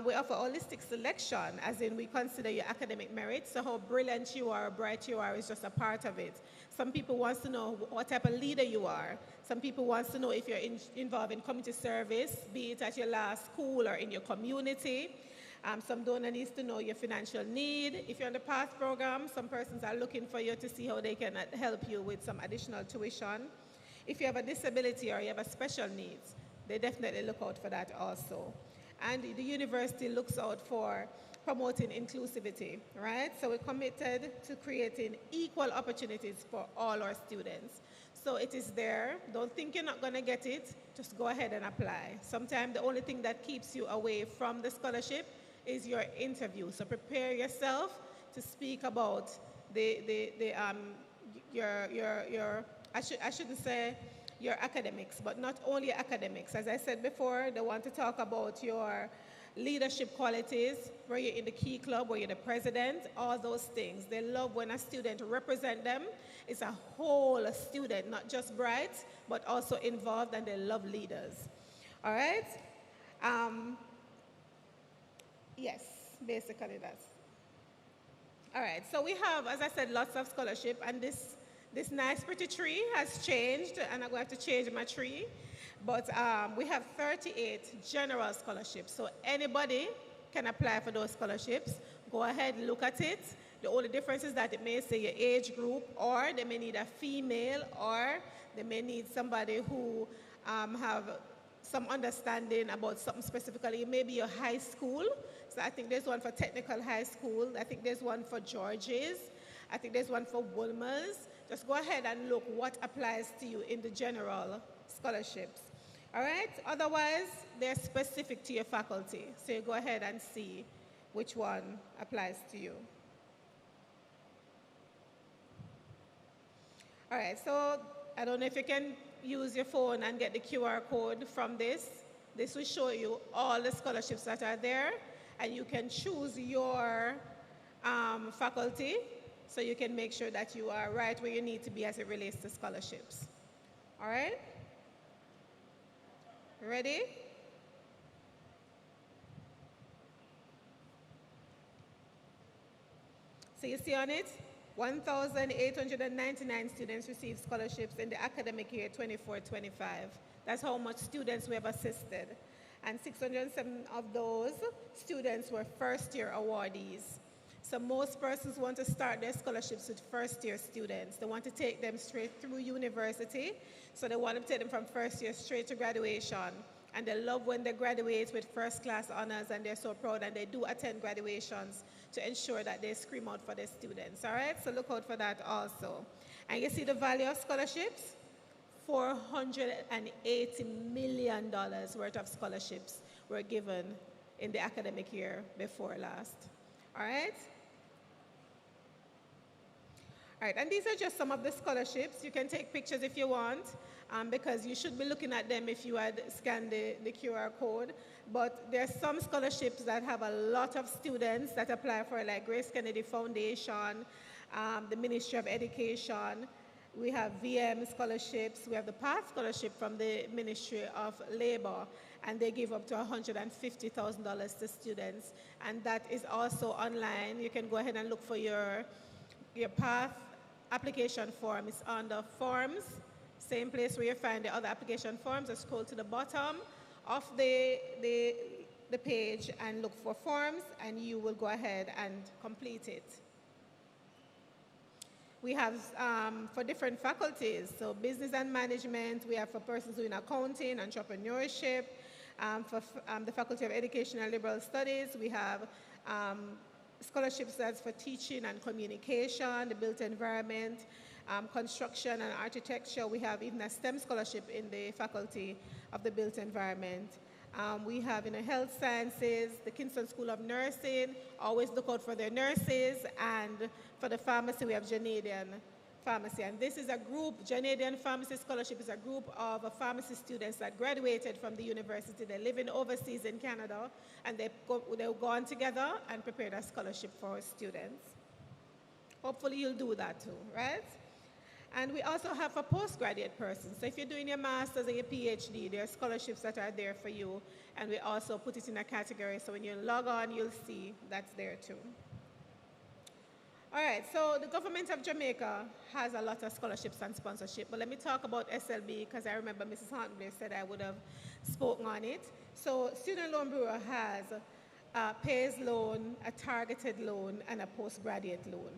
F: We offer holistic selection, as in we consider your academic merit, so how brilliant you are or bright you are is just a part of it. Some people want to know what type of leader you are. Some people want to know if you're involved in community service, be it at your last school or in your community. Some donor needs to know your financial need. If you're on the PATH program, some persons are looking for you to see how they can help you with some additional tuition. If you have a disability or you have a special needs, they definitely look out for that also. And the university looks out for promoting inclusivity, right? So we're committed to creating equal opportunities for all our students. So it is there. Don't think you're not going to get it. Just go ahead and apply. Sometimes the only thing that keeps you away from the scholarship is your interview. So prepare yourself to speak about I shouldn't say your academics, but not only your academics. As I said before, they want to talk about your leadership qualities, where you're in the key club, where you're the president, all those things. They love when a student represents them. It's a whole student, not just bright, but also involved, and they love leaders. All right? Yes, basically that's. All right, so we have, as I said, lots of scholarship, and this nice pretty tree has changed, and I'm going to have to change my tree. But we have 38 general scholarships, so anybody can apply for those scholarships. Go ahead, look at it. The only difference is that it may say your age group, or they may need a female, or they may need somebody who have some understanding about something specifically. It may be your high school. So I think there's one for technical high school. I think there's one for Georges. I think there's one for Wolmer's. Just go ahead and look what applies to you in the general scholarships. All right? Otherwise, they're specific to your faculty. So you go ahead and see which one applies to you. All right, so I don't know if you can use your phone and get the QR code from this. This will show you all the scholarships that are there, and you can choose your faculty, so you can make sure that you are right where you need to be as it relates to scholarships. All right? Ready? So you see on it, 1,899 students received scholarships in the academic year 24-25. That's how much students we have assisted. And 607 of those students were first-year awardees. So most persons want to start their scholarships with first-year students. They want to take them straight through university. So they want to take them from first year straight to graduation. And they love when they graduate with first-class honors, and they're so proud, and they do attend graduations to ensure that they scream out for their students, all right? So look out for that also. And you see the value of scholarships? $480 million worth of scholarships were given in the academic year before last, all right? All right, and these are just some of the scholarships. You can take pictures if you want, because you should be looking at them if you had scanned the QR code. But there are some scholarships that have a lot of students that apply for, like Grace Kennedy Foundation, the Ministry of Education. We have VM scholarships. We have the PATH scholarship from the Ministry of Labor, and they give up to $150,000 to students. And that is also online. You can go ahead and look for your PATH application form. It's under Forms, same place where you find the other application forms. Just scroll to the bottom of the page and look for Forms, and you will go ahead and complete it. We have for different faculties, so business and management. We have for persons doing accounting, entrepreneurship. For the Faculty of Education and Liberal Studies, we have scholarships that's for teaching and communication, the built environment, construction and architecture. We have even a STEM scholarship in the Faculty of the Built Environment. We have in the health sciences, the Kingston School of Nursing. Always look out for their nurses. And for the pharmacy, we have Janadian Pharmacy. And this is a group, Janadian Pharmacy Scholarship is a group of pharmacy students that graduated from the university. They're living overseas in Canada, and they've gone together and prepared a scholarship for our students. Hopefully you'll do that too, right? And we also have for postgraduate persons. So if you're doing your master's or your PhD, there are scholarships that are there for you, and we also put it in a category, so when you log on, you'll see that's there too. All right, so the government of Jamaica has a lot of scholarships and sponsorship, but let me talk about SLB, because I remember Mrs. Huntley said I would have spoken on it. So Student Loan Bureau has a PAYS loan, a targeted loan, and a postgraduate loan.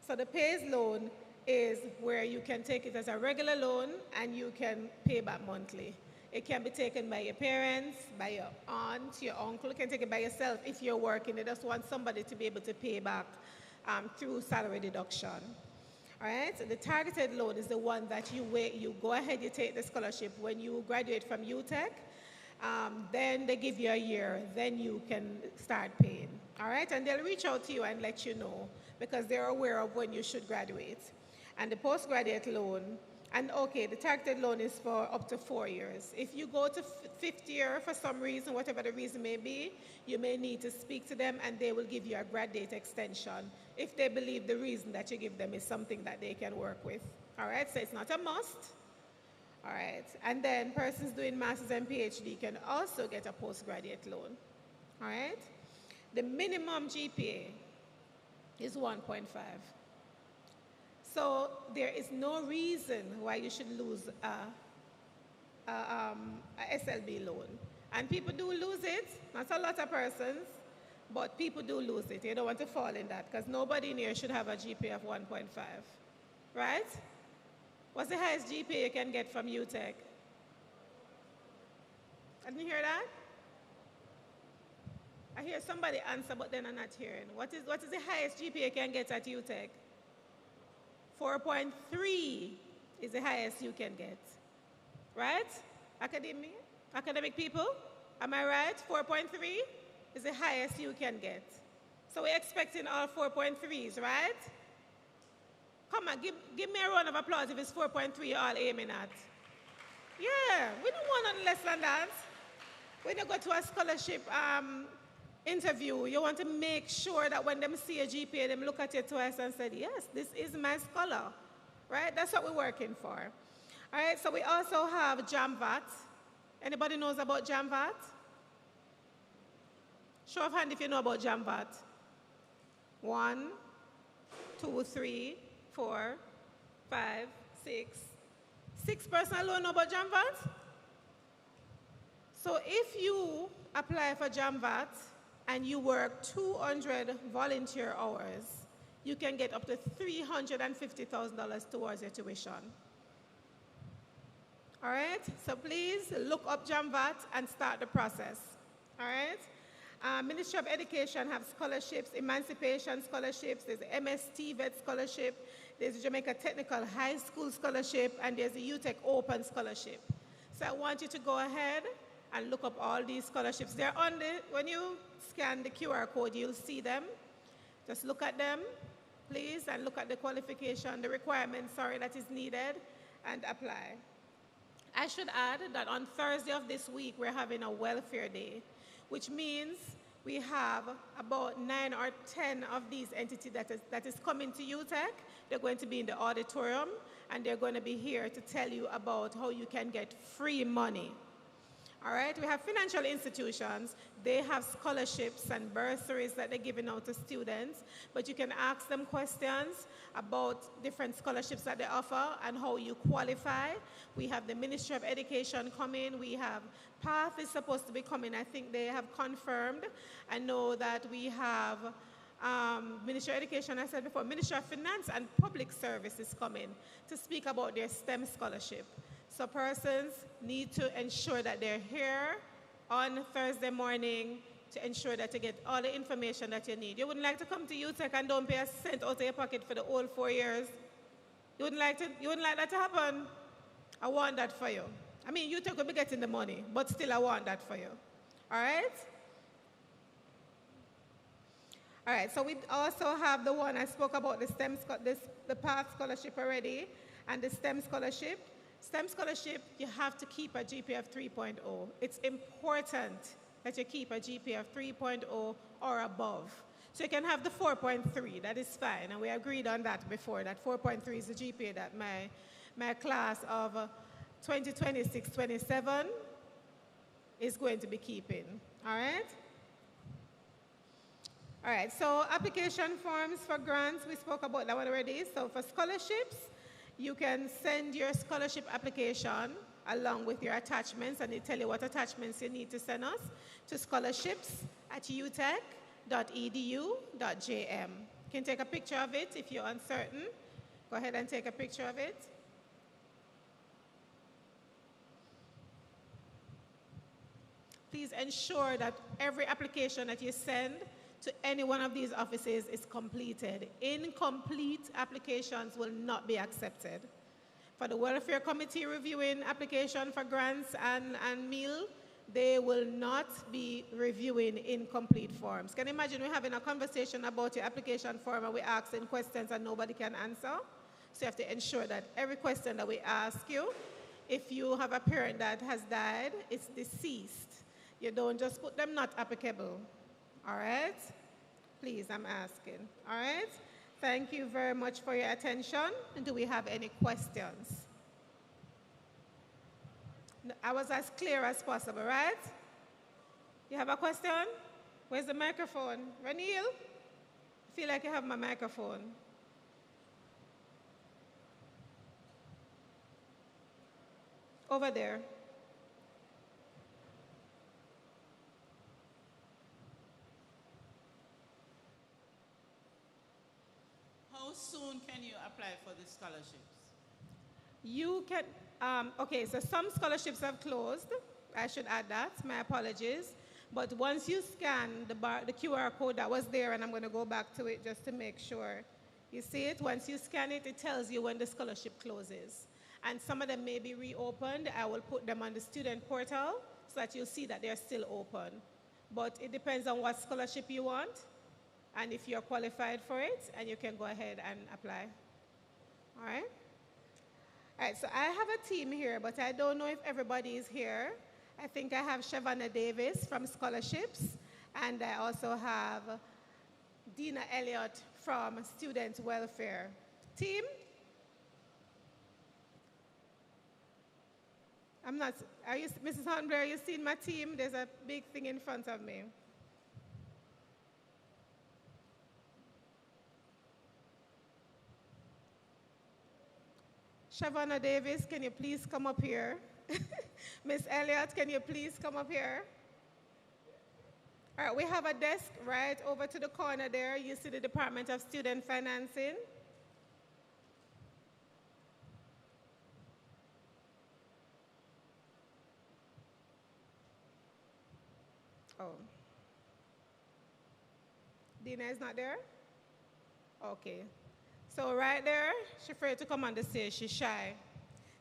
F: So the PAYS loan is where you can take it as a regular loan and you can pay back monthly. It can be taken by your parents, by your aunt, your uncle. You can take it by yourself if you're working. They just want somebody to be able to pay back through salary deduction. All right, so the targeted loan is the one that you go ahead, you take the scholarship when you graduate from UTech, then they give you a year, then you can start paying. All right, and they'll reach out to you and let you know, because they're aware of when you should graduate. And the postgraduate loan, and okay, the targeted loan is for up to 4 years. If you go to fifth year for some reason, whatever the reason may be, you may need to speak to them and they will give you a grad date extension if they believe the reason that you give them is something that they can work with. All right, so it's not a must. All right, and then persons doing master's and PhD can also get a postgraduate loan. All right, the minimum GPA is 1.5. So there is no reason why you should lose a SLB loan. And people do lose it, not a lot of persons, but people do lose it. You don't want to fall in that, because nobody in here should have a GPA of 1.5, right? What's the highest GPA you can get from UTech? I didn't hear that? I hear somebody answer, but then I'm not hearing. What is the highest GPA you can get at UTech? 4.3 is the highest you can get, right? Academic people, am I right? 4.3 is the highest you can get. So we're expecting all 4.3s, right? Come on, give me a round of applause if it's 4.3 you're all aiming at. Yeah, we don't want nothing less than that. When you go to a scholarship interview, you want to make sure that when them see a GPA, them look at you twice and say, yes, this is my scholar, right? That's what we're working for. All right, so we also have JAMVAT. Anybody knows about JAMVAT? Show of hand if you know about JAMVAT. 1, 2, 3, 4, 5, 6. 6 person alone know about JAMVAT? So if you apply for JAMVAT and you work 200 volunteer hours, you can get up to $350,000 towards your tuition. All right? So please look up JAMVAT and start the process. All right? Ministry of Education have scholarships, emancipation scholarships, there's the MST Vet scholarship, there's the Jamaica Technical High School scholarship, and there's the UTech Open scholarship. So I want you to go ahead and look up all these scholarships. They're on the, when you scan the QR code, you'll see them. Just look at them, please, and look at the qualification, the requirements, that is needed, and apply. I should add that on Thursday of this week, we're having a welfare day, which means we have about 9 or 10 of these entities that is coming to UTech. They're going to be in the auditorium, and they're going to be here to tell you about how you can get free money. All right, we have financial institutions. They have scholarships and bursaries that they're giving out to students, but you can ask them questions about different scholarships that they offer and how you qualify. We have the Ministry of Education coming. We have PATH is supposed to be coming. I think they have confirmed. I know that we have Ministry of Education, I said before, Ministry of Finance and Public Services coming to speak about their STEM scholarship. So persons need to ensure that they're here on Thursday morning to ensure that you get all the information that you need. You wouldn't like to come to UTech and don't pay a cent out of your pocket for the whole 4 years? You wouldn't like that to happen? I want that for you. I mean, UTech will be getting the money, but still I want that for you. All right? All right, so we also have the one I spoke about, the PATH scholarship already, and the STEM scholarship. STEM scholarship, you have to keep a GPA of 3.0. It's important that you keep a GPA of 3.0 or above. So you can have the 4.3, that is fine, and we agreed on that before, that 4.3 is the GPA that my class of 2026-27 is going to be keeping, all right? All right, so application forms for grants, we spoke about that one already. So for scholarships, you can send your scholarship application along with your attachments, and they tell you what attachments you need to send us to scholarships@utech.edu.jm. You can take a picture of it if you're uncertain. Go ahead and take a picture of it. Please ensure that every application that you send to any one of these offices is completed. Incomplete applications will not be accepted. For the Welfare Committee reviewing application for grants and meal, they will not be reviewing incomplete forms. Can you imagine we're having a conversation about your application form and we're asking questions and nobody can answer? So you have to ensure that every question that we ask you, if you have a parent that has died, it's deceased. You don't just put them not applicable. All right? Please, I'm asking. All right? Thank you very much for your attention. And do we have any questions? I was as clear as possible, right? You have a question? Where's the microphone? Ranil? I feel like you have my microphone. Over there.
N: How soon can you apply for the scholarships?
F: You can, okay, so some scholarships have closed. I should add that, my apologies. But once you scan the QR code that was there, and I'm going to go back to it just to make sure. You see it? Once you scan it, it tells you when the scholarship closes. And some of them may be reopened. I will put them on the student portal so that you'll see that they're still open. But it depends on what scholarship you want and if you're qualified for it, and you can go ahead and apply. All right? All right, so I have a team here, but I don't know if everybody is here. I think I have Shavana Davis from Scholarships, and I also have Dina Elliott from Student Welfare. Team? I'm not, are you, Mrs. Hornblower, are you seeing my team? There's a big thing in front of me. Shavonna Davis, can you please come up here? Miss Elliott, can you please come up here? All right, we have a desk right over to the corner there. You see the Department of Student Financing. Oh. Dina is not there? Okay. So right there, she's afraid to come on the stage. She's shy.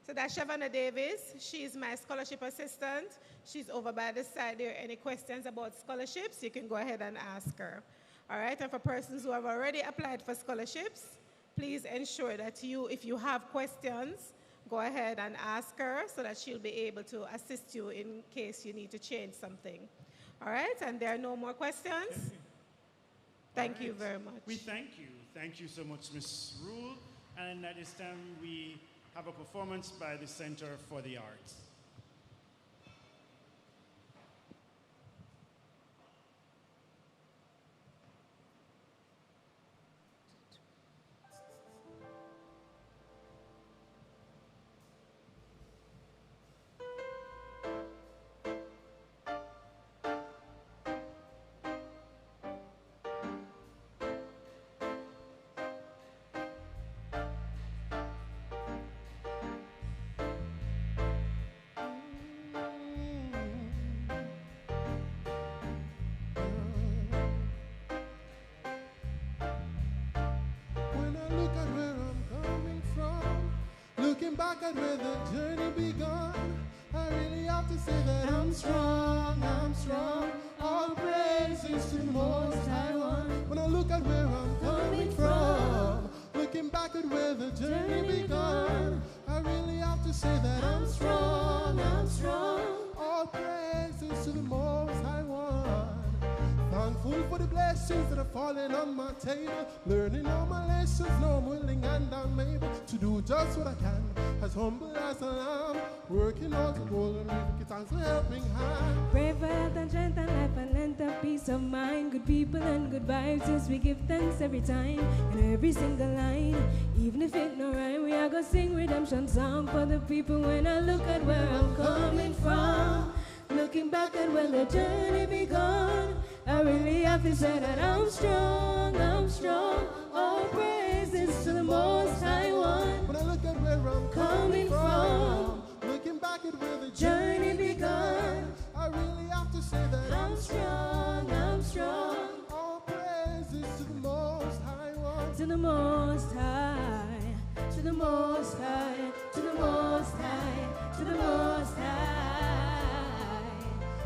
F: So that's Shavonna Davis. She's my scholarship assistant. She's over by the side there. Any questions about scholarships, you can go ahead and ask her. All right, and for persons who have already applied for scholarships, please ensure that if you have questions, go ahead and ask her so that she'll be able to assist you in case you need to change something. All right, and there are no more questions? Thank you very much.
A: We thank you. Thank you so much, Ms. Rule. And at this time, we have a performance by the Center for the Arts.
O: Looking back at where the journey begun, I really have to say that I'm strong, I'm strong. All praises to the Most High One. When I look at where I'm coming from, looking back at where the journey begun, I really have to say that I'm strong, I'm strong. All praises to the Most High One. Thankful for the blessings that are falling on my table. Learning all my lessons, now I'm willing and I'm able to do just what I can. As humble as I am, working out the goal and making it as a helping hand.
P: Pray for health and strength and life and length of peace of mind. Good people and good vibes, yes, we give thanks every time. In every single line, even if it no rhyme, we are gonna sing redemption song for the people. When I look at where I'm coming from, looking back at where the journey begun, I really have to say that I'm strong, I'm strong. All praises to the Most High One.
O: When I look at where I'm
P: coming from,
O: looking back at where the
P: journey begun,
O: I really have to say that
P: I'm strong, I'm strong.
O: All praises to the Most High One.
P: To the Most High, to the Most High, to the Most High, to the Most High,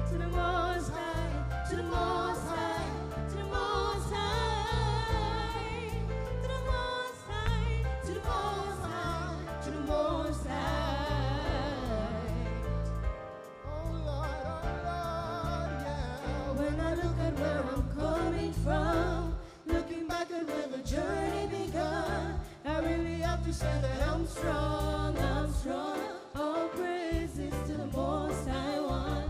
P: to the Most High, to the Most High, to the Most High, to the Most High, to the Most High, to the Most High.
O: Oh Lord, yeah.
P: When I look at where I'm coming from, looking back at where the journey begun, I really have to say that I'm strong, I'm strong. All praises to the Most High One.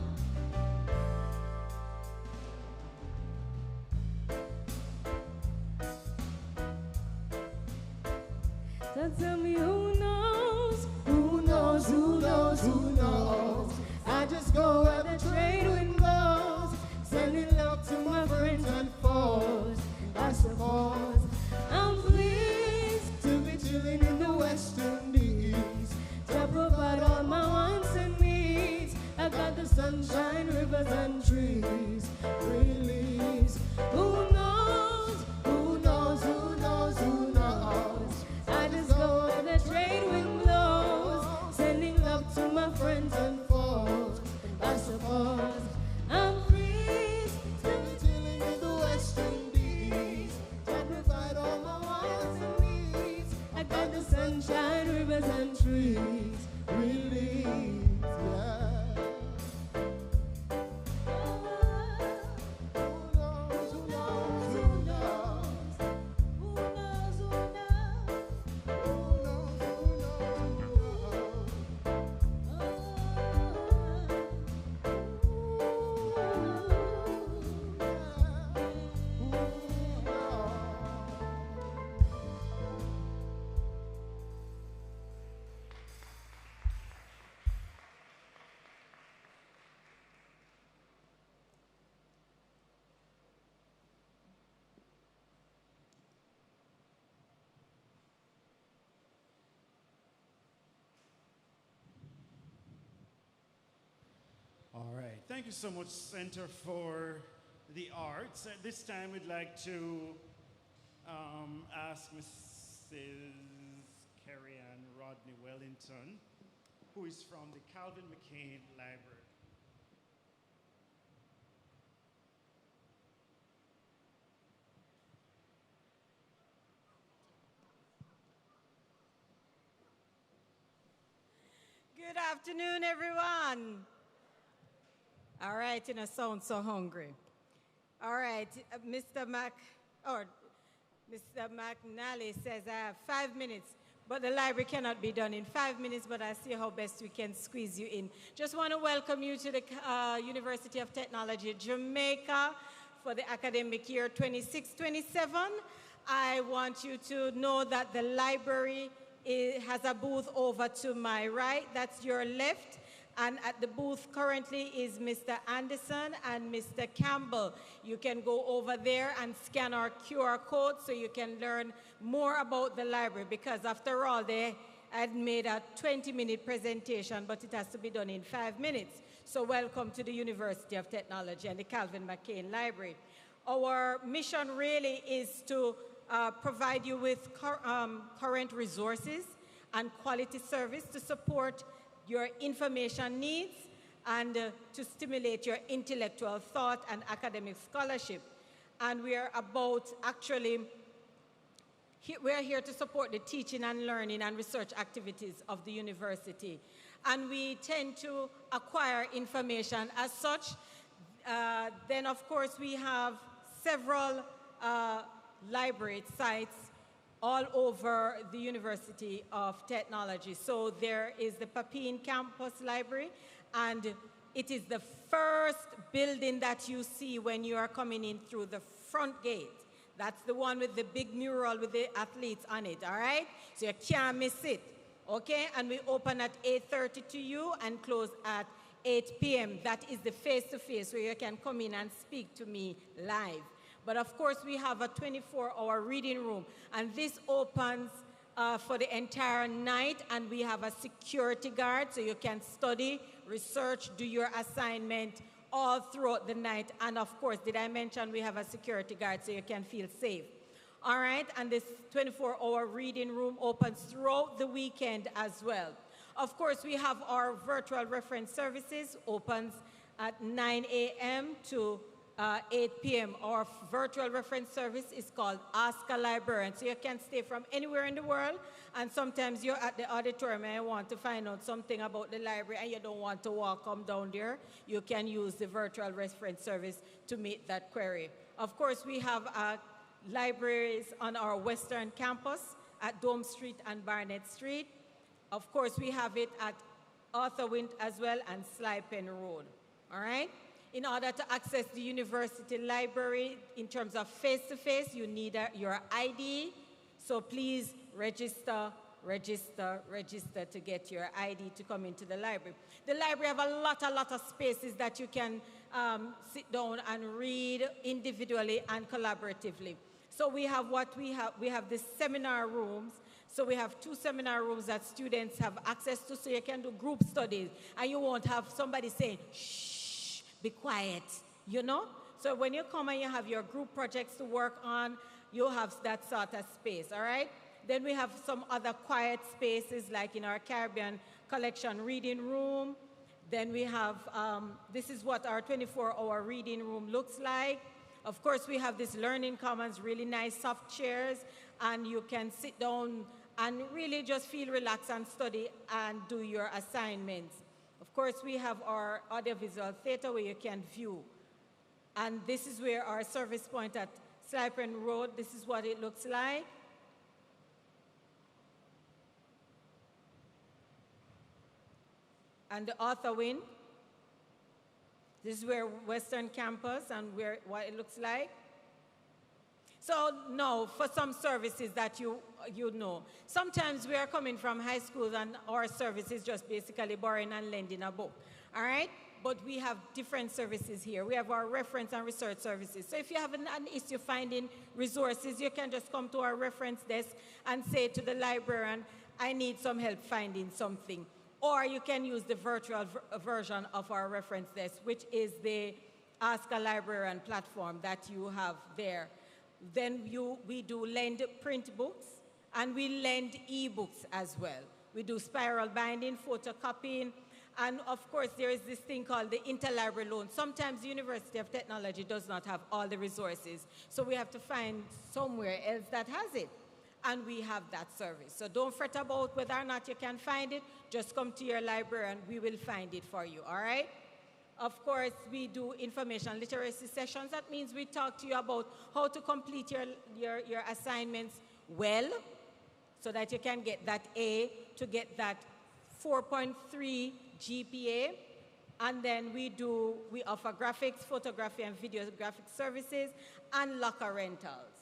P: So tell me who knows, who knows, who knows, who knows. I just go where the trade wind blows, sending love to my friends and foes. I suppose I'm pleased to be chilling in the West Indies, to provide all my wants and needs. I got the sunshine, rivers and trees, release. Who knows, who knows, who knows, who knows. I just go where the trade wind blows, sending love to my friends and foes. I suppose I'm pleased to be chilling in the West Indies, to provide all my wants and needs. I got the sunshine, rivers and trees, release. Yeah.
A: Thank you so much, Center for the Arts. At this time, we'd like to ask Mrs. Carrie Ann Rodney Wellington, who is from the Calvin McCain Library.
Q: Good afternoon, everyone. All right, you know, sound so hungry. All right, Mr. McNally says I have 5 minutes, but the library cannot be done in 5 minutes, but I'll see how best we can squeeze you in. Just want to welcome you to the University of Technology, Jamaica for the academic year 26-27. I want you to know that the library has a booth over to my right, that's your left. And at the booth currently is Mr. Anderson and Mr. Campbell. You can go over there and scan our QR code so you can learn more about the library, because after all, they had made a 20-minute presentation, but it has to be done in 5 minutes. So welcome to the University of Technology and the Calvin McCain Library. Our mission really is to provide you with current resources and quality service to support your information needs and to stimulate your intellectual thought and academic scholarship. And we are about actually, we are here to support the teaching and learning and research activities of the university. And we tend to acquire information as such. Then of course we have several library sites all over the University of Technology. So there is the Papine Campus Library, and it is the first building that you see when you are coming in through the front gate. That's the one with the big mural with the athletes on it, all right? So you can't miss it, okay? And we open at 8:30 to you and close at 8 p.m. That is the face-to-face where you can come in and speak to me live. But of course, we have a 24-hour reading room, and this opens for the entire night, and we have a security guard, so you can study, research, do your assignment all throughout the night. And of course, did I mention we have a security guard so you can feel safe? All right, and this 24-hour reading room opens throughout the weekend as well. Of course, we have our virtual reference services, opens at 9 a.m. to 8 p.m. Our virtual reference service is called Ask a Librarian. So you can stay from anywhere in the world, and sometimes you're at the auditorium and you want to find out something about the library and you don't want to come down there. You can use the virtual reference service to meet that query. Of course, we have libraries on our western campus at Dome Street and Barnett Street. Of course, we have it at Arthur Wint as well and Sly Pen Road. All right? In order to access the university library in terms of face-to-face, you need your ID. So please register to get your ID to come into the library. The library have a lot of spaces that you can sit down and read individually and collaboratively. So we have the seminar rooms. So we have 2 seminar rooms that students have access to, so you can do group studies, and you won't have somebody saying, shh, be quiet, you know? So when you come and you have your group projects to work on, you have that sort of space, all right? Then we have some other quiet spaces, like in our Caribbean collection reading room. Then we have, this is what our 24-hour reading room looks like. Of course, we have this Learning Commons, really nice soft chairs, and you can sit down and really just feel relaxed and study and do your assignments. Of course, we have our audiovisual theater where you can view. And this is where our service point at Sly Pen Road, this is what it looks like. And the Arthur Wint, this is where Western Campus and what it looks like. So now, for some services that you know, sometimes we are coming from high school and our service is just basically borrowing and lending a book, all right? But we have different services here. We have our reference and research services. So if you have an issue finding resources, you can just come to our reference desk and say to the librarian, I need some help finding something. Or you can use the virtual version of our reference desk, which is the Ask a Librarian platform that you have there. Then we do lend print books, and we lend e-books as well. We do spiral binding, photocopying, and of course there is this thing called the interlibrary loan. Sometimes the University of Technology does not have all the resources, so we have to find somewhere else that has it. And we have that service. So don't fret about whether or not you can find it. Just come to your library and we will find it for you, all right? Of course, we do information literacy sessions. That means we talk to you about how to complete your assignments well so that you can get that A, to get that 4.3 GPA. And then we offer graphics, photography, and videographic services, and locker rentals.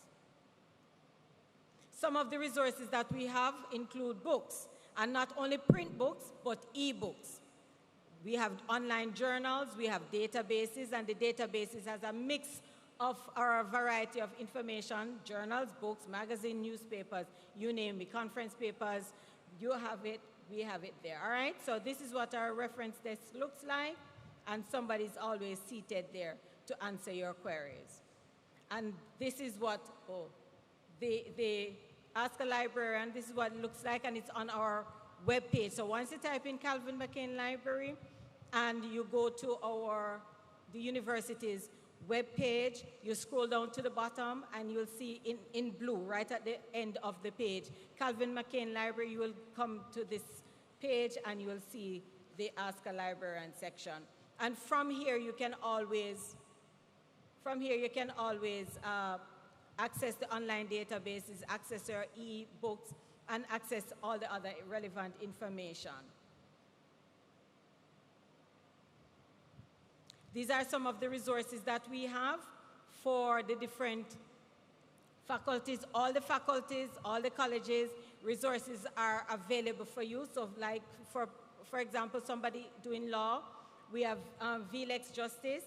Q: Some of the resources that we have include books, and not only print books, but e-books. We have online journals, we have databases, and the databases has a mix of our variety of information, journals, books, magazine, newspapers, you name it, conference papers, you have it, we have it there, all right? So this is what our reference desk looks like, and somebody's always seated there to answer your queries. And this is what, the Ask a Librarian, this is what it looks like, and it's on our webpage. So once you type in Calvin McCain Library, and you go to the university's webpage, you scroll down to the bottom, and you'll see in blue, right at the end of the page, Calvin McCain Library. You will come to this page, and you will see the Ask a Librarian section. And from here, you can always access the online databases, access your e-books, and access all the other relevant information. These are some of the resources that we have for the different faculties. All the faculties, all the colleges, resources are available for you. So like, for example, somebody doing law, we have VLEX Justice,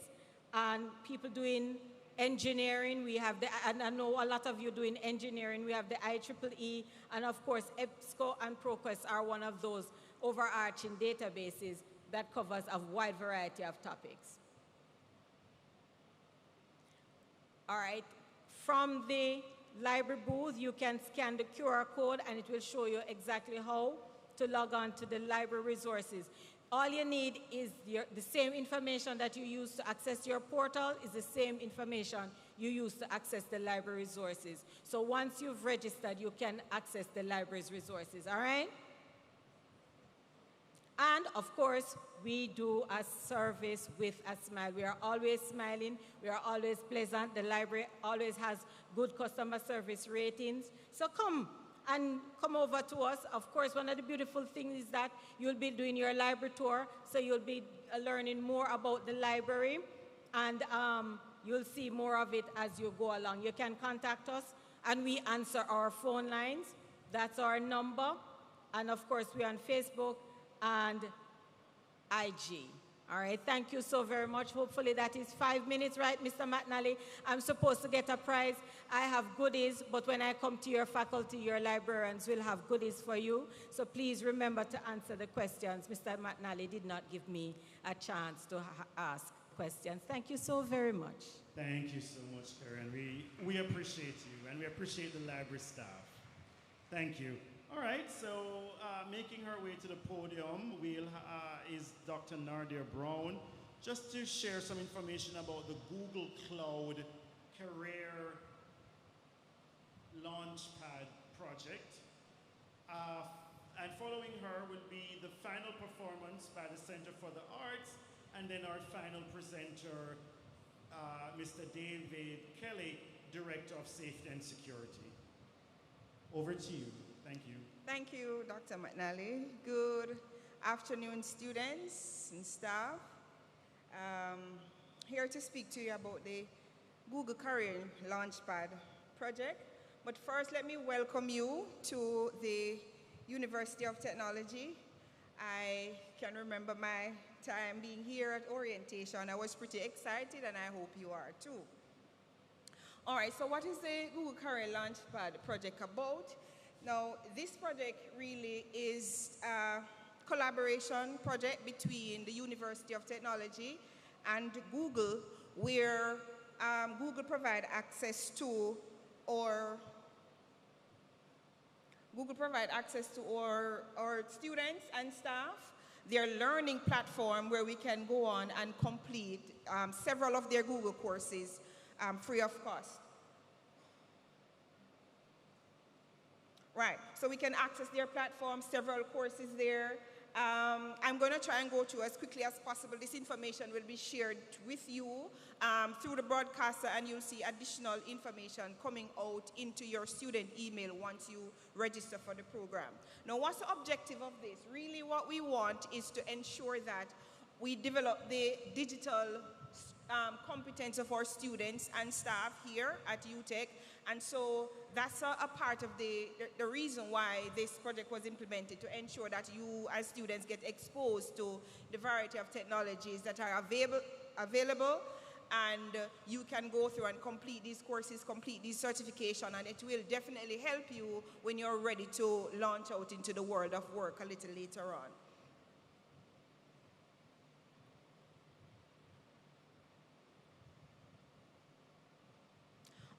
Q: and people doing engineering, we have and I know a lot of you doing engineering, we have the IEEE, and of course EBSCO and ProQuest are one of those overarching databases that covers a wide variety of topics. All right, from the library booth, you can scan the QR code and it will show you exactly how to log on to the library resources. All you need is the same information that you use to access your portal is the same information you use to access the library resources. So once you've registered, you can access the library's resources, all right? And of course, we do a service with a smile. We are always smiling, we are always pleasant. The library always has good customer service ratings. So come over to us. Of course, one of the beautiful things is that you'll be doing your library tour, so you'll be learning more about the library, and you'll see more of it as you go along. You can contact us, and we answer our phone lines. That's our number. And of course, we're on Facebook and IG. All right, thank you so very much. Hopefully that is 5 minutes, right, Mr. McNally? I'm supposed to get a prize. I have goodies, but when I come to your faculty, your librarians will have goodies for you. So please remember to answer the questions. Mr. McNally did not give me a chance to ask questions. Thank you so very much.
A: Thank you so much, Karen. We appreciate you, and we appreciate the library staff. Thank you. All right, so making her way to the podium is Dr. Nadia Brown, just to share some information about the Google Cloud Career Launchpad project. And following her will be the final performance by the Center for the Arts, and then our final presenter, Mr. David Kelly, Director of Safety and Security. Over to you. Thank you.
R: Thank you, Dr. McNally. Good afternoon, students and staff. Here to speak to you about the Google Career Launchpad project. But first, let me welcome you to the University of Technology. I can remember my time being here at orientation. I was pretty excited, and I hope you are too. All right, so what is the Google Career Launchpad project about? Now, this project really is a collaboration project between the University of Technology and Google, where Google provide access to our students and staff their learning platform, where we can go on and complete several of their Google courses free of cost. Right, so we can access their platform, several courses there. I'm going to try and go through as quickly as possible. This information will be shared with you through the broadcaster, and you'll see additional information coming out into your student email once you register for the program. Now, what's the objective of this? Really, what we want is to ensure that we develop the digital competence of our students and staff here at UTech. And so that's a part of the reason why this project was implemented, to ensure that you as students get exposed to the variety of technologies that are available, and you can go through and complete these courses, complete these certification, and it will definitely help you when you're ready to launch out into the world of work a little later on.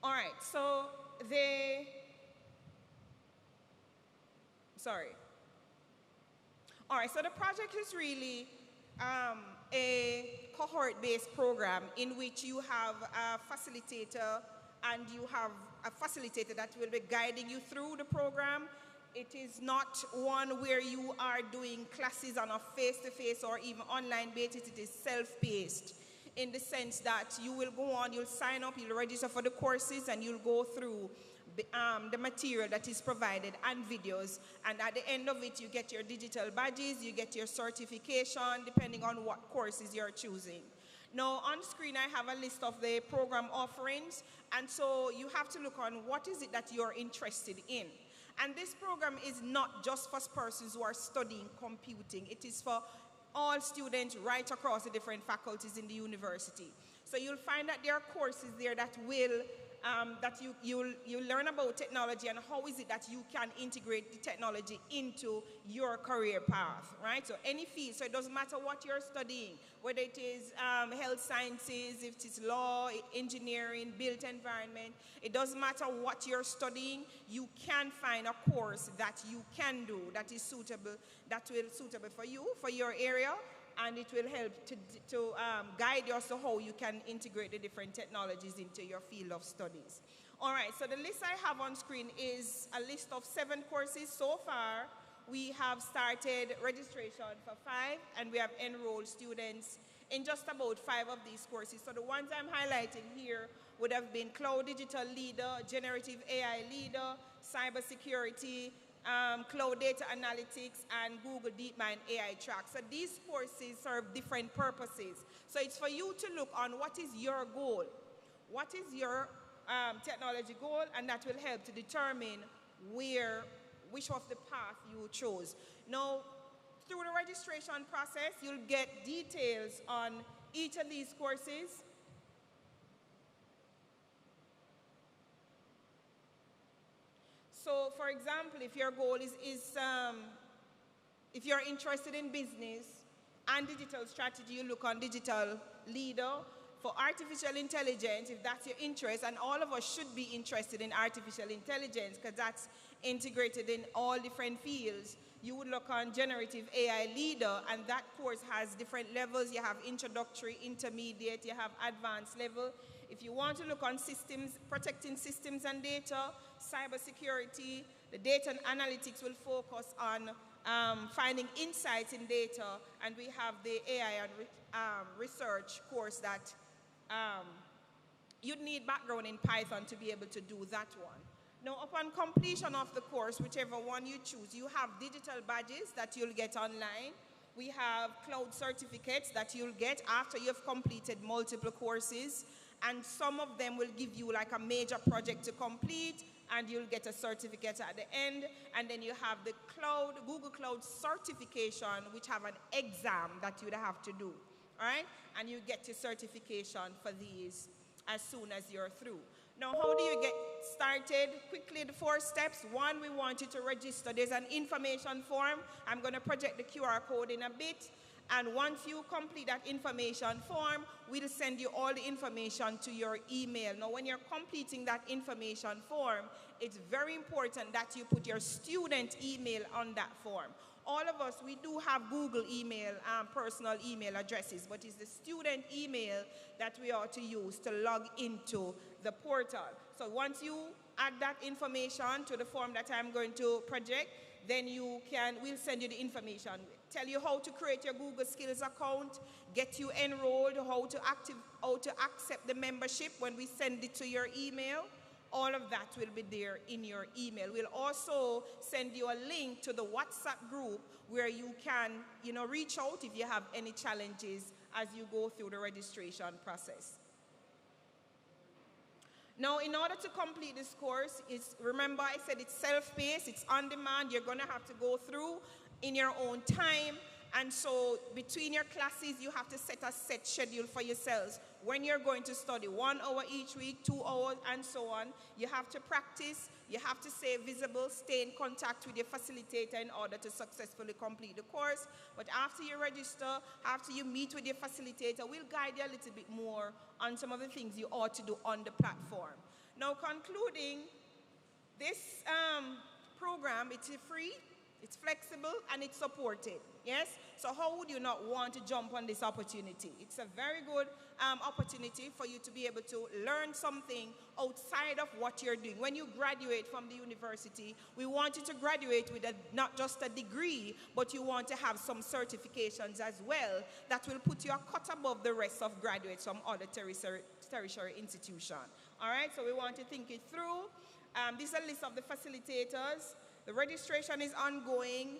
R: All right, so the project is really a cohort-based program in which you have a facilitator, and you have a facilitator that will be guiding you through the program. It is not one where you are doing classes on a face-to-face or even online basis. It is self-paced, in the sense that you will go on, you'll sign up, you'll register for the courses, and you'll go through the material that is provided and videos. And at the end of it, you get your digital badges, you get your certification, depending on what courses you're choosing. Now, on screen, I have a list of the program offerings, and so you have to look on what is it that you're interested in. And this program is not just for persons who are studying computing. It is for all students right across the different faculties in the university. So you'll find that there are courses there that will you'll learn about technology and how is it that you can integrate the technology into your career path, right? So any field, so it doesn't matter what you're studying, whether it is health sciences, if it's law, engineering, built environment, it doesn't matter what you're studying, you can find a course that you can do that is suitable, that will suitable for you, for your area, and it will help to guide you as to how you can integrate the different technologies into your field of studies. All right, so the list I have on screen is a list of 7 courses. So far, we have started registration for 5, and we have enrolled students in just about 5 of these courses. So the ones I'm highlighting here would have been Cloud Digital Leader, Generative AI Leader, Cybersecurity, Cloud Data Analytics, and Google DeepMind AI Track. So these courses serve different purposes. So it's for you to look on what is your goal, what is your technology goal, and that will help to determine which of the path you chose. Now, through the registration process, you'll get details on each of these courses. So, for example, if your goal is if you're interested in business and digital strategy, you look on Digital Leader. For artificial intelligence, if that's your interest, and all of us should be interested in artificial intelligence because that's integrated in all different fields, you would look on Generative AI Leader, and that course has different levels. You have introductory, intermediate, you have advanced level. If you want to look on systems, protecting systems and data, cybersecurity, the data and analytics will focus on finding insights in data, and we have the AI and research course that you'd need background in Python to be able to do that one. Now, upon completion of the course, whichever one you choose, you have digital badges that you'll get online. We have cloud certificates that you'll get after you've completed multiple courses, and some of them will give you like a major project to complete, and you'll get a certificate at the end. And then you have the Google Cloud certification, which have an exam that you'd have to do, all right? And you get your certification for these as soon as you're through. Now, how do you get started? Quickly, the 4 steps. 1, we want you to register. There's an information form. I'm going to project the QR code in a bit. And once you complete that information form, we'll send you all the information to your email. Now, when you're completing that information form, it's very important that you put your student email on that form. All of us, we do have Google email, personal email addresses, but it's the student email that we ought to use to log into the portal. So once you add that information to the form that I'm going to project, then we'll send you the information. Tell you how to create your Google Skills account, get you enrolled, how to accept the membership when we send it to your email. All of that will be there in your email. We'll also send you a link to the WhatsApp group where you can, reach out if you have any challenges as you go through the registration process. Now, in order to complete this course, remember I said it's self-paced, it's on demand. You're going to have to go through in your own time. And so between your classes, you have to set a set schedule for yourselves. When you're going to study 1 hour each week, 2 hours, and so on, you have to practice, you have to stay visible, stay in contact with your facilitator in order to successfully complete the course. But after you register, after you meet with your facilitator, we'll guide you a little bit more on some of the things you ought to do on the platform. Now, concluding, this program, it's free, it's flexible, and it's supported, yes? So how would you not want to jump on this opportunity? It's a very good opportunity for you to be able to learn something outside of what you're doing. When you graduate from the university, we want you to graduate with not just a degree, but you want to have some certifications as well that will put you a cut above the rest of graduates from other tertiary institutions. All right, so we want to think it through. This is a list of the facilitators. The registration is ongoing.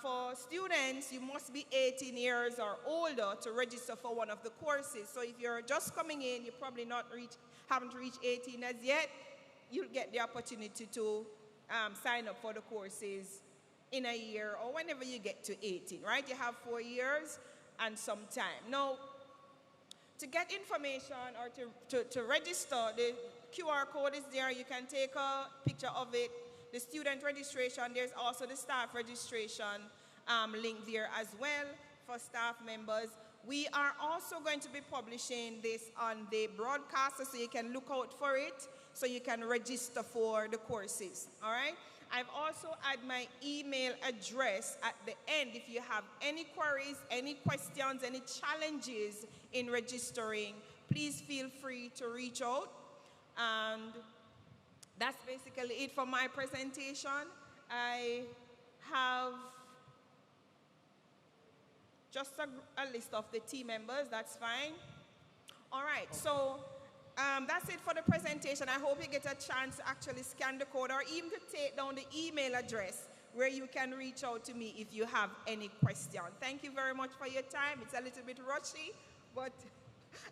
R: For students, you must be 18 years or older to register for one of the courses. So if you're just coming in, you probably haven't reached 18 as yet, you'll get the opportunity to sign up for the courses in a year or whenever you get to 18, right? You have 4 years and some time. Now, to get information or to register, the QR code is there. You can take a picture of it. The student registration, there's also the staff registration link there as well for staff members. We are also going to be publishing this on the broadcaster, so you can look out for it, so you can register for the courses, all right? I've also added my email address at the end. If you have any queries, any questions, any challenges in registering, please feel free to reach out. And that's basically it for my presentation. I have just a list of the team members, that's fine. All right, so that's it for the presentation. I hope you get a chance to actually scan the code or even to take down the email address where you can reach out to me if you have any question. Thank you very much for your time. It's a little bit rushy, but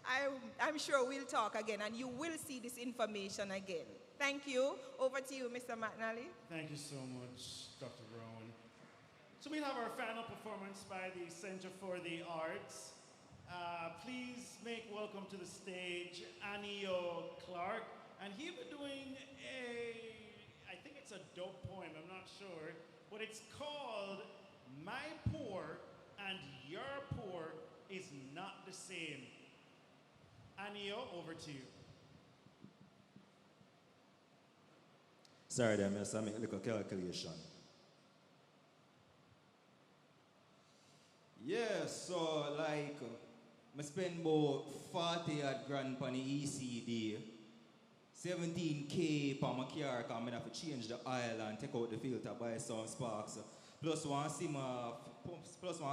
R: I'm sure we'll talk again and you will see this information again. Thank you. Over to you, Mr. McNally.
A: Thank you so much, Dr. Brown. So we'll have our final performance by the Center for the Arts. Please make welcome to the stage Anio Clark, and he'll be doing I think it's a dope poem, I'm not sure, but it's called My Poor and Your Poor is Not the Same. Anio, over to you.
M: Sorry, I must make a little calculation. Yeah, so like, I spend about 40 odd grand on the ECD, 17K per my car, because I have to change the oil and take out the filter, buy some sparks. Plus one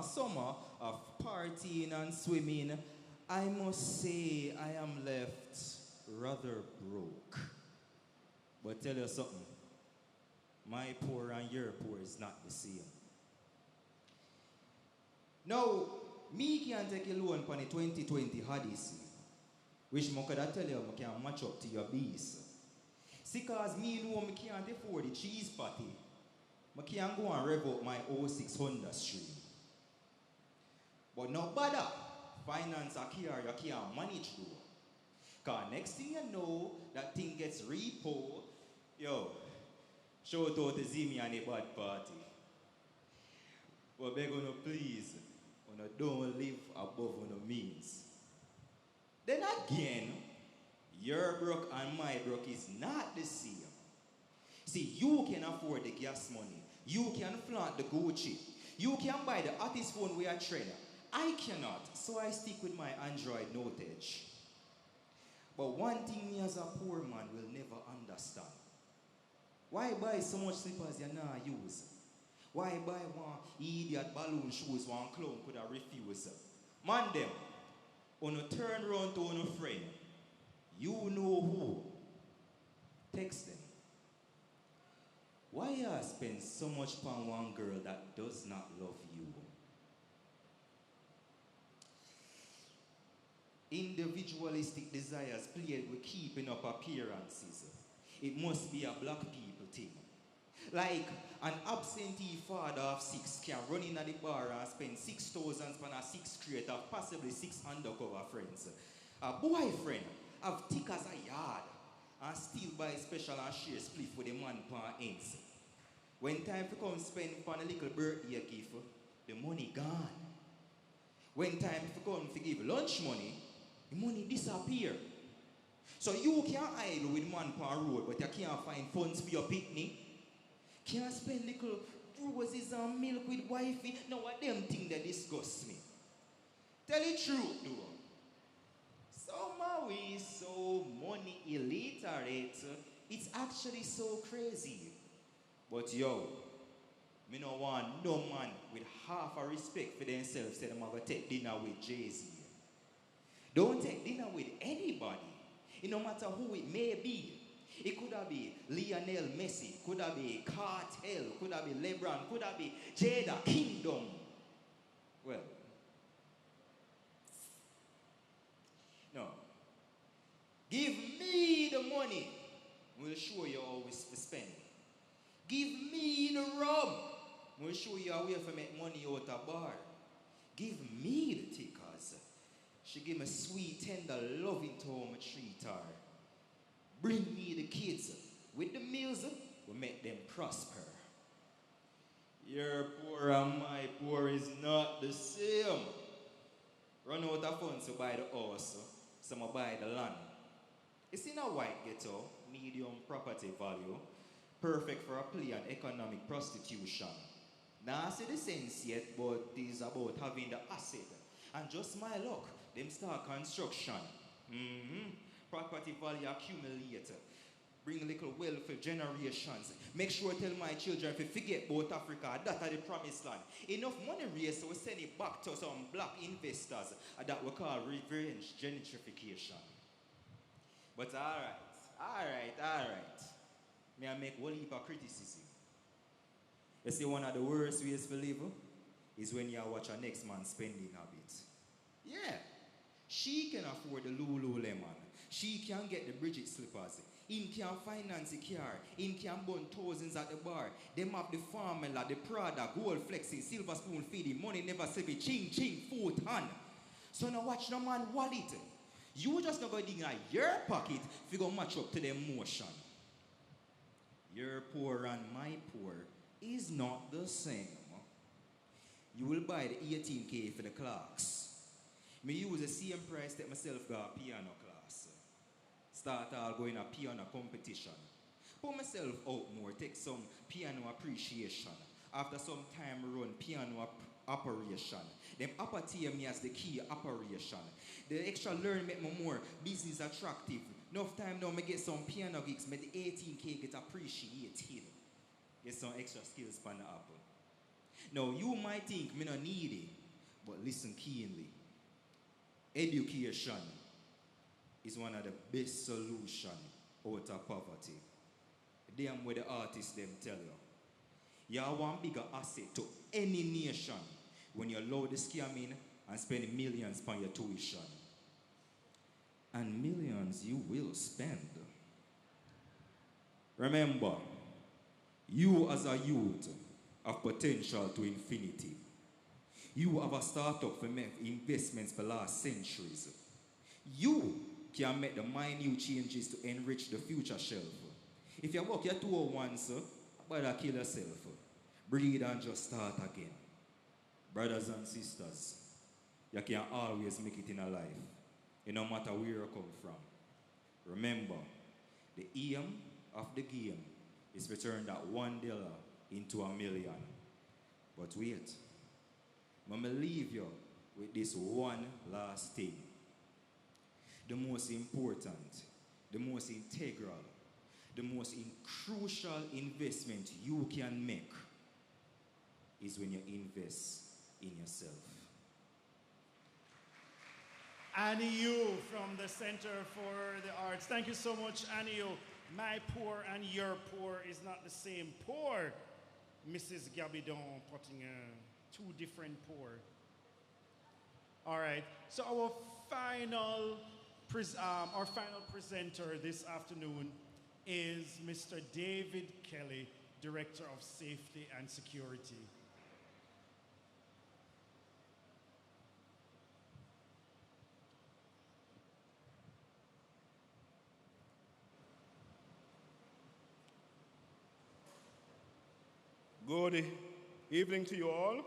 M: summer of partying and swimming. I must say I am left rather broke. But tell you something, my poor and your poor is not the same. Now, me can take a loan for the 2020 Odyssey, which I could tell you I can match up to your beast. See, because me know I can't afford the cheese patty, I can't go and rev up my 06 Honda Stream. But no bother, finance a car you can't manage though. Cause next thing you know, that thing gets repo. Yo, shout out to Zimi and the bad party. But beg on please, don't live above on means. Then again, your broke and my broke is not the same. See, you can afford the gas money. You can flaunt the Gucci. You can buy the hottest phone we are trend. I cannot, so I stick with my Android Note Edge. But one thing me as a poor man will never understand. Why buy so much slippers you not use? Why buy one idiot balloon shoes one clown could have refused? Man them, on a turn round to on a friend, you know who. Text them. Why you spend so much on one girl that does not love you? Individualistic desires played with keeping up appearances. It must be a black people thing. Like an absentee father of 6 can run in at the bar and spend 6,000 on a 6th crate of possibly 6 undercover friends. A boyfriend have thick as a yard and still buy special and share spliff with the man pan ends. When time to come spend on a little birthday gift, the money gone. When time to come to give lunch money, the money disappear. So you can't idle with man pan road, but you can't find funds for your picnic. Can't spend little roses and milk with wifey. Now what them thing that disgust me. Tell the truth, though. Somehow we so money illiterate. It's actually so crazy. But yo, me no want no man with half a respect for themselves say them have to take dinner with Jay-Z. Don't take dinner with anybody. It no matter who it may be. It could have been Lionel Messi, could have been Cartel, could have been LeBron, could have been Jada Kingdom. Well, no. Give me the money. We'll show you how we spend. Give me the rum. We'll show you how we have to make money out of bar. Give me the tickers. She give me sweet, tender loving to home treat her. Bring me the kids. With the meals, we make them prosper. Your poor and my poor is not the same. Run out of funds to buy the house, some buy the land. It's in a white ghetto, medium property value, perfect for a play and economic prostitution. Now I see the sense yet, but it's about having the asset. And just my luck, them start construction. Property value accumulate. Bring little wealth for generations. Make sure I tell my children if you forget about Africa, that are the promised land. Enough money raised so we send it back to some black investors that we call revenge gentrification. But alright. May I make one heap of criticism? You see, one of the worst ways to live is when you watch a next man's spending habit. Yeah, she can afford the Lululemon. She can get the Bridget slippers. Him can finance a car. Him can burn thousands at the bar. Them have the formula, the Prada, gold flexing, silver spoon feeding, money never save it, ching, foot, hand. So now watch no man wallet. You just not going to dig in your pocket if you go match up to the motion. Your poor and my poor is not the same. You will buy the 18K for the clocks. Me use the same price that myself got piano class. Start all going a piano competition. Put myself out more, take some piano appreciation. After some time run piano operation. Them upper tier me as the key operation. The extra learn make me more business attractive. Enough time now me get some piano gigs, make the 18K get appreciated. Get some extra skills for the apple. Now you might think me not need it, but listen keenly. Education is one of the best solutions out of poverty. Damn what the artists them tell you. You want bigger asset to any nation when you allow the scamming and spend millions on your tuition. And millions you will spend. Remember, you as a youth have potential to infinity. You have a startup for investments for last centuries. You can make the minute changes to enrich the future shelf. If you work your 201, sir, better kill yourself. Breathe and just start again. Brothers and sisters, you can always make it in a life, no matter where you come from. Remember, the aim of the game is to turn that $1 into $1 million. But wait, I'm going to leave you with this one last thing. The most important, the most integral, the most crucial investment you can make is when you invest in yourself.
A: Annie Yu from the Center for the Arts. Thank you so much, Annie Yu. My poor and your poor is not the same poor. Mrs. Gabidon putting two different poor. All right, so our final presenter this afternoon is Mr. David Kelly, Director of Safety and Security.
L: Good evening to you all.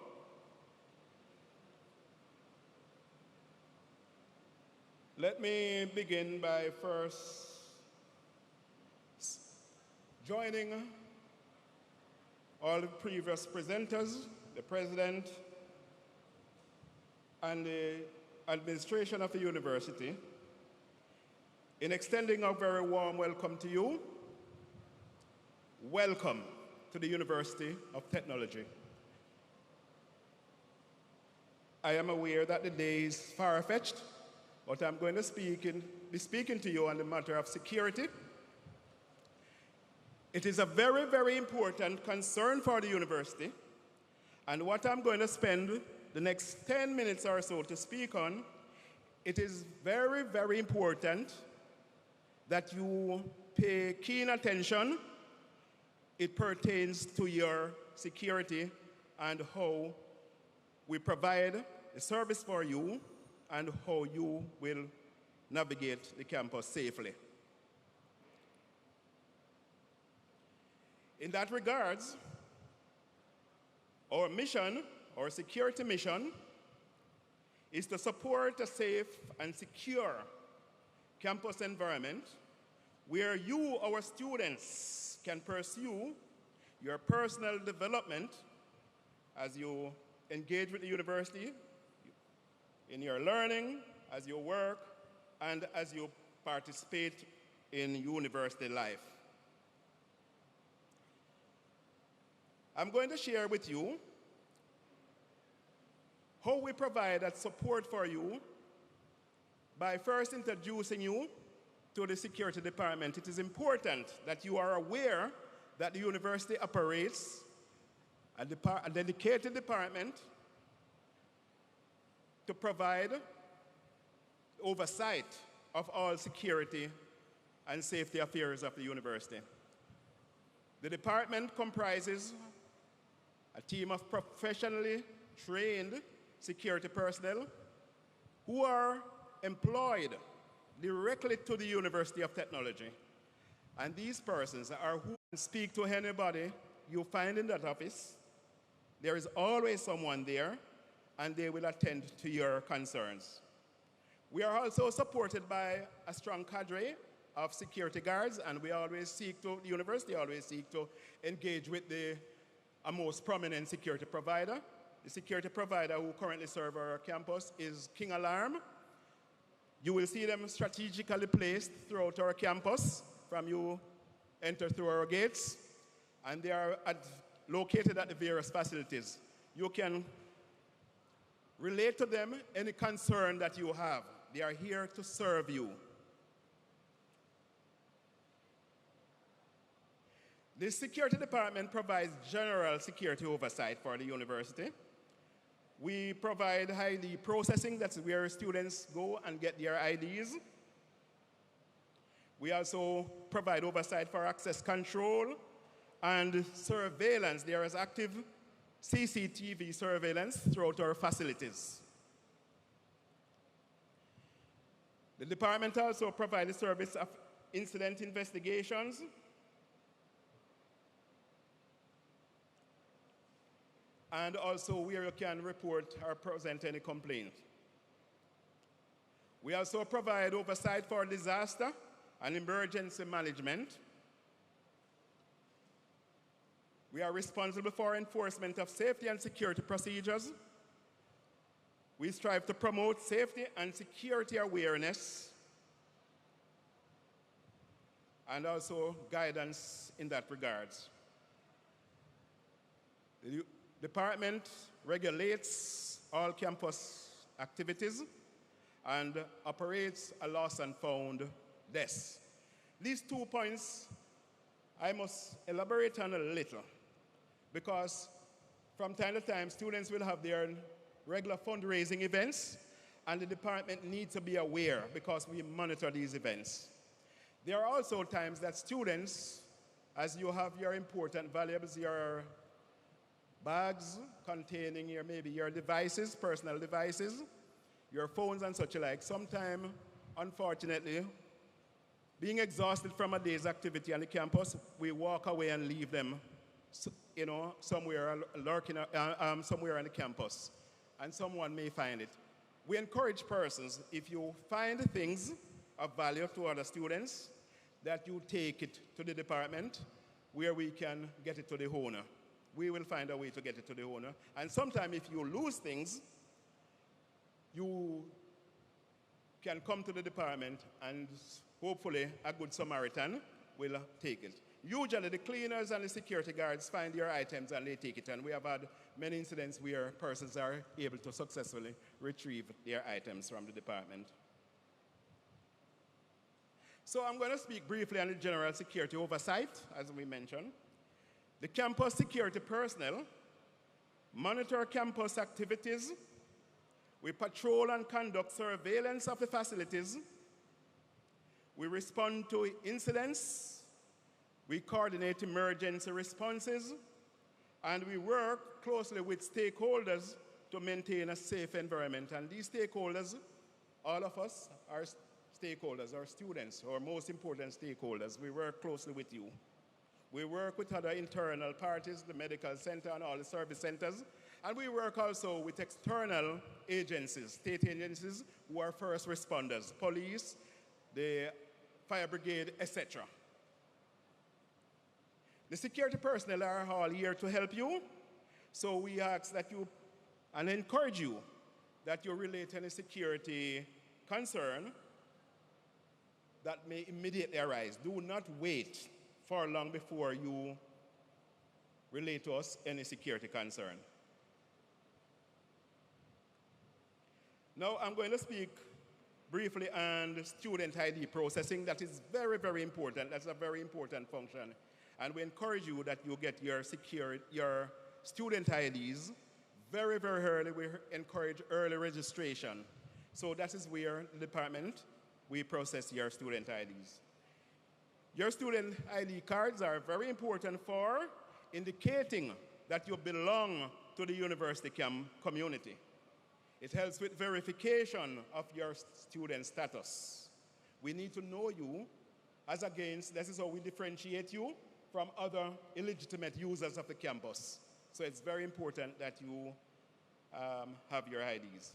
L: Let me begin by first joining all the previous presenters, the President, and the administration of the university in extending a very warm welcome to you. Welcome to the University of Technology. I am aware that the day is far-fetched, but I'm going to be speaking to you on the matter of security. It is a very, very important concern for the university, and what I'm going to spend the next 10 minutes or so to speak on, it is very, very important that you pay keen attention. It pertains to your security and how we provide a service for you and how you will navigate the campus safely. In that regards, our mission, our security mission, is to support a safe and secure campus environment where you, our students, can pursue your personal development as you engage with the university, in your learning, as you work, and as you participate in university life. I'm going to share with you how we provide that support for you by first introducing you to the security department. It is important that you are aware that the university operates a dedicated department to provide oversight of all security and safety affairs of the university. The department comprises a team of professionally trained security personnel who are employed directly to the University of Technology. And these persons are who can speak to anybody you find in that office. There is always someone there, and they will attend to your concerns. We are also supported by a strong cadre of security guards, and the university always seek to engage with a most prominent security provider. The security provider who currently serves our campus is King Alarm. You will see them strategically placed throughout our campus from you enter through our gates, and they are located at the various facilities. You can relate to them any concern that you have. They are here to serve you. The security department provides general security oversight for the university. We provide ID processing, that's where students go and get their IDs. We also provide oversight for access control and surveillance. There is active CCTV surveillance throughout our facilities. The department also provides the service of incident investigations, and also where you can report or present any complaint. We also provide oversight for disaster and emergency management. We are responsible for enforcement of safety and security procedures. We strive to promote safety and security awareness, and also guidance in that regards. The department regulates all campus activities and operates a lost and found desk. These 2 points I must elaborate on a little, because from time to time students will have their regular fundraising events, and the department needs to be aware because we monitor these events. There are also times that students, as you have your important valuables, your bags containing maybe your devices, personal devices, your phones and such like, sometimes, unfortunately, being exhausted from a day's activity on the campus, we walk away and leave them, somewhere lurking, somewhere on the campus, and someone may find it. We encourage persons, if you find things of value to other students, that you take it to the department where we can get it to the owner. We will find a way to get it to the owner. And sometimes if you lose things, you can come to the department and hopefully a good Samaritan will take it. Usually the cleaners and the security guards find your items and they take it, and we have had many incidents where persons are able to successfully retrieve their items from the department. So I'm going to speak briefly on the general security oversight, as we mentioned. The campus security personnel monitor campus activities. We patrol and conduct surveillance of the facilities. We respond to incidents. We coordinate emergency responses. And we work closely with stakeholders to maintain a safe environment. And these stakeholders, all of us are stakeholders, our students, our most important stakeholders. We work closely with you. We work with other internal parties, the medical center and all the service centers. And we work also with external agencies, state agencies who are first responders, police, the fire brigade, etc. The security personnel are all here to help you. So we ask that you, and encourage you, that you relate any security concern that may immediately arise. Do not wait for long before you relate to us any security concern. Now I'm going to speak briefly on student ID processing. That is very, very important. That's a very important function. And we encourage you that you get your student IDs very, very early. We encourage early registration. So that is where the department, we process your student IDs. Your student ID cards are very important for indicating that you belong to the university community. It helps with verification of your student status. We need to know you as against, this is how we differentiate you from other illegitimate users of the campus. So it's very important that you have your IDs.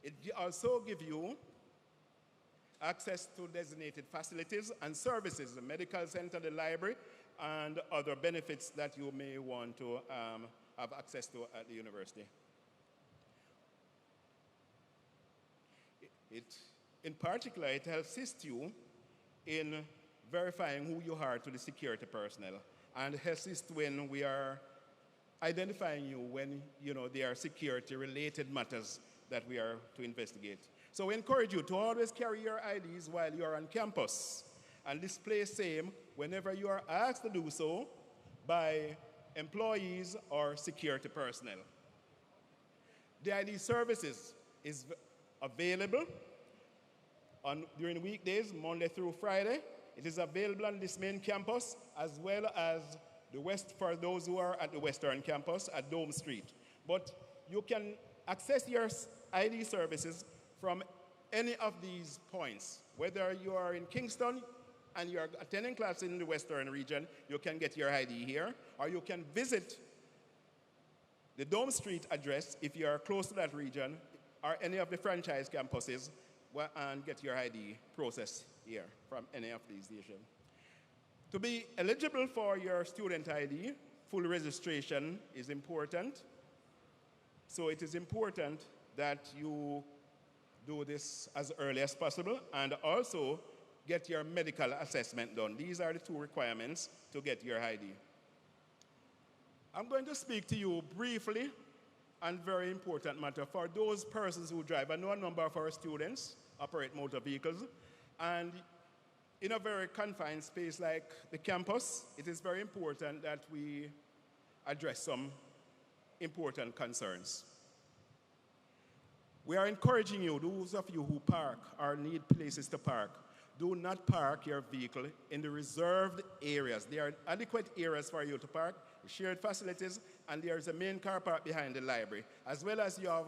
L: It also gives you access to designated facilities and services, the medical center, the library, and other benefits that you may want to have access to at the university. In particular, it assists you in verifying who you are to the security personnel, and assists when we are identifying you when there are security-related matters that we are to investigate. So we encourage you to always carry your IDs while you are on campus and display same whenever you are asked to do so by employees or security personnel. The ID services is available during weekdays, Monday through Friday. It is available on this main campus as well as the west for those who are at the western campus at Dome Street. But you can access your ID services from any of these points, whether you are in Kingston and you are attending class in the Western region, you can get your ID here, or you can visit the Dome Street address if you are close to that region, or any of the franchise campuses, and get your ID processed here from any of these stations. To be eligible for your student ID, full registration is important. So it is important that you do this as early as possible and also get your medical assessment done. These are the two requirements to get your ID. I'm going to speak to you briefly on very important matter for those persons who drive. I know a number of our students operate motor vehicles, and in a very confined space like the campus, it is very important that we address some important concerns. We are encouraging you, those of you who park or need places to park, do not park your vehicle in the reserved areas. There are adequate areas for you to park, shared facilities, and there is a main car park behind the library, as well as you have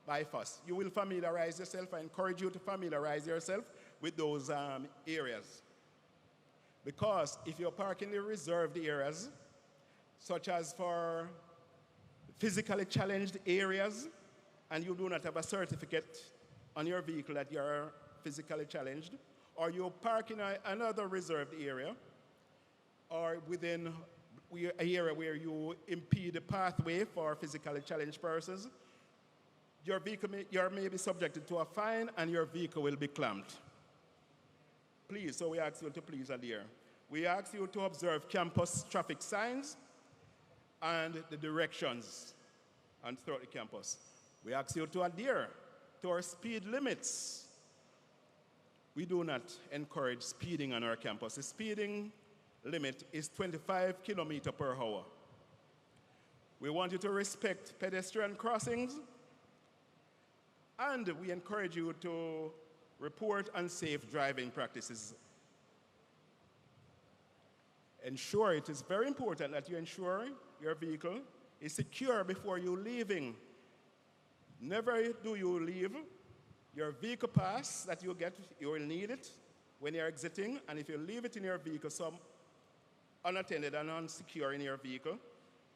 L: bypass. You will familiarize yourself. I encourage you to familiarize yourself with those areas. Because if you're parking in reserved areas, such as for physically challenged areas, and you do not have a certificate on your vehicle that you're physically challenged, or you park in another reserved area, or within an area where you impede the pathway for physically challenged persons, your vehicle may be subjected to a fine and your vehicle will be clamped. Please, so we ask you to please adhere. We ask you to observe campus traffic signs and the directions throughout the campus. We ask you to adhere to our speed limits. We do not encourage speeding on our campus. The speeding limit is 25 kilometers per hour. We want you to respect pedestrian crossings, and we encourage you to report unsafe driving practices. Ensure, it is very important that you ensure your vehicle is secure before you leaving. Never do you leave your vehicle pass that you get, you will need it when you're exiting, and if you leave it in your vehicle, unattended and unsecure in your vehicle,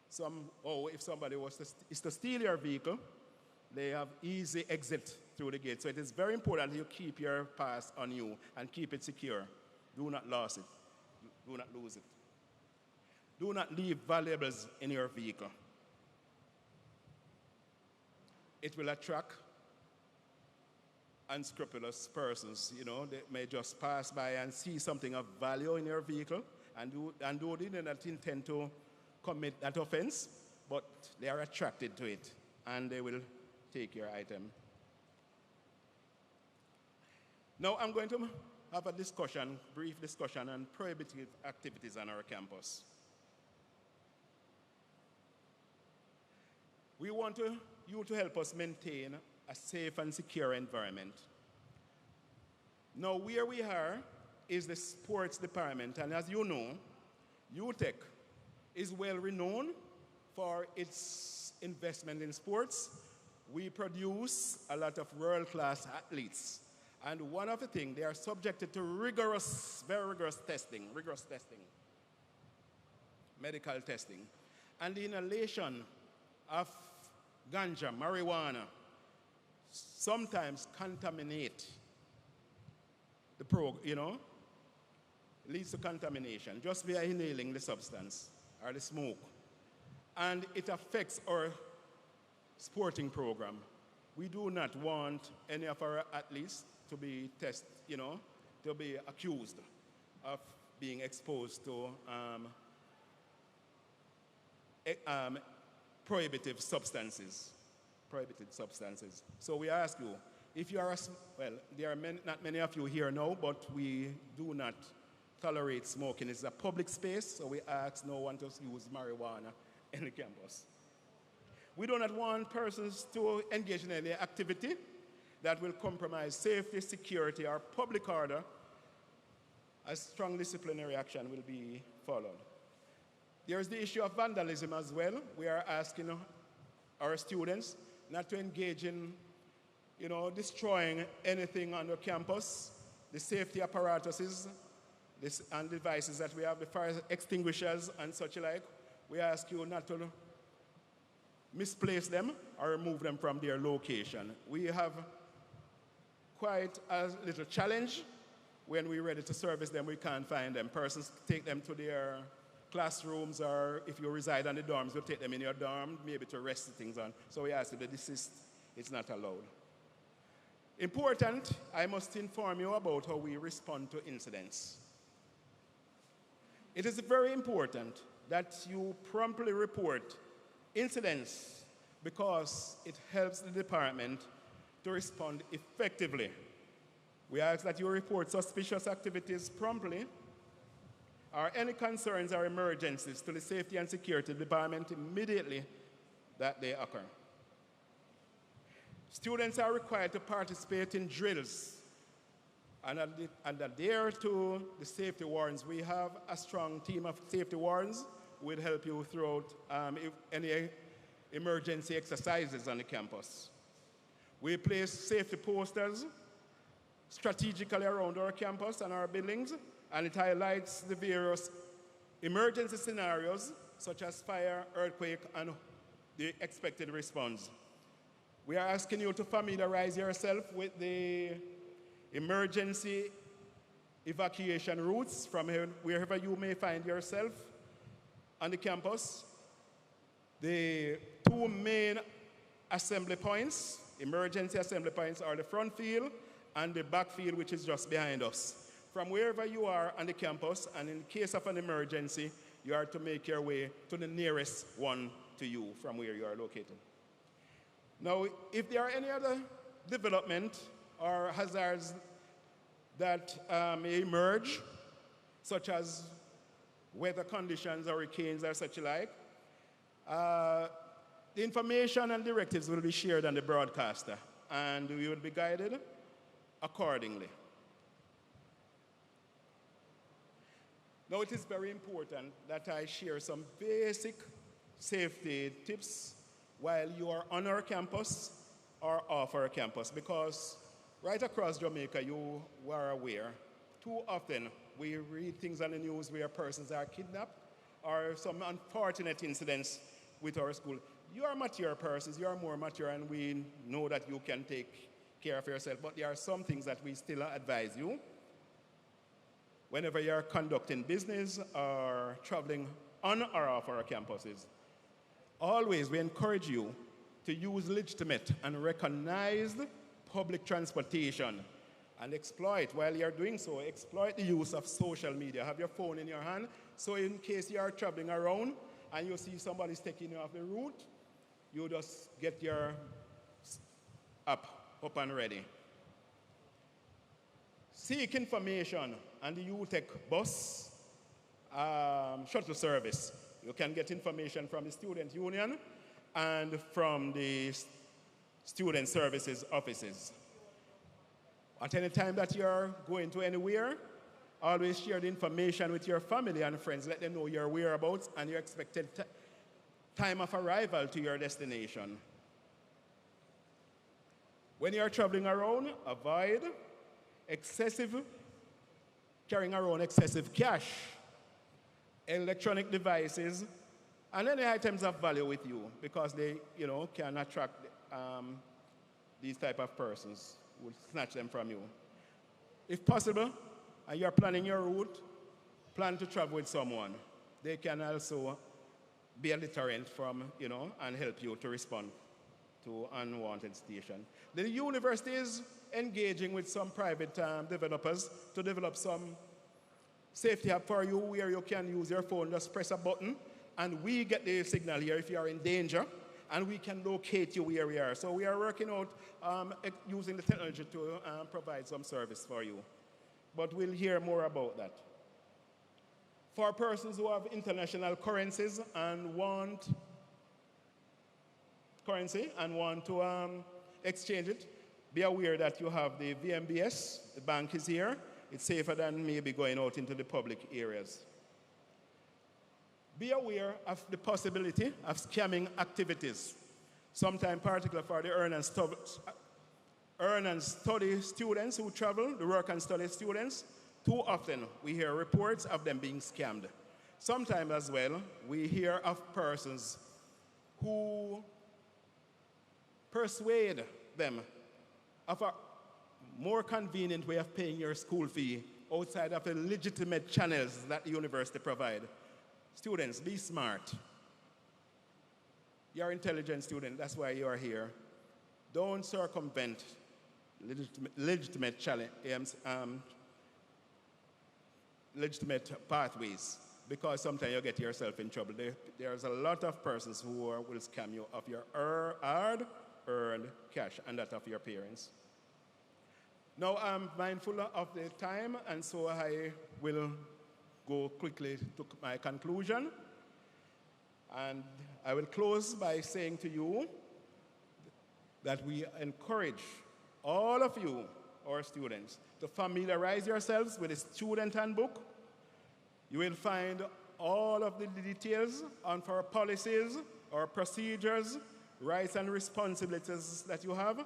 L: if somebody is to steal your vehicle, they have easy exit through the gate. So it is very important that you keep your pass on you and keep it secure. Do not lose it. Do not lose it. Do not leave valuables in your vehicle. It will attract unscrupulous persons. You know, they may just pass by and see something of value in your vehicle and they do not intend to commit that offense, but they are attracted to it and they will take your item. Now I'm going to have a discussion, brief discussion on prohibitive activities on our campus. We want you to help us maintain a safe and secure environment. Now where we are is the sports department, and as you know, UTech is well renowned for its investment in sports. We produce a lot of world-class athletes. And one of the things, they are subjected to very rigorous testing, medical testing. And the inhalation of ganja, marijuana, sometimes contaminate the leads to contamination just via inhaling the substance or the smoke. And it affects our sporting program. We do not want any of our athletes to be to be accused of being exposed to prohibited substances. So we ask you, if you are, there are not many of you here now, but we do not tolerate smoking. It's a public space, so we ask no one to use marijuana in the campus. We do not want persons to engage in any activity that will compromise safety, security, or public order. A strong disciplinary action will be followed. There is the issue of vandalism as well. We are asking our students not to engage in destroying anything on the campus, the safety apparatuses and devices that we have, the fire extinguishers and such like. We ask you not to misplace them or remove them from their location. We have quite a little challenge. When we're ready to service them, we can't find them. Persons take them to their classrooms, or if you reside on the dorms, you take them in your dorm, maybe to rest the things on. So we ask you to desist. It's not allowed. Important, I must inform you about how we respond to incidents. It is very important that you promptly report incidents because it helps the department to respond effectively. We ask that you report suspicious activities promptly or any concerns or emergencies to the Safety and Security Department immediately that they occur. Students are required to participate in drills and adhere to the safety warrants. We have a strong team of safety wardens who will help you throughout any emergency exercises on the campus. We place safety posters strategically around our campus and our buildings, and it highlights the various emergency scenarios such as fire, earthquake, and the expected response. We are asking you to familiarize yourself with the emergency evacuation routes from wherever you may find yourself on the campus. The two main assembly points, emergency assembly points, are the front field and the back field, which is just behind us. From wherever you are on the campus, and in case of an emergency, you are to make your way to the nearest one to you from where you are located. Now, if there are any other development or hazards that may emerge, such as weather conditions, hurricanes, or such like, the information and directives will be shared on the broadcaster, and we will be guided accordingly. Now, it is very important that I share some basic safety tips while you are on our campus or off our campus, because right across Jamaica, you are aware, too often we read things on the news where persons are kidnapped or some unfortunate incidents with our school. You are mature persons, you are more mature, and we know that you can take care of yourself, but there are some things that we still advise you. Whenever you're conducting business or traveling on or off our campuses, always we encourage you to use legitimate and recognized public transportation and exploit, while you're doing so, exploit the use of social media. Have your phone in your hand, so in case you are traveling around and you see somebody's taking you off the route, you just get your app up and ready. Seek information on the UTech bus shuttle service. You can get information from the student union and from the student services offices. At any time that you're going to anywhere, always share the information with your family and friends. Let them know your whereabouts and your expected time of arrival to your destination. When you're traveling around, avoid carrying around excessive cash, electronic devices, and any items of value with you, because they, can attract these type of persons who will snatch them from you. If possible, and you're planning your route, plan to travel with someone. They can also be a deterrent from, and help you to respond to unwanted station. The university is engaging with some private developers to develop some safety app for you where you can use your phone, just press a button, and we get the signal here if you are in danger, and we can locate you where we are. So we are working out using the technology to provide some service for you. But we'll hear more about that. For persons who have international currencies and want to exchange it, be aware that you have the VMBS, the bank is here. It's safer than maybe going out into the public areas. Be aware of the possibility of scamming activities, sometimes particular for the earn and earn and study students who travel, the work and study students, too often we hear reports of them being scammed. Sometimes as well, we hear of persons who persuade them of a more convenient way of paying your school fee outside of the legitimate channels that the university provide. Students, be smart. You're an intelligent student, that's why you are here. Don't circumvent legitimate pathways, because sometimes you get yourself in trouble. There's a lot of persons who will scam you of your hard-earned cash and that of your parents. Now I'm mindful of the time, and so I will go quickly to my conclusion. And I will close by saying to you that we encourage all of you, our students, to familiarize yourselves with the student handbook. You will find all of the details on our policies, our procedures, rights and responsibilities that you have,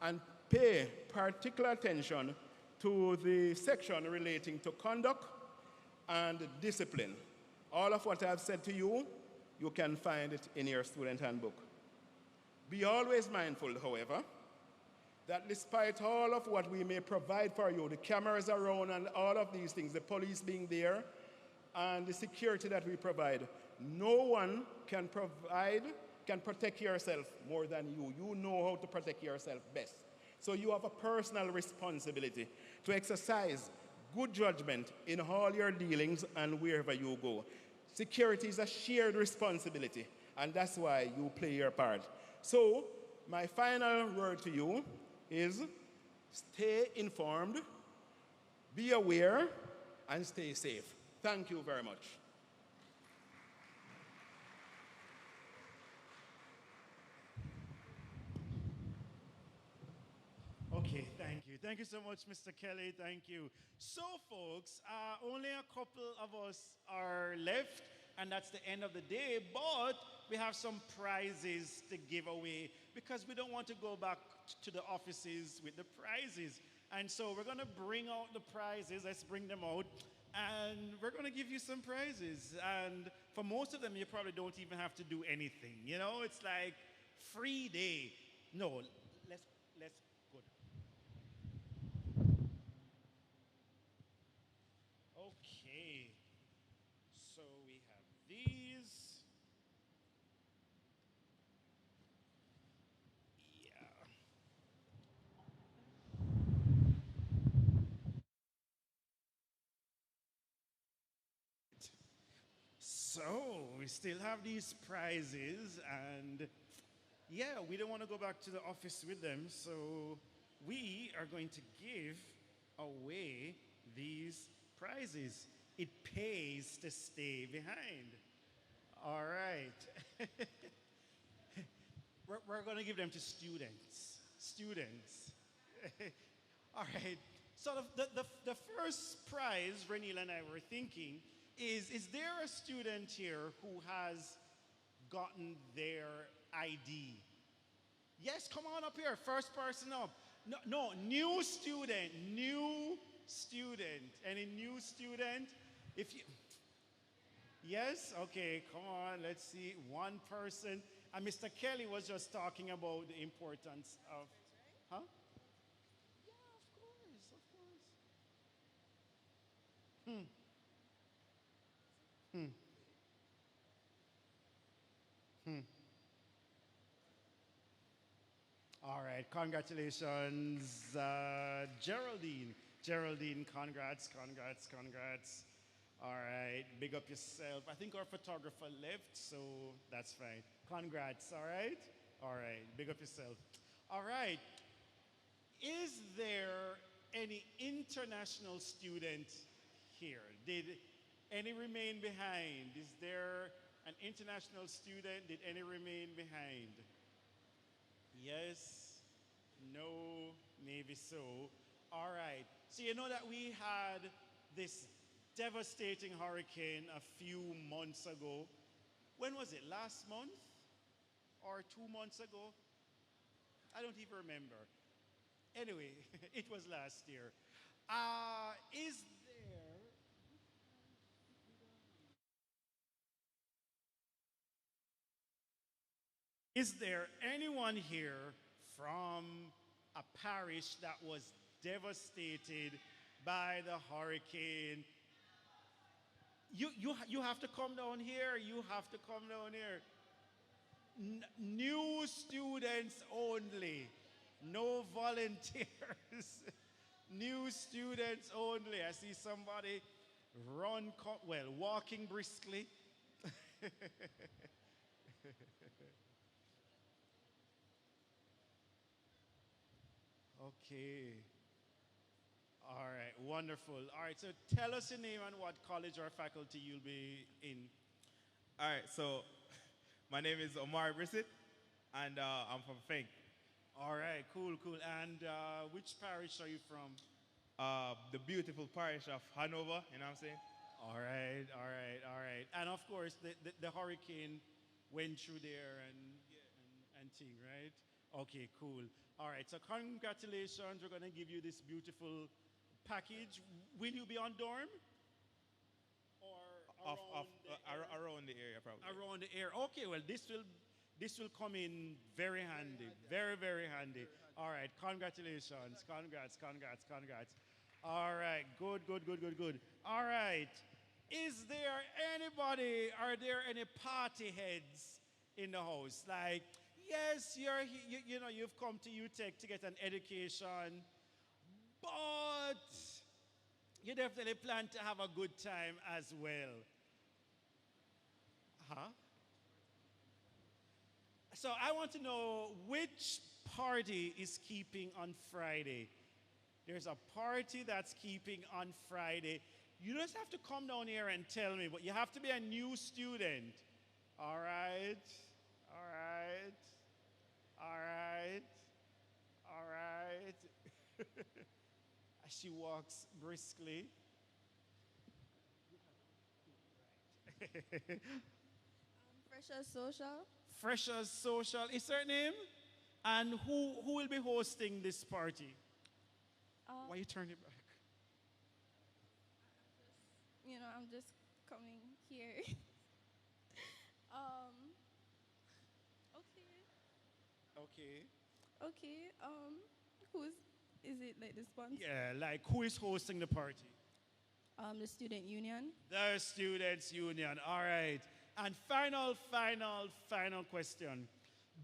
L: and pay particular attention to the section relating to conduct and discipline. All of what I have said to you, you can find it in your student handbook. Be always mindful, however, that despite all of what we may provide for you, the cameras around and all of these things, the police being there, and the security that we provide, no one can protect yourself more than you. You know how to protect yourself best. So you have a personal responsibility to exercise good judgment in all your dealings and wherever you go. Security is a shared responsibility, and that's why you play your part. So my final word to you is stay informed, be aware, and stay safe. Thank you very much.
A: Okay, thank you. Thank you so much, Mr. Kelly. Thank you. So, folks, only a couple of us are left, and that's the end of the day. But we have some prizes to give away because we don't want to go back to the offices with the prizes. And so we're going to bring out the prizes. Let's bring them out. And we're going to give you some prizes. And for most of them, you probably don't even have to do anything. You know, it's like free day. No, let's go. Okay. So we have these. Yeah. So we still have these prizes, and yeah, we don't want to go back to the office with them, so we are going to give away these prizes. It pays to stay behind. All right. we're going to give them to students. Students. All right. So the first prize, Renil and I were thinking, is there a student here who has gotten their ID? Yes, come on up here. First person up. No, new student. New student. Any new student? If you... Yes? Okay, come on. Let's see. One person. And Mr. Kelly was just talking about the importance of... Huh? Yeah, of course, of course. All right, congratulations, Geraldine. Geraldine, congrats. All right, big up yourself. I think our photographer left, so that's fine. Congrats, all right? All right, big up yourself. All right, is there any international student here? Did any remain behind? Is there an international student? Did any remain behind? Yes, no, maybe so. All right. So you know that we had this devastating hurricane a few months ago. When was it? Last month? Or 2 months ago? I don't even remember. Anyway, it was last year. Is there anyone here from a parish that was devastated by the hurricane? You have to come down here. You have to come down here. New students only. No volunteers. New students only. I see somebody walking briskly. Okay. All right, wonderful. All right, so tell us your name and what college or faculty you'll be in.
V: All right, so my name is Omar Brissett, and I'm from Fink.
A: All right, cool. And which parish are you from?
V: The beautiful parish of Hanover, you know what I'm saying?
A: All right. And of course, the hurricane went through there and thing, right? Okay, cool. All right, so congratulations. We're going to give you this beautiful package. Will you be on dorm? Or
V: around the area, probably.
A: Around the area. Okay, well, this will come in very handy. Very, very handy. All right, congratulations. Congrats. All right, good. All right, is there anybody, are there any party heads in the house? Like, yes, you've come to UTech to get an education, but you definitely plan to have a good time as well. So I want to know which party is keeping on Friday. There's a party that's keeping on Friday. You just have to come down here and tell me, but you have to be a new student. All right. As she walks briskly.
J: Freshers Social.
A: Freshers Social is her name? And who will be hosting this party? Why you turn it back?
J: I'm just coming here. Okay. Is it like the sponsor?
A: Yeah, like who is hosting the party?
J: The Student Union.
A: The Students Union, all right. And final question.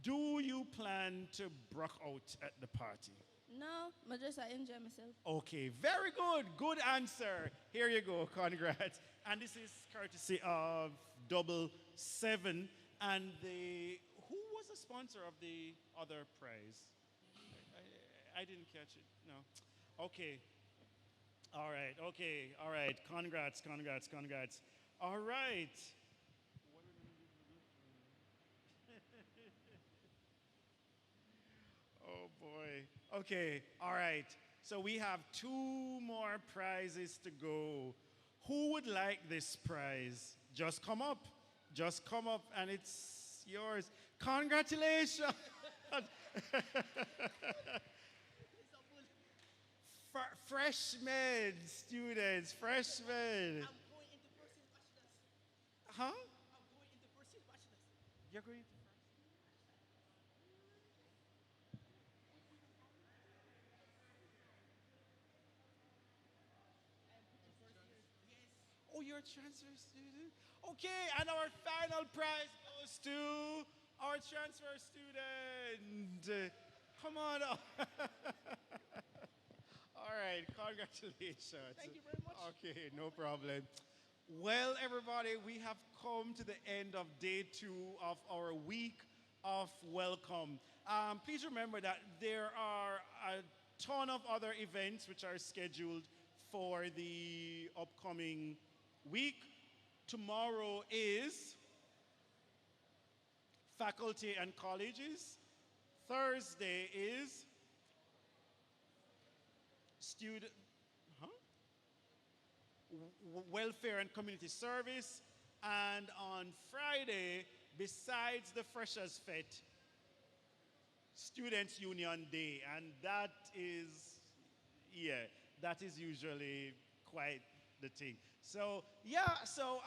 A: Do you plan to brock out at the party?
J: No, but just I enjoy myself.
A: Okay, very good. Good answer. Here you go. Congrats. And this is courtesy of W.O.W. And who was the sponsor of the other prize? I didn't catch it. No. Okay. All right. Congrats. All right. Oh boy. Okay, all right. So we have 2 more prizes to go. Who would like this prize? Just come up and it's yours. Congratulations. Freshmen, students, freshmen.
G: I'm going into pursuit bachelor's.
A: Huh?
G: I'm going into pursuit bachelor's.
A: You're going to Oh, you're a transfer student? Okay, and our final prize goes to our transfer student. Come on up. All right, congratulations.
G: Thank you very much.
A: Okay, no problem. Well, everybody, we have come to the end of day 2 of our week of welcome. Please remember that there are a ton of other events which are scheduled for the upcoming week. Tomorrow is faculty and colleges. Thursday is student, welfare and community service. And on Friday, besides the Freshers' Fete, Students' Union Day, and that is, yeah, that is usually quite the thing. So, yeah, so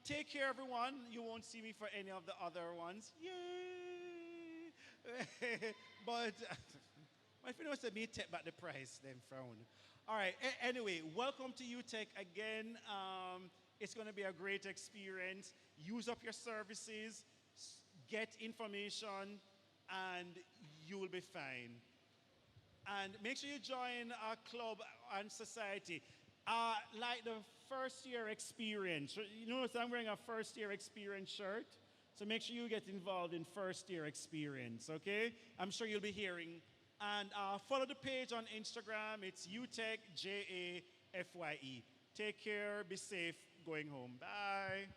A: take care, everyone. You won't see me for any of the other ones. Yay! But if you know to me, take back the price, then frown. All right, anyway, welcome to UTech again. It's going to be a great experience. Use up your services, get information, and you will be fine. And make sure you join our club and society. Like the first year experience. You notice I'm wearing a first year experience shirt. So make sure you get involved in first year experience, okay? I'm sure you'll be hearing. And follow the page on Instagram. It's UTech, JAFYE. Take care, be safe, going home. Bye.